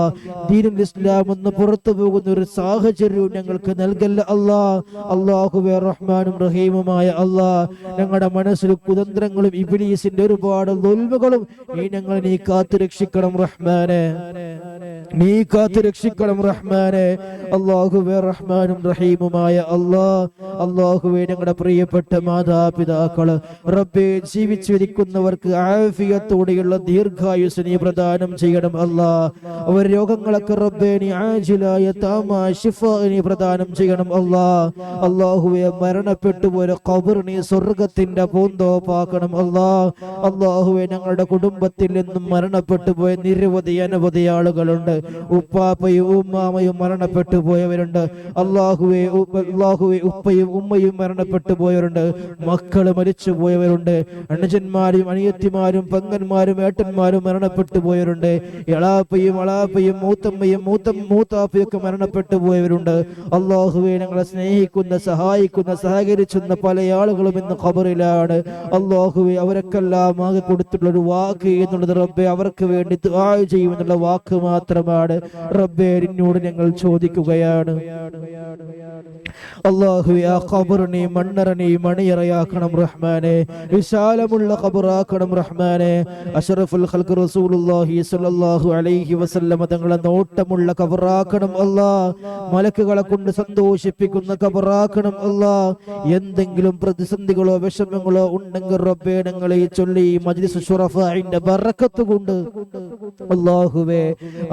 ദീനുൽ ഇസ്ലാം എന്ന് പുറത്തു പോകുന്ന ഒരു സാഹചര്യവും ഞങ്ങൾക്ക് നൽകല്ല അല്ലാ. അല്ലാഹുവേ റഹ്മാനും റഹീമുമായ അല്ലാ, ഞങ്ങളുടെ മനസ്സിൽ കുതന്ത്രങ്ങളും ഇബ്ലീസിന്റെ ഒരുപാട് ദുൽമുകളും നീ കാത്തു രക്ഷിക്കണം റഹ്മാനെ. നീ കാത്തു രക്ഷിക്കണം റഹ്മാനെ. അല്ലാഹുവേ റഹ്മാനും റഹീമുമായ അല്ലാ, അല്ലാഹുവേ ഞങ്ങളുടെ പ്രിയപ്പെട്ട മാതാപിതാക്കള് റബ്ബേ ജീവിച്ചിരിക്കുന്നവർക്ക് ആഫിയത്തോടെയുള്ള ദീർഘായുസ് നീ പ്രദാനം ചെയ്യണം അല്ലാ. അവർ രോഗങ്ങളൊക്കെ റബ്ബേ നീ ആജിലായ താമാ ശിഫാ നീ പ്രദാനം ചെയ്യണം അല്ലാ. അല്ലാഹുവേ മരണപ്പെട്ടു പോയ ഖബർ നീ സ്വർഗ്ഗത്തിന്റെ പൂന്തോപ്പാക്കണം അല്ലാ. അല്ലാഹുവേ ഞങ്ങളുടെ കുടുംബത്തിൽ നിന്നും മരണപ്പെട്ടു പോയ നിരവധി അനവധി ആളുകളുണ്ട്. ഉപ്പാപ്പയും ഉമ്മാമയും മരണപ്പെട്ടു പോയവരുണ്ട്. അല്ലാഹുവേ ഉപ്പയും ഉമ്മയും മരണപ്പെട്ടു പോയവരുണ്ട്. മക്കള് മരിച്ചു പോയവരുണ്ട്. അനുജന്മാരും അനിയത്തിമാരും പെങ്ങന്മാരും ഏട്ടന്മാരും മരണപ്പെട്ടു പോയവരുണ്ട്. എളാപ്പയും അളാപ്പയും മൂത്തമ്മയും മൂത്താപ്പയും ഒക്കെ മരണപ്പെട്ടു പോയവരുണ്ട്. അല്ലാഹുവേ ഞങ്ങളെ സ്നേഹിക്കുന്ന, സഹായിക്കുന്ന, സഹകരിച്ചുന്ന പല ആളുകളും ഇന്ന് ഖബറിലാണ്. അല്ലാഹുവേ അവരൊക്കെല്ലാം ആകെ കൊടുത്തിട്ടുള്ള ഒരു വാക്ക് എന്നുള്ളത് റബ്ബേ അവർക്ക് വേണ്ടി ദുആ ചെയ്യുമെന്നുള്ള വാക്ക് മാത്രം മാത്രമാണ്. റബ്ബേ നിന്നോട് ഞങ്ങൾ ചോദിക്കുകയാണ്, അല്ലാഹുവേ ആ ഖബറിനെ മണ്ണറനെ മണിയറയാക്കണം റഹ്മാനെ, വിശാലമുള്ള ഖബറാക്കണം റഹ്മാനെ. അഷ്റഫുൽ ഖൽഖ് റസൂലുള്ളാഹി സ്വല്ലല്ലാഹു അലൈഹി വസല്ലമ തങ്ങളെ നോട്ടമുള്ള ഖബറാക്കണം അല്ലാഹ്. മലക്കുകളെ കൊണ്ട് സന്തോഷിപ്പിക്കുന്ന ഖബറാക്കണം അല്ലാഹ്. എന്തെങ്കിലും പ്രതിസന്ധികളോ വിഷമങ്ങളോ ഉണ്ടെങ്കിൽ റബ്ബേ ഞങ്ങളെ ചൊല്ലി മജ്ലിസ് ശുറഫാഇന്റെ ബറക്കത്ത് കൊണ്ട് അല്ലാഹുവേ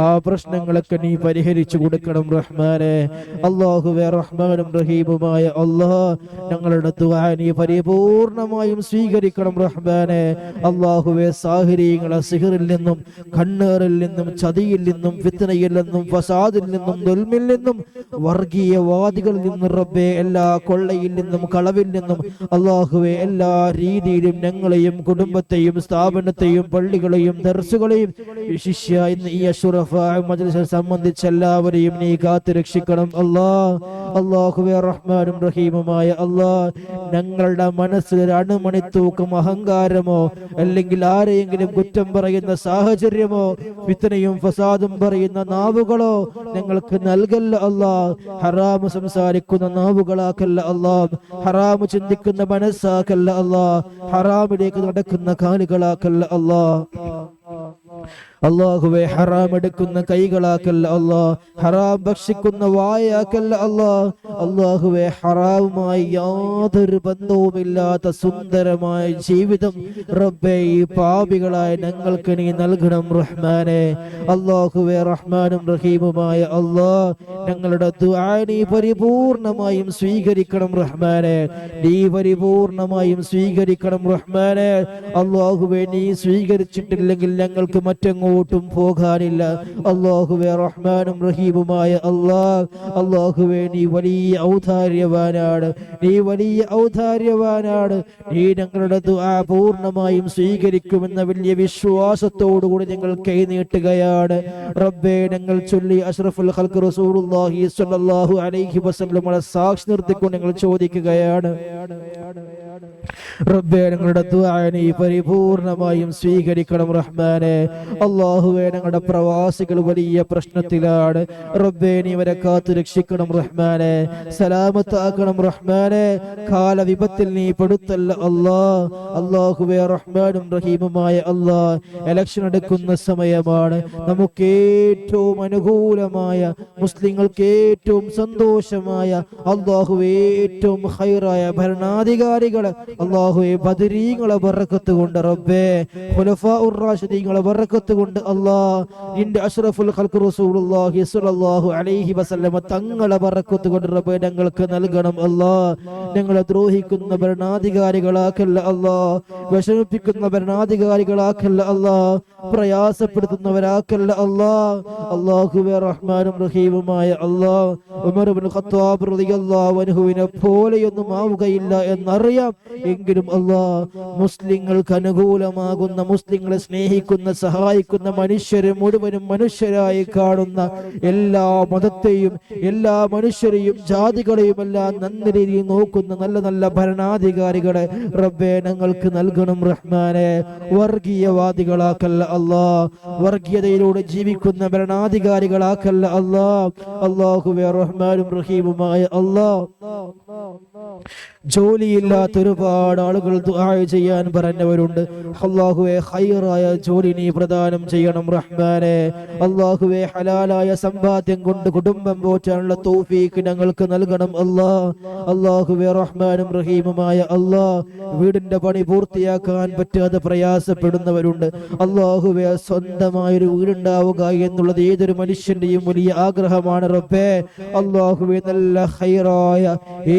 ആ പ്രശ്നങ്ങളൊക്കെ നീ പരിഹരിച്ചു കൊടുക്കണം റഹ്മാനെ. അല്ലാഹുവേ റഹ്മാനും റഹീമുമായ അല്ലാഹ് ഞങ്ങളുടെ ദുആ നീ പരിപൂർണമായും സ്വീകരിക്കണം റഹ്മാനെ. അല്ലാഹുവേ സാഹിരീങ്ങളെ സിഹറിൽ നിന്നും കണ്ണേറിൽ നിന്നും ചതിയിൽ നിന്നും ഫിത്നയിൽ നിന്നും ഫസാദിൽ നിന്നും ദുൽമിൽ നിന്നും വർഗീയവാദികളിൽ നിന്നും റബ്ബേ എല്ലാ കൊള്ളയിൽ നിന്നും കളവിൽ നിന്നും അല്ലാഹുവേ എല്ലാ രീതിയിലും ഞങ്ങളെയും കുടുംബത്തെയും സ്ഥാപനത്തെയും പള്ളികളെയും ദർസുകളെയും ശിഷ്യ ഇന്ന് ഈ അഷ്റഫാ മജ്ലിസിനെ സംബന്ധിച്ച് എല്ലാവരെയും നീ കാത്തു രക്ഷിക്കണം അല്ലാഹ്. അല്ലാഹുവേ റഹ്മാനും റഹീമുമായ അല്ലാഹ് ഞങ്ങളുടെ മനസ്സിൽ ഒരു അണുമണിത്തൂക്കം അഹങ്കാരമോ അല്ലെങ്കിൽ ആരെയെങ്കിലും കുറ്റം പറയുന്ന സാഹചര്യമോ ഫിത്നയും ഫസാദും പറയുന്ന നാവുകളോ ഞങ്ങൾക്ക് നൽകല്ല അല്ലാഹ്. ഹറാമ് സംസാരിക്കുന്ന നാവുകളാക്കല്ല അല്ലാഹ്, ഹറാമ് ചിന്തിക്കുന്ന മനസ്സാക്കല്ല അല്ലാഹ്, ഹറാമിലേക്ക് നടക്കുന്ന കാലുകളാക്കല്ല അല്ലാഹ്. അല്ലാഹുവേ ഹറാം എടുക്കുന്ന കൈകളാക്കല്ല അല്ലാഹ്, ഹറാം ഭക്ഷിക്കുന്ന വായാക്കല്ല അല്ലാഹ്. അല്ലാഹുവേ ഹറാമുമായി യാതൊരു ബന്ധവുമില്ലാത്ത സുന്ദരമായ ജീവിതം റബ്ബേ ഈ പാപികളായ ഞങ്ങൾക്ക് നീ നൽകണം റഹ്മാനെ. അല്ലാഹുവേ റഹ്മാനും റഹീമുമായ അല്ലാഹ് ഞങ്ങളുടെ ദുആ നീ പരിപൂർണമായും സ്വീകരിക്കണം റഹ്മാനെ, നീ പരിപൂർണമായും സ്വീകരിക്കണം റഹ്മാനെ. അല്ലാഹുവേ നീ സ്വീകരിച്ചിട്ടില്ലെങ്കിൽ ഞങ്ങൾക്ക് മറ്റെങ്ങോട്ടും പോകാനില്ല. അല്ലാഹുവേ റഹ്മാനും റഹീമുമായ അല്ലാഹ്, അല്ലാഹുവേ നീ വലിയ ഔദാര്യവാനാണ്, നീ വലിയ ഔദാര്യവാനാണ്. നീ ഞങ്ങളുടെ ദുആ പൂർണ്ണമായും സ്വീകരിക്കുമെന്ന വലിയ വിശ്വാസത്തോടുകൂടി ഞങ്ങൾ കൈനീട്ടുകയാണ് റബ്ബേ. ഞങ്ങൾ ചൊല്ലി അഷ്റഫുൽ ഖൽഖ് റസൂലുള്ളാഹി സ്വല്ലല്ലാഹു അലൈഹി വസല്ലമയെ സാക്ഷി നിർത്തിക്കൊണ്ട് ഞങ്ങൾ ചോദിക്കുകയാണ് റബ്ബേ ഞങ്ങളുടെ ദുആ നീ പരിപൂർണമായും സ്വീകരിക്കണം റഹ്മാനെ. അല്ലാഹുവേ ഞങ്ങളുടെ പ്രവാസികൾ വലിയ പ്രശ്നത്തിലാണ് റബ്ബേ, നീ അവരെ കാത്തു രക്ഷിക്കണം റഹ്മാനെ, സലാമത്താക്കണം റഹ്മാനെ, കാലവിപത്തിൽ നീ പെടുത്തല്ല അല്ലാഹ്. അല്ലാഹുവേ റഹ്മാനും റഹീമുമായ അല്ലാഹ് ഇലക്ഷൻ എടുക്കുന്ന സമയമാണ്. നമുക്ക് ഏറ്റവും അനുകൂലമായ, മുസ്ലിങ്ങൾക്ക് ഏറ്റവും സന്തോഷമായ, അല്ലാഹുവേ ഏറ്റവും ഖൈറായ ഭരണാധികാരികളെ അല്ലാഹുവേ ബദരീങ്ങളെ ബറക്കത്ത് കൊണ്ട് റബ്ബേ, ഖുലഫാഉർ റാഷിദീങ്ങളെ ബറക്കത്ത് കൊണ്ട് അല്ലാഹ്, നിന്റെ അഷ്റഫുൽ ഖൽഖ് റസൂലുള്ളാഹി സ്വല്ലല്ലാഹു അലൈഹി വസല്ലമ തങ്ങളെ ബറക്കത്ത് കൊണ്ട് റബ്ബേ ഞങ്ങൾക്ക് നൽകണം അല്ലാഹ്. ഞങ്ങളെ ദ്രോഹിക്കുന്ന ഭരണാധികാരികളാക്കല്ല അല്ലാഹ്, വിഷമിപ്പിക്കുന്ന ഭരണാധികാരികളാക്കല്ല അല്ലാഹ്, പ്രയാസപ്പെടുത്തുന്നവരാക്കല്ല അല്ലാഹ്. അല്ലാഹുവേ റഹ്മാനും റഹീമുമായ അല്ലാഹ് ഉമർ ഇബ്നു ഖത്താബ് റളിയല്ലാഹു അൻഹുവിനെ പോലെയൊന്നും ആവുകയില്ല എന്നറിയാം. എങ്കിലും അല്ലാഹ് മുസ്ലിങ്ങൾക്ക് അനുകൂലമാകുന്ന, മുസ്ലിങ്ങളെ സ്നേഹിക്കുന്ന, സഹായിക്കുന്ന മനുഷ്യരെ മുഴുവനും മനുഷ്യരായി കാണുന്ന എല്ലാ മതത്തെയും എല്ലാ മനുഷ്യരെയും ജാതികളെയും എല്ലാം നല്ല രീതിയിൽ നോക്കുന്ന നല്ല നല്ല ഭരണാധികാരികളെ റബ്ബേ ഞങ്ങൾക്ക് നൽകണം റഹ്മാനെ. വർഗീയവാദികളാക്കല്ല അല്ലാഹ്, വർഗീയതയിലൂടെ ജീവിക്കുന്ന ഭരണാധികാരികളാക്കല്ല അല്ലാഹ്. അല്ലാഹുവേ റഹ്മാനും റഹീമുമായ അല്ലാഹ് ജോലിയില്ലാത്ത ഒരുപാട് ആളുകൾ ദുആ ചെയ്യാൻ പറഞ്ഞവരുണ്ട്. അല്ലാഹുവേ ഖൈറായ ജോലി നീ പ്രദാനം ചെയ്യണം റഹ്മാനെ. അല്ലാഹുവേ ഹലാലായ സമ്പാദ്യം കൊണ്ട് കുടുംബം പോറ്റാനുള്ള തൗഫീഖ് ഞങ്ങൾക്ക് നൽകണം അല്ലാഹ്. അല്ലാഹുവേ റഹ്മാനും റഹീമുമായ അല്ലാഹ് വീടിന്റെ പണി പൂർത്തിയാക്കാൻ പറ്റാതെ പ്രയാസപ്പെടുന്നവരുണ്ട്. അല്ലാഹുവേ സ്വന്തമായൊരു വീടുണ്ടാവുക എന്നുള്ളത് ഏതൊരു മനുഷ്യന്റെയും വലിയ ആഗ്രഹമാണ് റബ്ബേ. അല്ലാഹുവേ നല്ല ഖൈറായ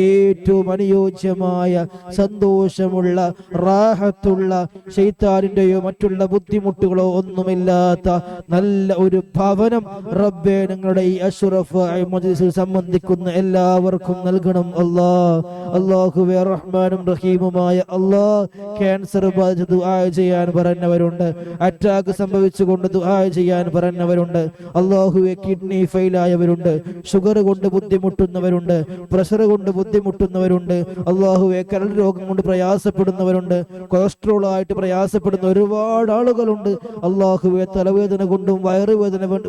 ഏറ്റവും അനുയോജ്യമായ സന്തോഷമുള്ള റാഹത്തുള്ള ശൈത്താനിന്റെയോ മറ്റുള്ള ബുദ്ധിമുട്ടുകളോ ഒന്നുമില്ലാത്ത നല്ല ഒരു ഭവനം റബ്ബേ ഞങ്ങളുടെ ഈ അഷ്റഫ് മജ്ലിസിൽ സംബന്ധിക്കുന്ന എല്ലാവർക്കും നൽകണം അല്ലാഹ്. അല്ലാഹുവേ റഹ്മാനും റഹീമുമായ അല്ലാഹ് ക്യാൻസർ ബാധിച്ച് ദുആ ചെയ്യാൻ പറഞ്ഞവരുണ്ട്, അറ്റാക്ക് സംഭവിച്ചുകൊണ്ട് ദുആ ചെയ്യാൻ പറഞ്ഞവരുണ്ട്, അല്ലാഹുവേ കിഡ്നി ഫെയിലായവരുണ്ട്, ഷുഗർ കൊണ്ട് ബുദ്ധിമുട്ടുന്നവരുണ്ട്, പ്രഷർ കൊണ്ട് ബുദ്ധിമുട്ടുന്നവരുണ്ട്, പ്രയാസപ്പെടുന്നവരുണ്ട്. അല്ലാഹുവേ, കരൾ രോഗം കൊണ്ട് പ്രയാസപ്പെടുന്നവരുണ്ട്. കൊളസ്ട്രോൾ ആയിട്ട് പ്രയാസപ്പെടുന്ന ഒരുപാട് ആളുകളുണ്ട്. അല്ലാഹുവേ, തലവേദന കൊണ്ടും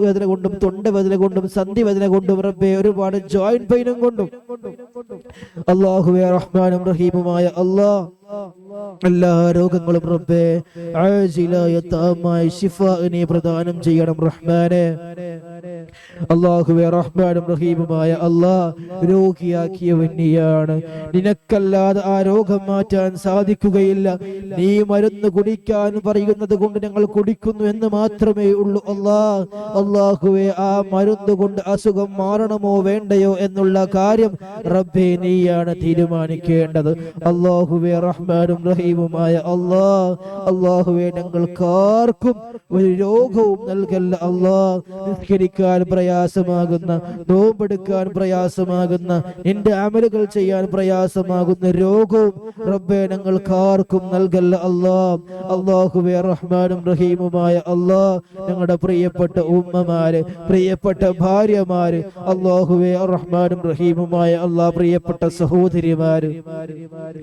വേദന കൊണ്ടും തൊണ്ടവേദന കൊണ്ടും സന്ധിവേദന കൊണ്ടും റബ്ബേ ഒരുപാട് ജോയിന്റ് പെയിനും കൊണ്ടും അല്ലാഹുവേ റഹ്മാനും റഹീമുമായ അല്ലാഹ് എല്ലാ രോഗങ്ങളും റബ്ബേ ആജിലായ താമായ ശിഫാ നീ പ്രദാനം ചെയ്യണം റഹ്മാനെ. അല്ലാഹുവേ റഹ്മാനും റഹീമുമായ അല്ലാഹ്, രോഗിയാക്കിയവൻ നീയാണ്. നിനക്കല്ലാതെ ആ രോഗം മാറ്റാൻ സാധിക്കുകയില്ല. നീ മരുന്ന് കുടിക്കാൻ പറയുന്നത് കൊണ്ട് ഞങ്ങൾ കുടിക്കുന്നു എന്ന് മാത്രമേ ഉള്ളൂ അല്ലാഹ്. അല്ലാഹുവേ, ആ മരുന്ന് കൊണ്ട് അസുഖം മാറണമോ വേണ്ടയോ എന്നുള്ള കാര്യം റബ്ബേ നീയാണ് തീരുമാനിക്കേണ്ടത്. അല്ലാഹുവേ റഹ്മാനും റഹീമുമായ അല്ലാഹ്, അല്ലാഹുവേ ഞങ്ങൾക്കാർക്കും ഒരു രോഗവും നൽകല്ല അല്ലാഹ്. നിസ്കരിക്കാൻ പ്രയാസമാകുന്ന, നോമ്പെടുക്കാൻ പ്രയാസമാകുന്ന, നിന്റെ അമലുകൾ ചെയ്യാൻ പ്രയാസമാകുന്ന രോഗവും റബ്ബേ ഞങ്ങൾക്കാർക്കും നൽകല്ല അല്ലാഹ്. അല്ലാഹുവേ റഹ്മാനും റഹീമുമായ അല്ലാഹ്, ഞങ്ങളുടെ പ്രിയപ്പെട്ട ഉമ്മമാര്, പ്രിയപ്പെട്ട ഭാര്യമാര്, അല്ലാഹുവേ റഹ്മാനും റഹീമുമായ അല്ലാഹ്, പ്രിയപ്പെട്ട സഹോദരിമാര്,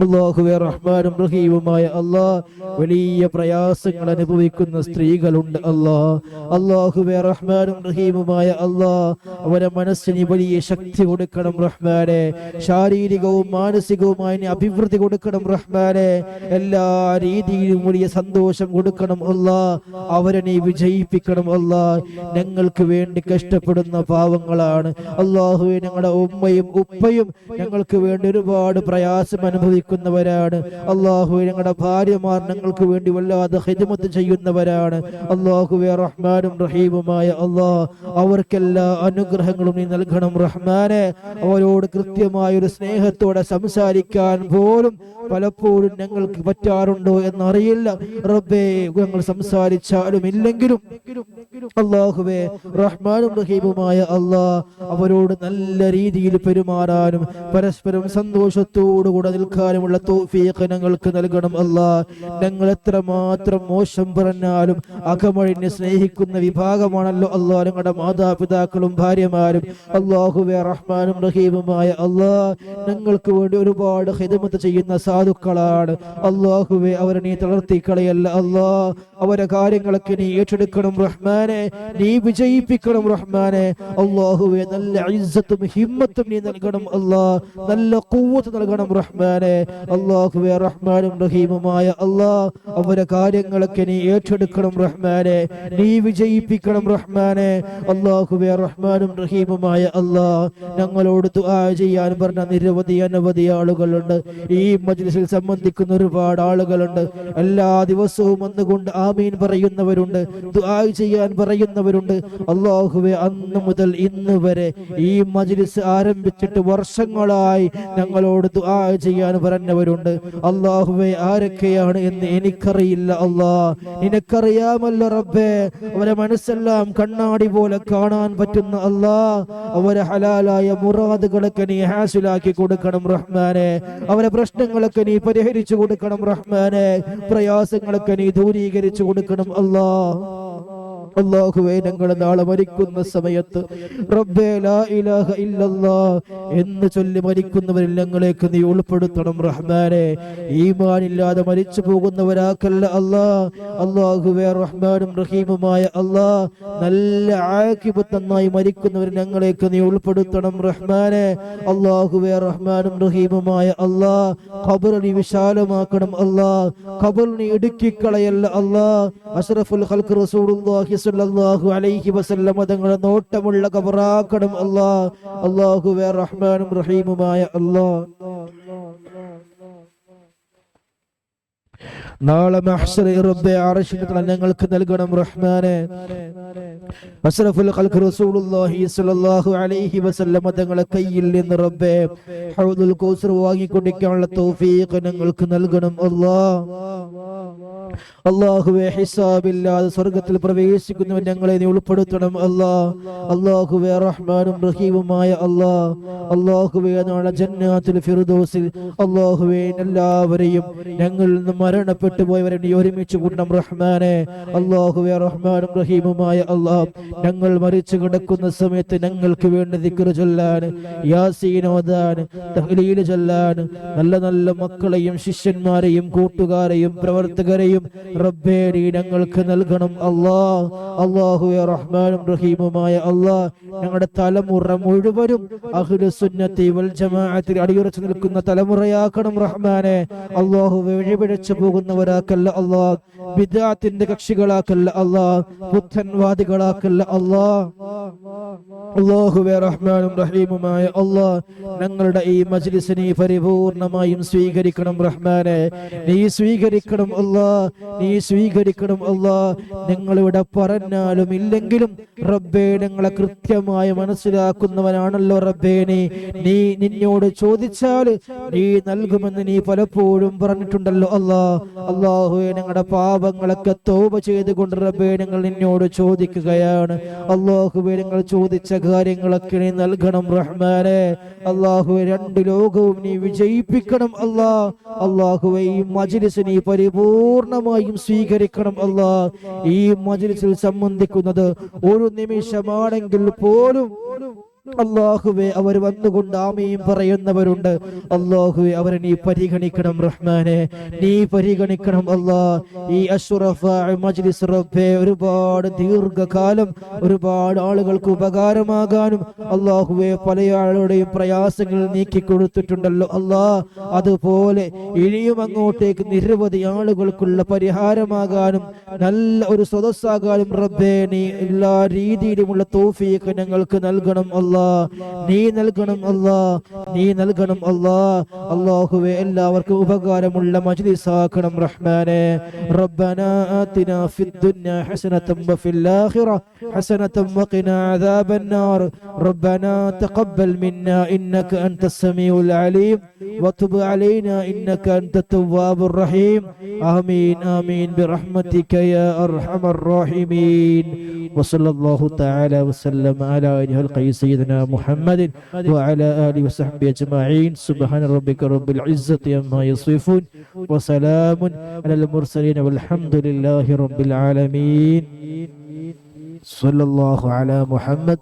അല്ലാഹുവേ റഹ്മാനും റഹീമുമായ അല്ലാഹ്, വലിയ പ്രയാസങ്ങൾ അനുഭവിക്കുന്ന സ്ത്രീകളുണ്ട് അല്ലാഹ്. അല്ലാഹുവേ റഹ്മാനും റഹീമുമായ അല്ലാഹ്, അവരെ മനസ്സിന് വലിയ ശക്തി കൊടുക്കണം റഹ്മാനെ. ശാരീരികവും മാനസികവുമായ അഭിവൃദ്ധി കൊടുക്കണം റഹ്മാനെ. എല്ലാ രീതിയിലും വലിയ സന്തോഷം കൊടുക്കണം അല്ലാഹ്. അവരെ നീ വിജയിപ്പിക്കണം അല്ലാഹ്. ഞങ്ങൾക്ക് വേണ്ടി കഷ്ടപ്പെടുന്ന പാവങ്ങളാണ് അല്ലാഹുവേ. ഞങ്ങളുടെ ഉമ്മയും ഉപ്പയും ഞങ്ങൾക്ക് വേണ്ടി ഒരുപാട് പ്രയാസം അനുഭവിക്കുന്നവരാണ് അല്ലാഹുവേ. ഞങ്ങളുടെ ഭാര്യമാർ ഞങ്ങൾക്ക് വേണ്ടി വല്ലാതെ ഖിദ്മത്ത് ചെയ്യുന്നവരാണ് അല്ലാഹുവേ റഹ്മാനും റഹീമുമായ അല്ലാഹ്. അവർക്കെല്ലാ അനുഗ്രഹങ്ങളും നീ നൽകണം റഹ്മാനെ. അവരോട് കൃത്യമായ ഒരു സ്നേഹത്തോടെ സംസാരിക്കാൻ പോലും പലപ്പോഴും ഞങ്ങൾക്ക് പറ്റാറുണ്ടോ എന്നറിയില്ല റബ്ബേ. ഞങ്ങൾ സംസാരിച്ചാലും ഇല്ലെങ്കിലും അല്ലാഹുവേ റഹ്മാനും റഹീമുമായ അല്ലാഹ്, അവരോട് നല്ല രീതിയിൽ പെരുമാറാനും പരസ്പരം സന്തോഷത്തോടുകൂടെ നിൽക്കാനുമുള്ള തൗഫീഖ് ഞങ്ങൾക്ക് നൽകണം അല്ലാഹ്. ഞങ്ങൾ എത്രമാത്രം മോശം പറഞ്ഞാലും അകമഴിഞ്ഞ് സ്നേഹിക്കുന്ന വിഭാഗമാണല്ലോ അല്ലാഹ് ഞങ്ങളുടെ മാതാപിതാക്കളും ഭാര്യമാരും. അല്ലാഹുവേ റഹ്മാനും റഹീമുമായ അല്ലാഹ്, ഞങ്ങൾക്ക് വേണ്ടി ഒരുപാട് ഖിദ്മത്ത് ചെയ്യുന്ന സാധുക്കളാണ് അല്ലാഹുവേ. അവരെ നീ തളർത്തിക്കളയല്ല അല്ലാഹ്. അവരെ കാര്യങ്ങളൊക്കെ നീ ഏറ്റെടുക്കണം റഹ്മാനെ. നീ വിജയിപ്പിക്കണം റഹ്മാനെ. അല്ലാഹുവേ, നല്ല ഇസ്സത്തും ഹിമ്മത്തും നീ നൽകണം അല്ലാഹ്. നല്ല ഖുവ്വത്ത് നൽകണം റഹ്മാനെ. അല്ലാഹുവേ റഹ്മാനും റഹീമുമായ അല്ലാഹ്, അവരെ കാര്യങ്ങളൊക്കെ നീ ഏറ്റെടുക്കണം റഹ്മാനെ. നീ വിജയിപ്പിക്കണം റഹ്മാനെ. അല്ലാഹുവേ റഹ്മാനും റഹീമുമായ അല്ലാഹ്, ഞങ്ങളോട് ദുആ ചെയ്യാൻ പറഞ്ഞ നിരവധി അനവധി ആളുകളുണ്ട്. ഈ മജ്ലിസിൽ സംബന്ധിക്കുന്ന ഒരുപാട് ആളുകളുണ്ട്. എല്ലാ ദിവസവും വന്നുകൊണ്ട് ആമീൻ പറയുന്നവരുണ്ട്, ദുആ ചെയ്യാൻ പറയുന്നവരുണ്ട്. അല്ലാഹുവേ, അന്ന് മുതൽ ഇന്ന് വരെ ഈ മജ്ലിസ് ആരംഭിച്ചിട്ട് വർഷങ്ങളായി ഞങ്ങളോട് ദുആ ചെയ്യാൻ പറഞ്ഞവരുണ്ട്. അല്ലാഹുവേ, ആരൊക്കെയാണ് എന്ന് എനിക്കറിയില്ല അല്ലാഹ്. നിനക്കറിയാമല്ലോ റബ്ബേ. അവരെ മനസ്സെല്ലാം കണ്ണാടി പോലെ കാണാൻ പറ്റുന്ന അല്ലാഹ്, അവരെ ഹലാലായ മുറാദുകളൊക്കെ നീ ഹാസിലാക്കി കൊടുക്കണം റഹ്മാനെ. അവരെ പ്രശ്നങ്ങളൊക്കെ നീ പരിഹരിച്ചു കൊടുക്കണം റഹ്മാനെ. പ്രയാസങ്ങളൊക്കെ നീ ദൂരീകരിച്ചു കൊടുക്കണം അല്ലാഹ്. അല്ലാഹുവേ, ഞങ്ങൾ നാളെ മരിക്കുന്ന സമയത്ത് റബ്ബേ ലാ ഇലാഹ ഇല്ലല്ലാഹ് എന്ന് ചൊല്ലി മരിക്കുന്നവരിൽ ഞങ്ങളേക്ക് നീ ഉൾപ്പെടുത്തണം റഹ്മാനെ. ഈമാനില്ലാതെ മരിച്ചു പോകുന്നവരാക്കല്ല അല്ലാഹ്. അല്ലാഹുവേ റഹ്മാനും റഹീമുമായ അല്ലാഹ്, നല്ല ആഖിബത്ത് നന്നായി മരിക്കുന്നവരിൽ ഞങ്ങളേക്ക് നീ ഉൾപ്പെടുത്തണം റഹ്മാനെ. അല്ലാഹുവേ റഹ്മാനും റഹീമുമായ അല്ലാഹ്, ഖബർ നീ വിശാലമാക്കണം അല്ലാഹ്. ഖബർ നീ ഇടുക്കിക്കളയല്ല അല്ലാഹ്. അഷ്റഫുൽ ഖൽഖ് റസൂലുള്ളാഹി സ്വല്ലല്ലാഹു അലൈഹി വസല്ലം തങ്ങളുടെ നോട്ടമുള്ള ഖബറാക്കണം അല്ലാഹ്. അല്ലാഹുവേ റഹ്മാനും റഹീമുമായ അല്ലാഹ്, നാളെ മഹ്ശറിൽ റബ്ബേ അർശിന്റെ തണൽ ഞങ്ങൾക്ക് നൽകണം റഹ്മാനെ. അഷ്റഫുൽ ഖൽഖ് റസൂലുള്ളാഹി സ്വല്ലല്ലാഹു അലൈഹി വസല്ലം തങ്ങളുടെ കയ്യിൽ നിന്ന് റബ്ബേ ഹൗദുൽ കൗസർ വാങ്ങി കുടിക്കാനുള്ള തൗഫീഖ് ഞങ്ങൾക്ക് നൽകണം അല്ലാഹ്. അല്ലാഹുവേ ഹിസാബില്ലാതെ സ്വർഗ്ഗത്തിൽ പ്രവേശിക്കുന്നവൻ ഞങ്ങളെ നീ ഉൾപ്പെടുത്തണം അല്ലാഹുവേ റഹ്മാനും റഹീമുമായ അല്ലാഹുവേ നാളെ ജന്നാത്തുൽ ഫിർദൗസിൽ അല്ലാഹുവേ എല്ലാവരെയും ഞങ്ങളിൽ നിന്ന് മരണപ്പെട്ടു പോയവരെ നീ ഒരുമിച്ച് കൂട്ടണം റഹ്മാനെ. അല്ലാഹുവേ റഹ്മാനും റഹീമുമായ ഞങ്ങൾ മരിച്ചു കിടക്കുന്ന സമയത്ത് ഞങ്ങൾക്ക് വേണ്ടി ദിക്ർ ചൊല്ലാൻ, യാസീൻ ഓതാൻ, തഹ്ലീൽ ചൊല്ലാൻ നല്ല നല്ല മക്കളെയും ശിഷ്യന്മാരെയും കൂട്ടുകാരെയും പ്രവർത്തകരെയും റബ്ബേ നീ ഞങ്ങൾക്ക് നൽകണം അല്ലാഹുവേ റഹ്മാനും റഹീമുമായ ഞങ്ങളുടെ തലമുറ മുഴുവനും അഹ്ലുസുന്നത്തി വൽ ജമാഅത്തിൽ അടിയുറച്ചു നിൽക്കുന്ന തലമുറയാക്കണം റഹ്മാനെ. അല്ലാഹുവേ വഴിപിഴച്ചു പോകുന്നവരാക്കല്ല ബിദ്അത്തിന്റെ കക്ഷികളാക്കല്ല പുത്തൻവാദികളാക്കല്ല അല്ലാഹുവേ റഹ്മാനും റഹീമുമായ ഞങ്ങളുടെ ഈ മജ്ലിസ് നീ പരിപൂർണമായും സ്വീകരിക്കണം റഹ്മാനെ. നീ സ്വീകരിക്കണം നീ സ്വീകരിക്കണം ഞങ്ങളിവിടെ പറഞ്ഞാലും ഇല്ലെങ്കിലും റബ്ബേ ഞങ്ങളെ കൃത്യമായി മനസ്സിലാക്കുന്നവനാണല്ലോ റബ്ബേ. നീ നിന്നോട് ചോദിച്ചാൽ നീ നൽകുമെന്ന് നീ പലപ്പോഴും പറഞ്ഞിട്ടുണ്ടല്ലോ അല്ലാഹുവേ ഞങ്ങളുടെ പാപങ്ങളൊക്കെ തൗബ ചെയ്തുകൊണ്ട് റബ്ബേ ഞങ്ങൾ നിന്നോട് ചോദിക്കുകയാണ്. അല്ലാഹുവേ ഞങ്ങൾ ചോദിച്ച കാര്യങ്ങളൊക്കെ നീ നൽകണം റഹ്മാനെ. അല്ലാഹുവേ രണ്ട് ലോകവും നീ വിജയിപ്പിക്കണം അല്ലാഹുവേ ഈ മജ്ലിസ് നീ പരിപൂർണമായും സ്വീകരിക്കണം ഈ മജ്ലിസിൽ സംബന്ധിക്കുന്നത് ഒരു നിമിഷമാണെങ്കിൽ പോലും അല്ലാഹുവേ അവർ വന്നുകൊണ്ട് ആമീൻ പറയുന്നവരുണ്ട്. അല്ലാഹുവേ അവരെ നീ പരിഗണിക്കണം റഹ്മാനെ, നീ പരിഗണിക്കണം ഈ അഷ്റഫ മജ്ലിസ് റബ്ബേ ഒരുപാട് ദീർഘകാലം ഒരുപാട് ആളുകൾക്ക് ഉപകാരമാകാനും അല്ലാഹുവേ പല ആളുകളുടെയും പ്രയാസങ്ങൾ നീക്കി കൊടുത്തിട്ടുണ്ടല്ലോ അതുപോലെ ഇനിയും അങ്ങോട്ടേക്ക് നിരവധി ആളുകൾക്കുള്ള പരിഹാരമാകാനും നല്ല ഒരു സദസ്സാകാനും റബ്ബേ നീ എല്ലാ രീതിയിലുമുള്ള തൗഫീഖ് ഞങ്ങൾക്ക് നൽകണം നീ നൽകണം നീ നൽകണം അല്ലാഹുവേ എല്ലാവർക്കും ഉപകാരമുള്ള മജ്ലിസ് ആക്കണം റഹ്മാനെ. റബ്ബനാ ആതിനാ ഫിദ്ദുനിയ ഹസനതൻ വഫിൽ ആഖിറ ഹസനതൻ വഖിനാ അദാബന്നാർ. റബ്ബനാ തഖബ്ബൽ മിന്നാ ഇന്നക അൻതസ് സമീഉൽ അലീം വതുബ് അലൈനാ ഇന്നക അൻതത് തവ്വാബുർ റഹീം. ആമീൻ ആമീൻ ബിറഹ്മതിക യാ അർഹമർ റഹീമീൻ. വസല്ലല്ലാഹു തആല വസല്ലമ അലാ അലിഹിൽ ഖൈസി محمد وعلى آله وصحبه أجمعين. سبحان ربك رب العزة عما يصفون وسلام على المرسلين والحمد لله رب العالمين. صلى الله على محمد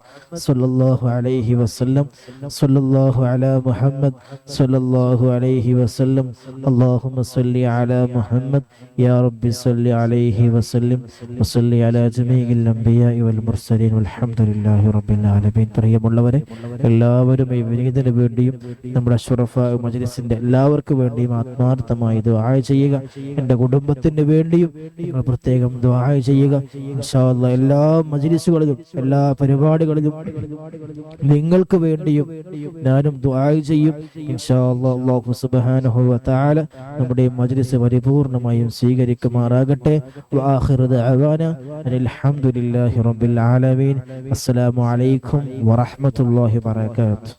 صلى الله عليه وسلم صلى الله على محمد صلى الله عليه وسلم. اللهم صل على محمد يا رب صل عليه وسلم وصل على جميع الأنبياء والمرسلين والحمد لله رب العالمين. പ്രിയമുള്ളവരെ എല്ലാവരും ഈ വിനീതന് വേണ്ടിയും നമ്മുടെ അഷ്റഫ മജ്ലിസിന്റെ എല്ലാവർക്കും വേണ്ടിയും ആത്മാർത്ഥമായി ദുആ ചെയ്യുക. എൻ്റെ കുടുംബത്തിന് വേണ്ടിയും നിങ്ങൾ പ്രത്യേകം ദുആ ചെയ്യുക. ഇൻഷാ അല്ലാഹ് എല്ലാ മജ്ലിസുകളിലും എല്ലാ പരിപാടികളിലും നിങ്ങൾക്ക് വേണ്ടിയും ഞാനും ദുആ ചെയ്യും ഇൻഷാ അല്ലാഹ്. അല്ലാഹു സുബ്ഹാനഹു വ തആല നമ്മുടെ മജ്ലിസ് പരിപൂർണമായും സ്വീകരിക്കുമാറാകട്ടെ. വആഖിറു ദഅവാനാ അൽഹംദുലില്ലാഹി റബ്ബിൽ ആലമീൻ. അസ്സലാമു അലൈക്കും വറഹ്മത്തുള്ളാഹി വബറകാതുഹു.